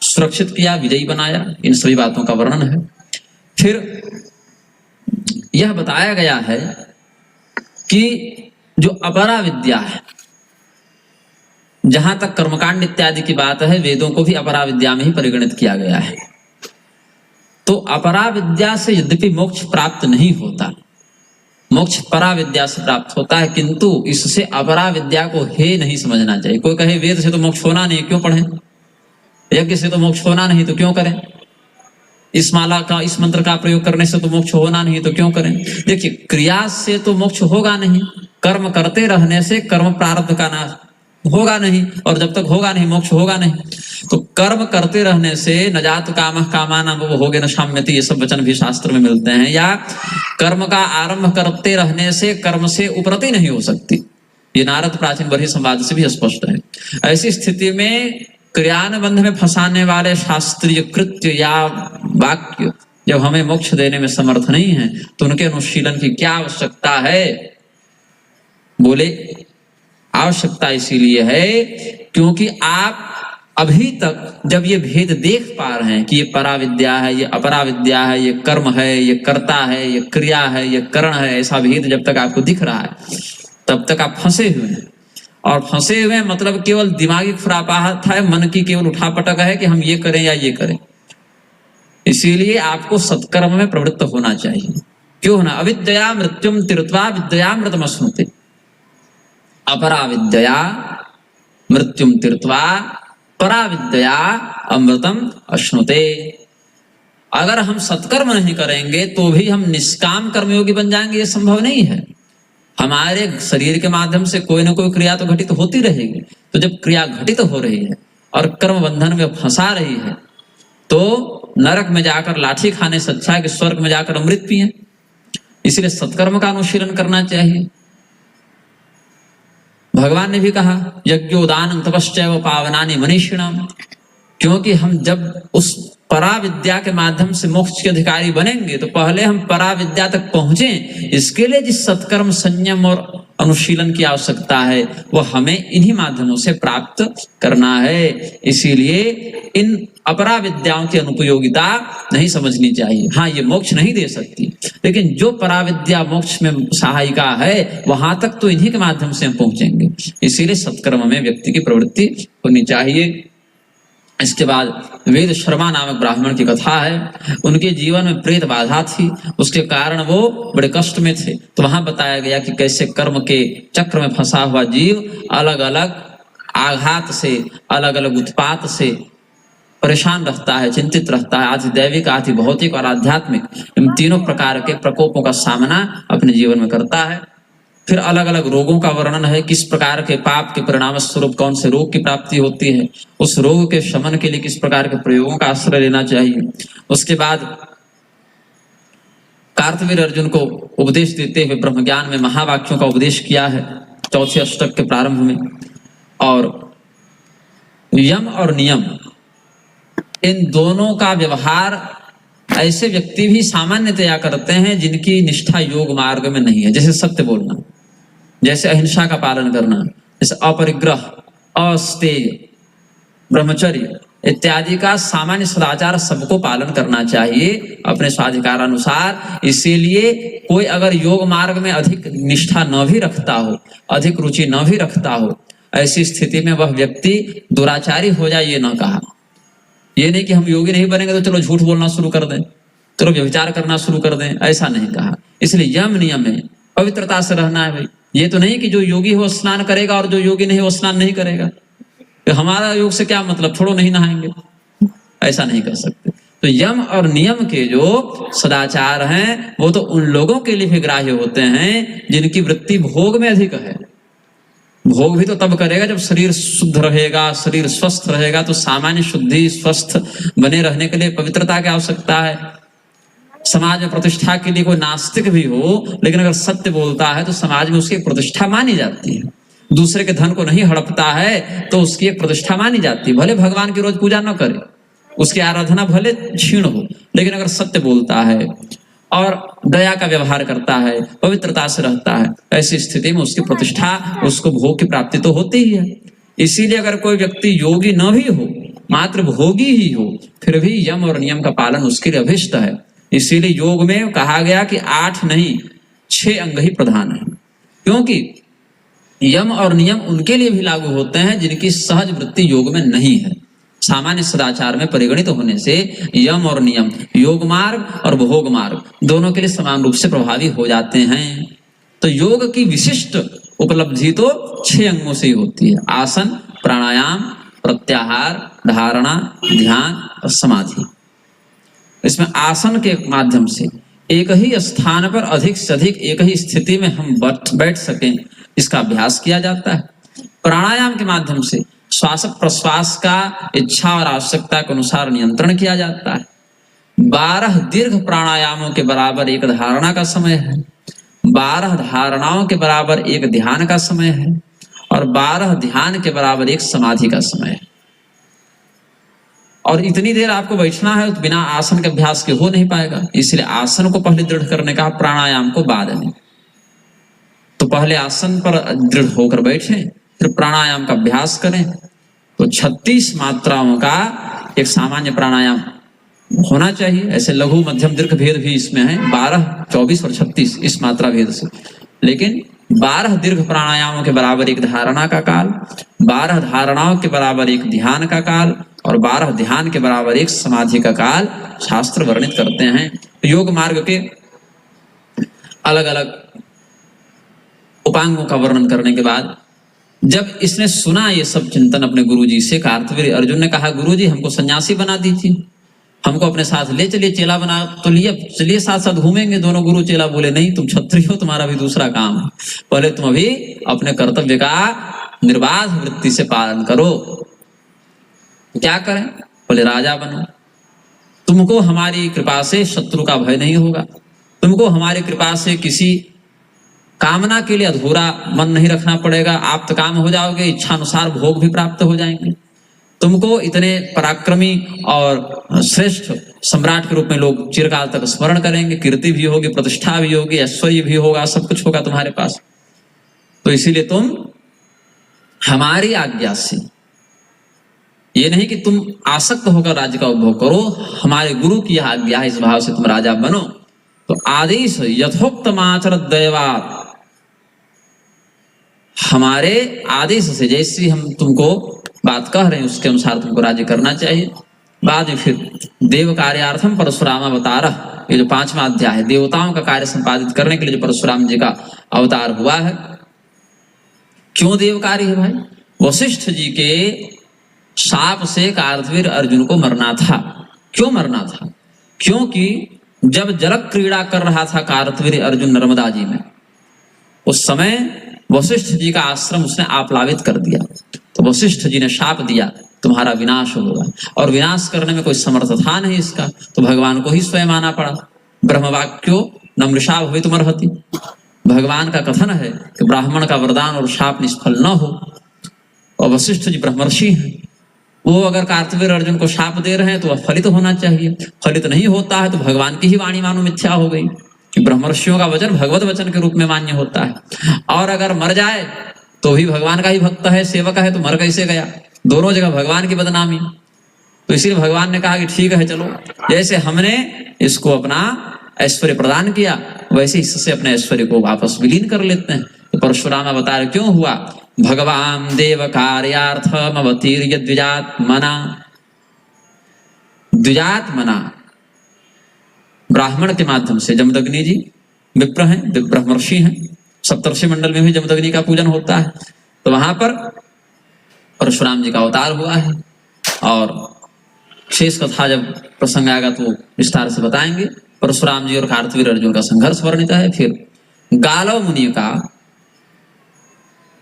[SPEAKER 1] सुरक्षित किया, विजयी बनाया। इन सभी बातों का वर्णन है। फिर यह बताया गया है कि जो अपरा विद्या है, जहां तक कर्मकांड इत्यादि की बात है, वेदों को भी अपरा विद्या में ही परिगणित किया गया है। तो अपरा विद्या से यद्यपि मोक्ष प्राप्त नहीं होता, मोक्ष परा विद्या से प्राप्त होता है, किंतु इससे अपरा विद्या को हे नहीं समझना चाहिए। कोई कहे वेद से तो मोक्ष होना नहीं, क्यों पढ़ें? यज्ञ से तो मोक्ष होना नहीं, तो क्यों करें? इस माला का, इस मंत्र का प्रयोग करने से तो मोक्ष होना नहीं, तो क्यों करें? देखिए, क्रिया से तो मोक्ष होगा नहीं, कर्म करते रहने से कर्म प्रारब्ध का नाश होगा नहीं, और जब तक होगा नहीं मोक्ष होगा नहीं। तो कर्म करते रहने से न जात कामः कामानां वो होगे न शाम्यति, ये सब वचन भी शास्त्र में मिलते हैं। या कर्म का आरंभ करते रहने से कर्म से उपरति नहीं हो सकती, ये नारद प्राचीन बरही संवाद से भी स्पष्ट है। ऐसी स्थिति में क्रियानुबंध में फंसाने वाले शास्त्रीय कृत्य या वाक्य जब हमें मोक्ष देने में समर्थ नहीं है, तो उनके अनुशीलन की क्या आवश्यकता है? बोले, आवश्यकता इसीलिए है क्योंकि आप अभी तक जब ये भेद देख पा रहे हैं कि ये परा विद्या है, ये अपरा विद्या है, ये कर्म है, ये कर्ता है, ये क्रिया है, ये करण है, ऐसा भेद जब तक आपको दिख रहा है, तब तक आप फंसे हुए हैं। और फंसे हुए मतलब केवल दिमागी खुरापाहट है, मन की केवल उठापटक है कि हम ये करें या ये करें। इसीलिए आपको सत्कर्म में प्रवृत्त होना चाहिए। क्यों ना? अविद्या मृत्युम तीर्त्वा विद्या मृतमश्नुते, अपरा विद्या मृत्युम तीर्त्वा परा विद्या अमृतम अश्नुते। अगर हम सत्कर्म नहीं करेंगे तो भी हम निष्काम कर्मयोगी बन जाएंगे, ये संभव नहीं है। हमारे शरीर के माध्यम से कोई ना कोई क्रिया तो घटित होती रहेगी। तो जब क्रिया घटित हो रही है और कर्म बंधन में फंसा रही है, तो नरक में जाकर लाठी खाने से अच्छा है कि स्वर्ग में जाकर अमृत पिए। इसलिए सत्कर्म का अनुशीलन करना चाहिए। भगवान ने भी कहा यज्ञोदानं तपश्चैव पावनानि मनीषिणाम्, क्योंकि हम जब उस परा विद्या के माध्यम से मोक्ष के अधिकारी बनेंगे तो पहले हम परा विद्या तक पहुंचे। इसके लिए जिस सत्कर्म, संयम और अनुशीलन की आवश्यकता है वह हमें इन्हीं माध्यमों से प्राप्त करना है। इसीलिए इन अपरा विद्याओं की अनुपयोगिता नहीं समझनी चाहिए। हाँ, ये मोक्ष नहीं दे सकती, लेकिन जो परा विद्या मोक्ष में सहायिका है वहां तक तो इन्हीं के माध्यम से हम पहुंचेंगे। इसीलिए सत्कर्म में व्यक्ति की प्रवृत्ति होनी चाहिए। इसके बाद वेद शर्मा नामक ब्राह्मण की कथा है। उनके जीवन में प्रेत बाधा थी, उसके कारण वो बड़े कष्ट में थे। तो वहां बताया गया कि कैसे कर्म के चक्र में फंसा हुआ जीव अलग अलग आघात से, अलग अलग उत्पात से परेशान रहता है, चिंतित रहता है। आदि दैविक, आदि भौतिक और आध्यात्मिक, इन तीनों प्रकार के प्रकोपों का सामना अपने जीवन में करता है। फिर अलग अलग रोगों का वर्णन है, किस प्रकार के पाप के परिणाम स्वरूप कौन से रोग की प्राप्ति होती है, उस रोग के शमन के लिए किस प्रकार के प्रयोगों का आश्रय लेना चाहिए। उसके बाद कार्तवीर अर्जुन को उपदेश देते हुए ब्रह्म ज्ञान में महावाक्यों का उपदेश किया है चौथे अष्टक के प्रारंभ में। और यम और नियम, इन दोनों का व्यवहार ऐसे व्यक्ति भी सामान्यतया करते हैं जिनकी निष्ठा योग मार्ग में नहीं है। जैसे सत्य बोलना, जैसे अहिंसा का पालन करना, जैसे अपरिग्रह, अस्तेय, ब्रह्मचर्य इत्यादि का सामान्य सदाचार सबको पालन करना चाहिए अपने स्वाधिकारानुसार। इसीलिए कोई अगर योग मार्ग में अधिक निष्ठा न भी रखता हो, अधिक रुचि न भी रखता हो, ऐसी स्थिति में वह व्यक्ति दुराचारी हो जाए, ये न कहा। ये नहीं कि हम योगी नहीं बनेंगे तो चलो झूठ बोलना शुरू कर दें, चलो व्यभिचार करना शुरू कर दें, ऐसा नहीं कहा। इसलिए यम नियम है, पवित्रता से रहना है भाई। ये तो नहीं कि जो योगी हो स्नान करेगा और जो योगी नहीं हो स्नान नहीं करेगा, तो हमारा योग से क्या मतलब, छोड़ो नहीं नहाएंगे, ऐसा नहीं कर सकते। तो यम और नियम के जो सदाचार हैं वो तो उन लोगों के लिए भी ग्राह्य होते हैं जिनकी वृत्ति भोग में अधिक है। भोग भी तो तब करेगा जब शरीर शुद्ध रहेगा, शरीर स्वस्थ रहेगा। तो सामान्य शुद्धि, स्वस्थ बने रहने के लिए पवित्रता की आवश्यकता है। समाज में प्रतिष्ठा के लिए कोई नास्तिक भी हो, लेकिन अगर सत्य बोलता है तो समाज में उसकी प्रतिष्ठा मानी जाती है। दूसरे के धन को नहीं हड़पता है तो उसकी एक प्रतिष्ठा मानी जाती है। भले भगवान की रोज पूजा न करे, उसकी आराधना भले क्षीण हो, लेकिन अगर सत्य बोलता है और दया का व्यवहार करता है, पवित्रता से रहता है, ऐसी स्थिति में उसकी प्रतिष्ठा, उसको भोग की प्राप्ति तो होती ही है। इसीलिए अगर कोई व्यक्ति योगी न भी हो, मात्र भोगी ही हो, फिर भी यम और नियम का पालन उसके लिए अभिष्ट है। इसीलिए योग में कहा गया कि 8 नहीं 6 अंग ही प्रधान है, क्योंकि यम और नियम उनके लिए भी लागू होते हैं जिनकी सहज वृत्ति योग में नहीं है। सामान्य सदाचार में परिगणित होने से यम और नियम, योग मार्ग और भोग मार्ग दोनों के लिए समान रूप से प्रभावी हो जाते हैं। तो योग की विशिष्ट उपलब्धि तो 6 अंगों से ही होती है: आसन, प्राणायाम, प्रत्याहार, धारणा, ध्यान और समाधि। इसमें आसन के माध्यम से एक ही स्थान पर अधिक से अधिक एक ही स्थिति में हम बैठ सकें, इसका अभ्यास किया जाता है। प्राणायाम के माध्यम से श्वास प्रश्वास का इच्छा और आवश्यकता के अनुसार नियंत्रण किया जाता है। 12 दीर्घ प्राणायामों के बराबर एक धारणा का समय है, 12 धारणाओं के बराबर एक ध्यान का समय है और 12 ध्यान के बराबर एक समाधि का समय है। और इतनी देर आपको बैठना है तो बिना आसन के अभ्यास के हो नहीं पाएगा, इसलिए आसन को पहले दृढ़ करने का, प्राणायाम को बाद में। तो पहले आसन पर दृढ़ होकर बैठे, फिर प्राणायाम का अभ्यास करें। तो 36 मात्राओं का एक सामान्य प्राणायाम होना चाहिए। ऐसे लघु मध्यम दीर्घ भेद भी इसमें है, 12, 24 और 36 इस मात्रा भेद से। लेकिन 12 दीर्घ प्राणायामों के बराबर एक धारणा का काल, 12 धारणाओं के बराबर एक ध्यान का काल और 12 ध्यान के बराबर एक समाधि का काल शास्त्र वर्णित करते हैं। योग मार्ग के अलग अलग उपांगों का वर्णन करने के बाद जब इसने सुना ये सब चिंतन अपने गुरुजी से, कार्तवीर्य अर्जुन ने कहा, गुरुजी हमको सन्यासी बना दीजिए, हमको अपने साथ ले चलिए, चेला बना तो लिए, चलिए साथ साथ घूमेंगे दोनों। गुरु चेला बोले, नहीं तुम क्षत्रिय हो, तुम्हारा भी दूसरा काम है, पहले तुम अभी अपने कर्तव्य का निर्बाध वृत्ति से पालन करो। क्या करें? बोले राजा बनो, तुमको हमारी कृपा से शत्रु का भय नहीं होगा, तुमको हमारी कृपा से किसी कामना के लिए अधूरा मन नहीं रखना पड़ेगा, आप तो काम हो जाओगे, इच्छा अनुसार भोग भी प्राप्त हो जाएंगे, तुमको इतने पराक्रमी और श्रेष्ठ सम्राट के रूप में लोग चिरकाल तक स्मरण करेंगे, कीर्ति भी होगी, प्रतिष्ठा भी होगी, ऐश्वर्य भी होगा, सब कुछ होगा तुम्हारे पास। तो इसीलिए तुम हमारी आज्ञा से, ये नहीं कि तुम आसक्त होकर राज्य का उपभोग करो, हमारे गुरु की यह आज्ञा है, इस भाव से तुम राजा बनो। तो आदेश यथोक्तमाचर दैवात, हमारे आदेश से जैसी हम तुमको बात कह रहे हैं उसके अनुसार तुमको राज्य करना चाहिए। बाद में फिर देव कार्यार्थम परशुराम अवतार, ये जो 5वां अध्याय है, देवताओं का कार्य संपादित करने के लिए जो परशुराम जी का अवतार हुआ है। क्यों देव कार्य है भाई? वशिष्ठ जी के शाप से कार्तवीर्य अर्जुन को मरना था। क्यों मरना था? क्योंकि जब जल क्रीड़ा कर रहा था कार्तवीर्य अर्जुन नर्मदा जी में, उस समय वशिष्ठ जी का आश्रम उसने आप्लावित कर दिया। तो वशिष्ठ जी ने शाप दिया, तुम्हारा विनाश होगा, और विनाश करने में कोई समर्थ था नहीं इसका, तो भगवान को ही स्वयं आना पड़ा। ब्रह्मवाक्यो न मृषा भवितुमर्हति, भगवान का कथन है कि ब्राह्मण का वरदान और शाप निष्फल न हो। और वशिष्ठ जी ब्रह्मर्षि हैं, वो अगर कार्तवीर्य अर्जुन को शाप दे रहे हैं तो वह फलित होना चाहिए, फलित नहीं होता है तो भगवान की ही वाणी मानो मिथ्या हो गई। ब्रह्मर्षियों का वचन भगवत वचन के रूप में मान्य होता है, और अगर मर जाए तो भी भगवान का ही भक्त है, सेवक है, तो मर कैसे गया? दोनों जगह भगवान की बदनामी। तो इसीलिए भगवान ने कहा कि ठीक है, चलो जैसे हमने इसको अपना ऐश्वर्य प्रदान किया, वैसे इससे अपने ऐश्वर्य को वापस विलीन कर लेते हैं। तो परशुराम अवतार क्यों हुआ? भगवान देव कार्यार्थम अवतीर्य द्विजात्मना, द्विजात्मना ब्राह्मण के माध्यम से। जमदग्नि जी विप्र हैं, ब्रह्मर्षि हैं, सप्तर्षि मंडल में भी जमदग्नि का पूजन होता है। तो वहां पर परशुराम जी का अवतार हुआ है, और शेष कथा जब प्रसंग आएगा तो विस्तार से बताएंगे। परशुराम जी और कार्तवीर्य अर्जुन का संघर्ष वर्णित है। फिर गालव मुनि का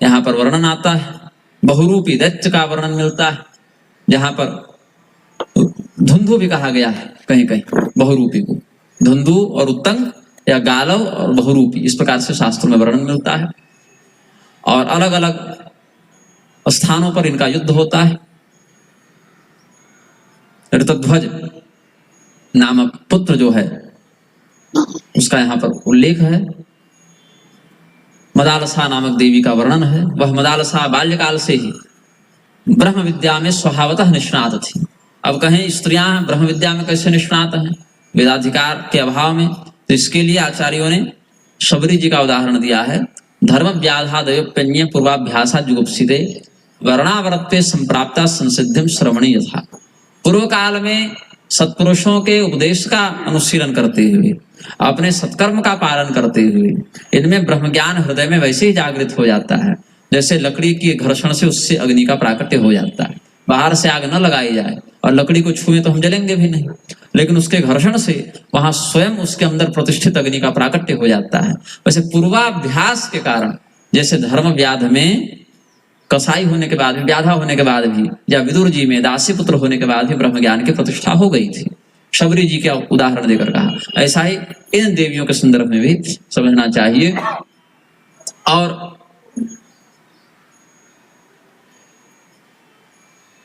[SPEAKER 1] यहाँ पर वर्णन आता है, बहुरूपी दैत्य का वर्णन मिलता है, जहां पर धुंधु भी कहा गया है कहीं कहीं बहुरूपी को, धुंधु और उत्तंग या गालव और बहुरूपी, इस प्रकार से शास्त्रों में वर्णन मिलता है। और अलग अलग स्थानों पर इनका युद्ध होता है। ऋतध्वज नामक पुत्र जो है उसका यहाँ पर उल्लेख है। मदालसा नामक देवी का वर्णन है। वह मदालसा बाल्यकाल से ही ब्रह्म विद्या में स्वभावतः निष्णात थी। अब कहें स्त्रियां ब्रह्म विद्या में कैसे निष्णात हैं? वेदाधिकार के अभाव में। तो इसके लिए आचार्यों ने शबरी जी का उदाहरण दिया है। धर्म व्याधादयोप्यन्य पूर्वाभ्यासा जुगुप्सिते वर्णावरत्वे संप्राप्ता संसिद्धिम श्रवणी यथा। पूर्व काल में सत्पुरुषों के उपदेश का अनुशीलन करते हुए, अपने सत्कर्म का पालन करते हुए, इनमें ब्रह्म ज्ञान हृदय में वैसे ही जागृत हो जाता है जैसे लकड़ी की घर्षण से उससे अग्नि का प्राकट्य हो जाता है। बाहर से आग न लगाई जाए और लकड़ी को छुए तो हम जलेंगे भी नहीं, लेकिन उसके घर्षण से वहां स्वयं उसके अंदर प्रतिष्ठित अग्नि का प्राकट्य हो जाता है। वैसे पूर्वाभ्यास के कारण जैसे धर्म व्याध में कसाई होने के बाद भी, व्याधा होने के बाद भी, या विदुर जी में दासी पुत्र होने के बाद भी ब्रह्म ज्ञान की प्रतिष्ठा हो गई थी। शबरी जी का उदाहरण देकर कहा। ऐसा ही इन देवियों के संदर्भ में भी समझना चाहिए। और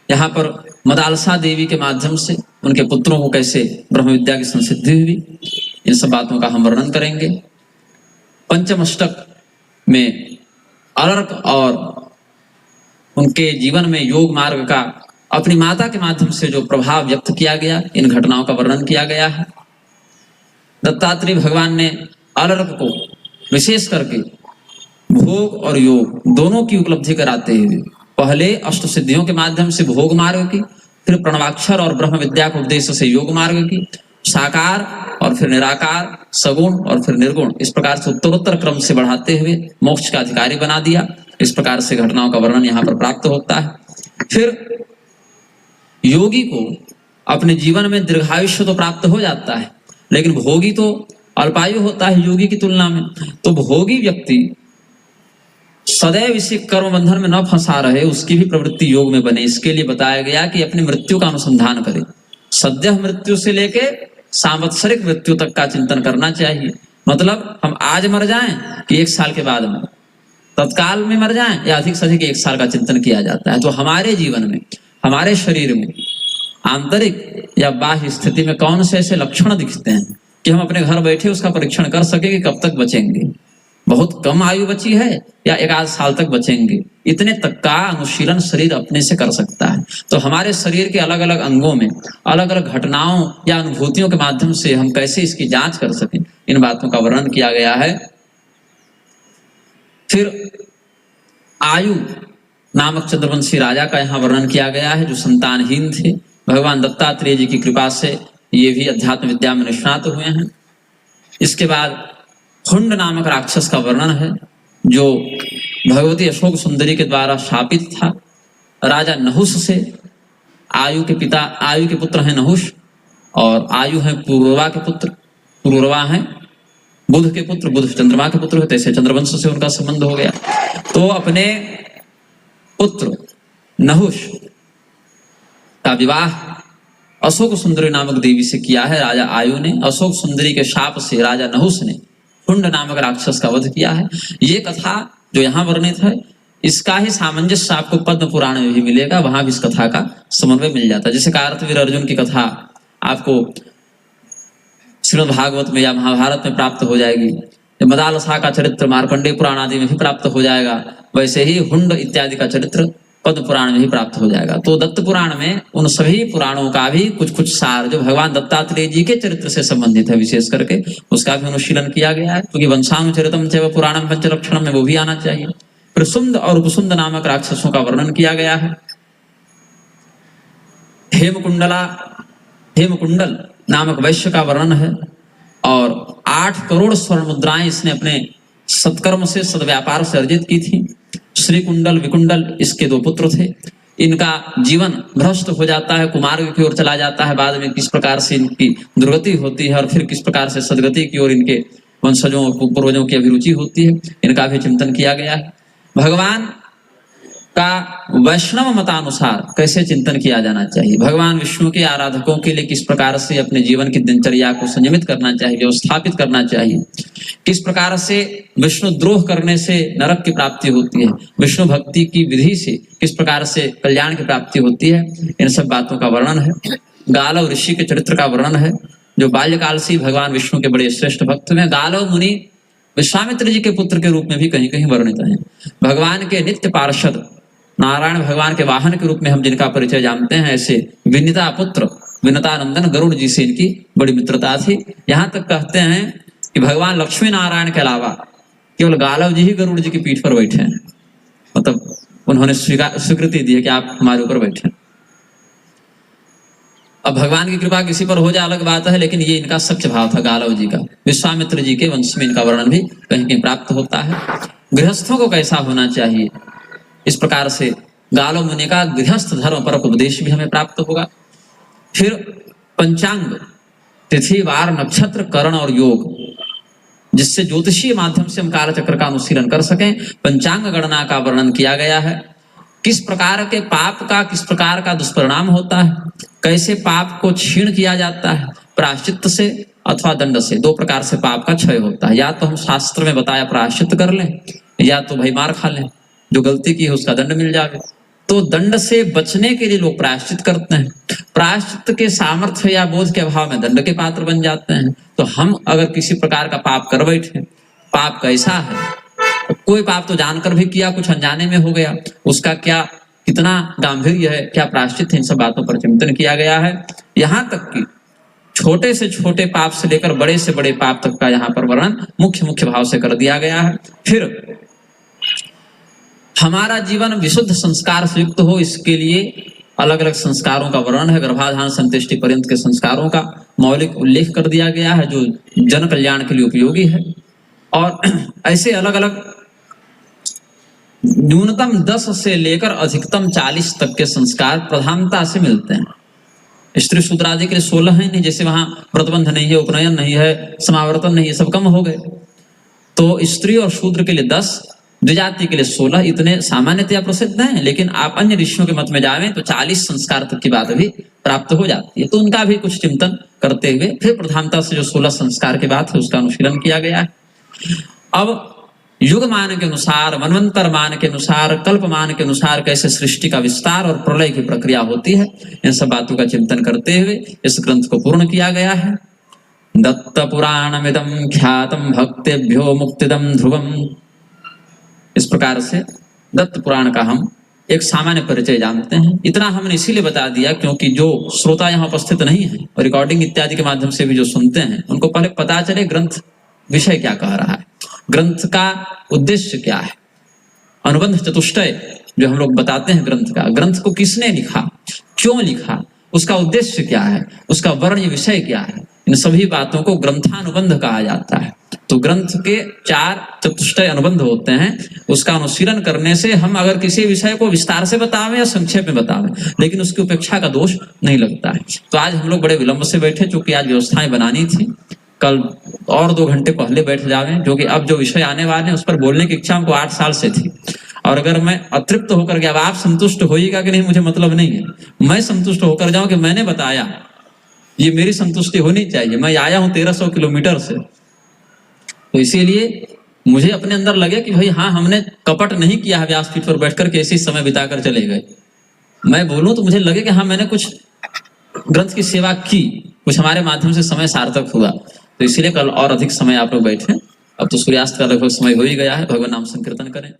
[SPEAKER 1] यहाँ पर मदालसा देवी के माध्यम से उनके पुत्रों को कैसे ब्रह्म विद्या की संसिद्धि हुई, इन सब बातों का हम वर्णन करेंगे। पंचम अष्टक में अर्क और उनके जीवन में योग मार्ग का अपनी माता के माध्यम से जो प्रभाव व्यक्त किया गया, इन घटनाओं का वर्णन किया गया है। दत्तात्रेय भगवान ने अर्क को विशेष करके भोग और योग दोनों की उपलब्धि कराते हुए पहले अष्ट सिद्धियों के माध्यम से भोग मार्ग की, फिर प्रणवाक्षर और ब्रह्म विद्या के उपदेश से योग मार्ग की, साकार और फिर निराकार, सगुण और फिर निर्गुण, इस प्रकार से उत्तरोत्तर क्रम से बढ़ाते हुए मोक्ष का अधिकारी बना दिया। इस प्रकार से घटनाओं का वर्णन यहाँ पर प्राप्त होता है। फिर योगी को अपने जीवन में दीर्घायुष्य तो प्राप्त हो जाता है, लेकिन भोगी तो अल्पायु होता है योगी की तुलना में। तो भोगी व्यक्ति सदैव इसी कर्म बंधन में न फंसा रहे, उसकी भी प्रवृत्ति योग में बने। इसके लिए बताया गया कि अपनी मृत्यु का अनुसंधान करे। सद्यः मृत्यु से लेके सांवत्सरिक मृत्यु तक का चिंतन करना चाहिए। मतलब हम आज मर जाएं कि 1 साल के बाद में, तत्काल में मर जाएं या अधिक से अधिक 1 साल का चिंतन किया जाता है। तो हमारे जीवन में, हमारे शरीर में आंतरिक या बाह्य स्थिति में कौन से ऐसे लक्षण दिखते हैं कि हम अपने घर बैठे उसका परीक्षण कर सके कि कब तक बचेंगे, बहुत कम आयु बची है या 1 साल तक बचेंगे, इतने तक का अनुशीलन शरीर अपने से कर सकता है। तो हमारे शरीर के अलग अलग अंगों में अलग अलग घटनाओं या अनुभूतियों के माध्यम से हम कैसे इसकी जांच कर सकें, इन बातों का वर्णन किया गया है। फिर आयु नामक चंद्रवंशी राजा का यहाँ वर्णन किया गया है, जो संतानहीन थे। भगवान दत्तात्रेय जी की कृपा से ये भी अध्यात्म विद्या में निष्णात हुए हैं। इसके बाद हुंड नामक राक्षस का वर्णन है, जो भगवती अशोक सुंदरी के द्वारा शापित था। राजा नहुष से, आयु के पिता, आयु के पुत्र हैं नहुष, और आयु है पुरूरवा के पुत्र, पुरूरवा है बुध के पुत्र, बुध चंद्रमा के पुत्र होते, चंद्रवंश से उनका संबंध हो गया। तो अपने पुत्र नहुष का विवाह अशोक सुंदरी नामक देवी से किया है राजा आयु ने। अशोक सुंदरी के शाप से राजा नहुष ने हुंड नामक राक्षस का वध किया है। ये कथा जो यहाँ वर्णित है, इसका ही सामंजस्य आपको पद्म पुराण में भी मिलेगा, वहां भी इस कथा का समन्वय मिल जाता है। जैसे कार्तवीर अर्जुन की कथा आपको श्रीमद् भागवत में या महाभारत में प्राप्त हो जाएगी, मदालसा का चरित्र मार्कंडेय पुराण आदि में भी प्राप्त हो जाएगा, वैसे ही हुंड इत्यादि का चरित्र पद्म पुराण में भी प्राप्त हो जाएगा। तो दत्त पुराण में उन सभी पुराणों का भी कुछ सार जो भगवान दत्तात्रेय जी के चरित्र से संबंधित है विशेष करके, उसका भी अनुशीलन किया गया है, क्योंकि वंशानुचरितम चैव पुराणम पंचलक्षणम में वो भी आना चाहिए। फिर सुंद और उपसुंद नामक राक्षसों का वर्णन किया गया है। हेमकुंडल नामक वैश्य का वर्णन है, और 8 करोड़ स्वर्ण मुद्राएं इसने अपने सत्कर्म से, सद्व्यापार से अर्जित की थी। श्री कुंडल विकुंडल इसके 2 पुत्र थे। इनका जीवन भ्रष्ट हो जाता है, कुमार्ग की ओर चला जाता है। बाद में किस प्रकार से इनकी दुर्गति होती है और फिर किस प्रकार से सदगति की ओर इनके वंशजों पूर्वजों की अभिरुचि होती है, इनका भी चिंतन किया गया है। भगवान का वैष्णव मतानुसार कैसे चिंतन किया जाना चाहिए, भगवान विष्णु के आराधकों के लिए किस प्रकार से अपने जीवन की दिनचर्या को संयमित करना चाहिए, व्यवस्थापित करना चाहिए, किस प्रकार से विष्णु द्रोह करने से नरक की प्राप्ति होती है, विष्णु भक्ति की विधि से किस प्रकार से कल्याण की प्राप्ति होती है, इन सब बातों का वर्णन है। गालव ऋषि के चरित्र का वर्णन है। जो बाल्यकाल से ही भगवान विष्णु के बड़े श्रेष्ठ भक्त हैं। गालव मुनि विश्वामित्र जी के पुत्र के रूप में भी कहीं कहीं वर्णित हैं। भगवान के नित्य पार्षद, नारायण भगवान के वाहन के रूप में हम जिनका परिचय जानते हैं, ऐसे विनिता पुत्र विनतानंदन गरुड़ जी से इनकी बड़ी मित्रता थी। यहाँ तक कहते हैं कि भगवान लक्ष्मी नारायण के अलावा केवल गालव जी ही गरुड़ जी की पीठ पर बैठे हैं, मतलब उन्होंने स्वीकृति दी है कि आप हमारे ऊपर बैठे। अब भगवान की कृपा किसी पर हो जाए अलग बात है, लेकिन ये इनका सच्च भाव था गालव जी का। विश्वामित्र जी के वंश में इनका वर्णन भी कहीं कहीं प्राप्त होता है। गृहस्थों को कैसा होना चाहिए, इस प्रकार से गालव मुनि का गृहस्थ धर्म पर उपदेश भी हमें प्राप्त होगा। फिर पंचांग, तिथि वार नक्षत्र करण और योग, जिससे ज्योतिषीय माध्यम से हम कालचक्र का अनुशीलन कर सकें। पंचांग गणना का वर्णन किया गया है, किस प्रकार के पाप का किस प्रकार का दुष्परिणाम होता है, कैसे पाप को क्षीण किया जाता है, प्रायश्चित से अथवा दंड से। दो प्रकार से पाप का क्षय होता है, या तो हम शास्त्र में बताया प्रायश्चित कर लें, या तो भाई मार खा लें, जो गलती की है उसका दंड मिल जाए। तो दंड से बचने के लिए लोग प्रायश्चित करते हैं, प्रायश्चित के सामर्थ्य या बोध के अभाव में दंड के पात्र बन जाते हैं। तो हम अगर किसी प्रकार का पाप कर बैठे, पाप कैसा है, कोई पाप तो जानकर भी किया, कुछ अनजाने में हो गया, उसका क्या कितना गांभीर्य है, क्या प्रायश्चित है, इन सब बातों पर चिंतन किया गया है। यहाँ तक कि छोटे से छोटे पाप से लेकर बड़े से बड़े पाप तक का यहाँ पर वर्णन मुख्य मुख्य भाव से कर दिया गया है। फिर हमारा जीवन विशुद्ध संस्कार से युक्त हो, इसके लिए अलग अलग संस्कारों का वर्णन है। गर्भाधान संतुष्टि पर्यंत के संस्कारों का मौलिक उल्लेख कर दिया गया है, जो जन कल्याण के लिए उपयोगी है। और ऐसे अलग अलग न्यूनतम 10 से लेकर अधिकतम 40 तक के संस्कार प्रधानता से मिलते हैं। स्त्री शूद्र आदि के लिए 16 है नहीं, जैसे वहां प्रतिबंध नहीं है, उपनयन नहीं है, समावर्तन नहीं है, सब कम हो गए। तो स्त्री और शूद्र के लिए 10, द्विजाति के लिए 16, इतने सामान्यतया प्रसिद्ध हैं। लेकिन आप अन्य ऋषियों के मत में जावें तो 40 संस्कार तक की बात भी प्राप्त हो जाती है। तो उनका भी कुछ चिंतन करते हुए फिर प्रधानता से जो 16 संस्कार की बात है उसका अनुशीलन किया गया है। अब युग मान के अनुसार, मनवंतर मान के अनुसार, कल्प मान के अनुसार कैसे सृष्टि का विस्तार और प्रलय की प्रक्रिया होती है, इन सब बातों का चिंतन करते हुए इस ग्रंथ को पूर्ण किया गया है। दत्त पुराणमिदं ख्यातम भक्तेभ्यो मुक्तिदं ध्रुवम। इस प्रकार से दत्त पुराण का हम एक सामान्य परिचय जानते हैं। इतना हमने इसीलिए बता दिया क्योंकि जो श्रोता यहाँ उपस्थित नहीं है और रिकॉर्डिंग इत्यादि के माध्यम से भी जो सुनते हैं, उनको पहले पता चले ग्रंथ विषय क्या कह रहा है, ग्रंथ का उद्देश्य क्या है। अनुबंध चतुष्टय जो हम लोग बताते हैं ग्रंथ का, ग्रंथ को किसने लिखा, क्यों लिखा, उसका उद्देश्य क्या है, उसका वर्ण विषय क्या है, इन सभी बातों को ग्रंथानुबंध कहा जाता है। तो ग्रंथ के 4 चतुष्टय अनुबंध होते हैं। उसका अनुशीलन करने से हम अगर किसी विषय को विस्तार से बतावें या संक्षेप में बतावें, लेकिन उसकी उपेक्षा का दोष नहीं लगता है। तो आज हम लोग बड़े विलंब से बैठे, चूंकि आज व्यवस्थाएं बनानी थी, कल और 2 घंटे पहले बैठ जावें, जो कि अब जो विषय आने वाले हैं उस पर बोलने की इच्छा हमको 8 साल से थी। और अगर मैं अतृप्त होकर गया, अब आप संतुष्ट होइएगा कि नहीं मुझे मतलब नहीं है, मैं संतुष्ट होकर जाऊं कि मैंने बताया, ये मेरी संतुष्टि होनी चाहिए। मैं आया हूं 1300 किलोमीटर से, तो इसीलिए मुझे अपने अंदर लगे कि भाई हाँ, हमने कपट नहीं किया है, व्यासपीठ पर बैठकर के ऐसी समय बिताकर चले गए। मैं बोलूं तो मुझे लगे कि हाँ, मैंने कुछ ग्रंथ की सेवा की, कुछ हमारे माध्यम से समय सार्थक हुआ। तो इसीलिए कल और अधिक समय आप लोग बैठे। अब तो सूर्यास्त का लगभग समय हो ही गया है, भगवान नाम संकीर्तन करें।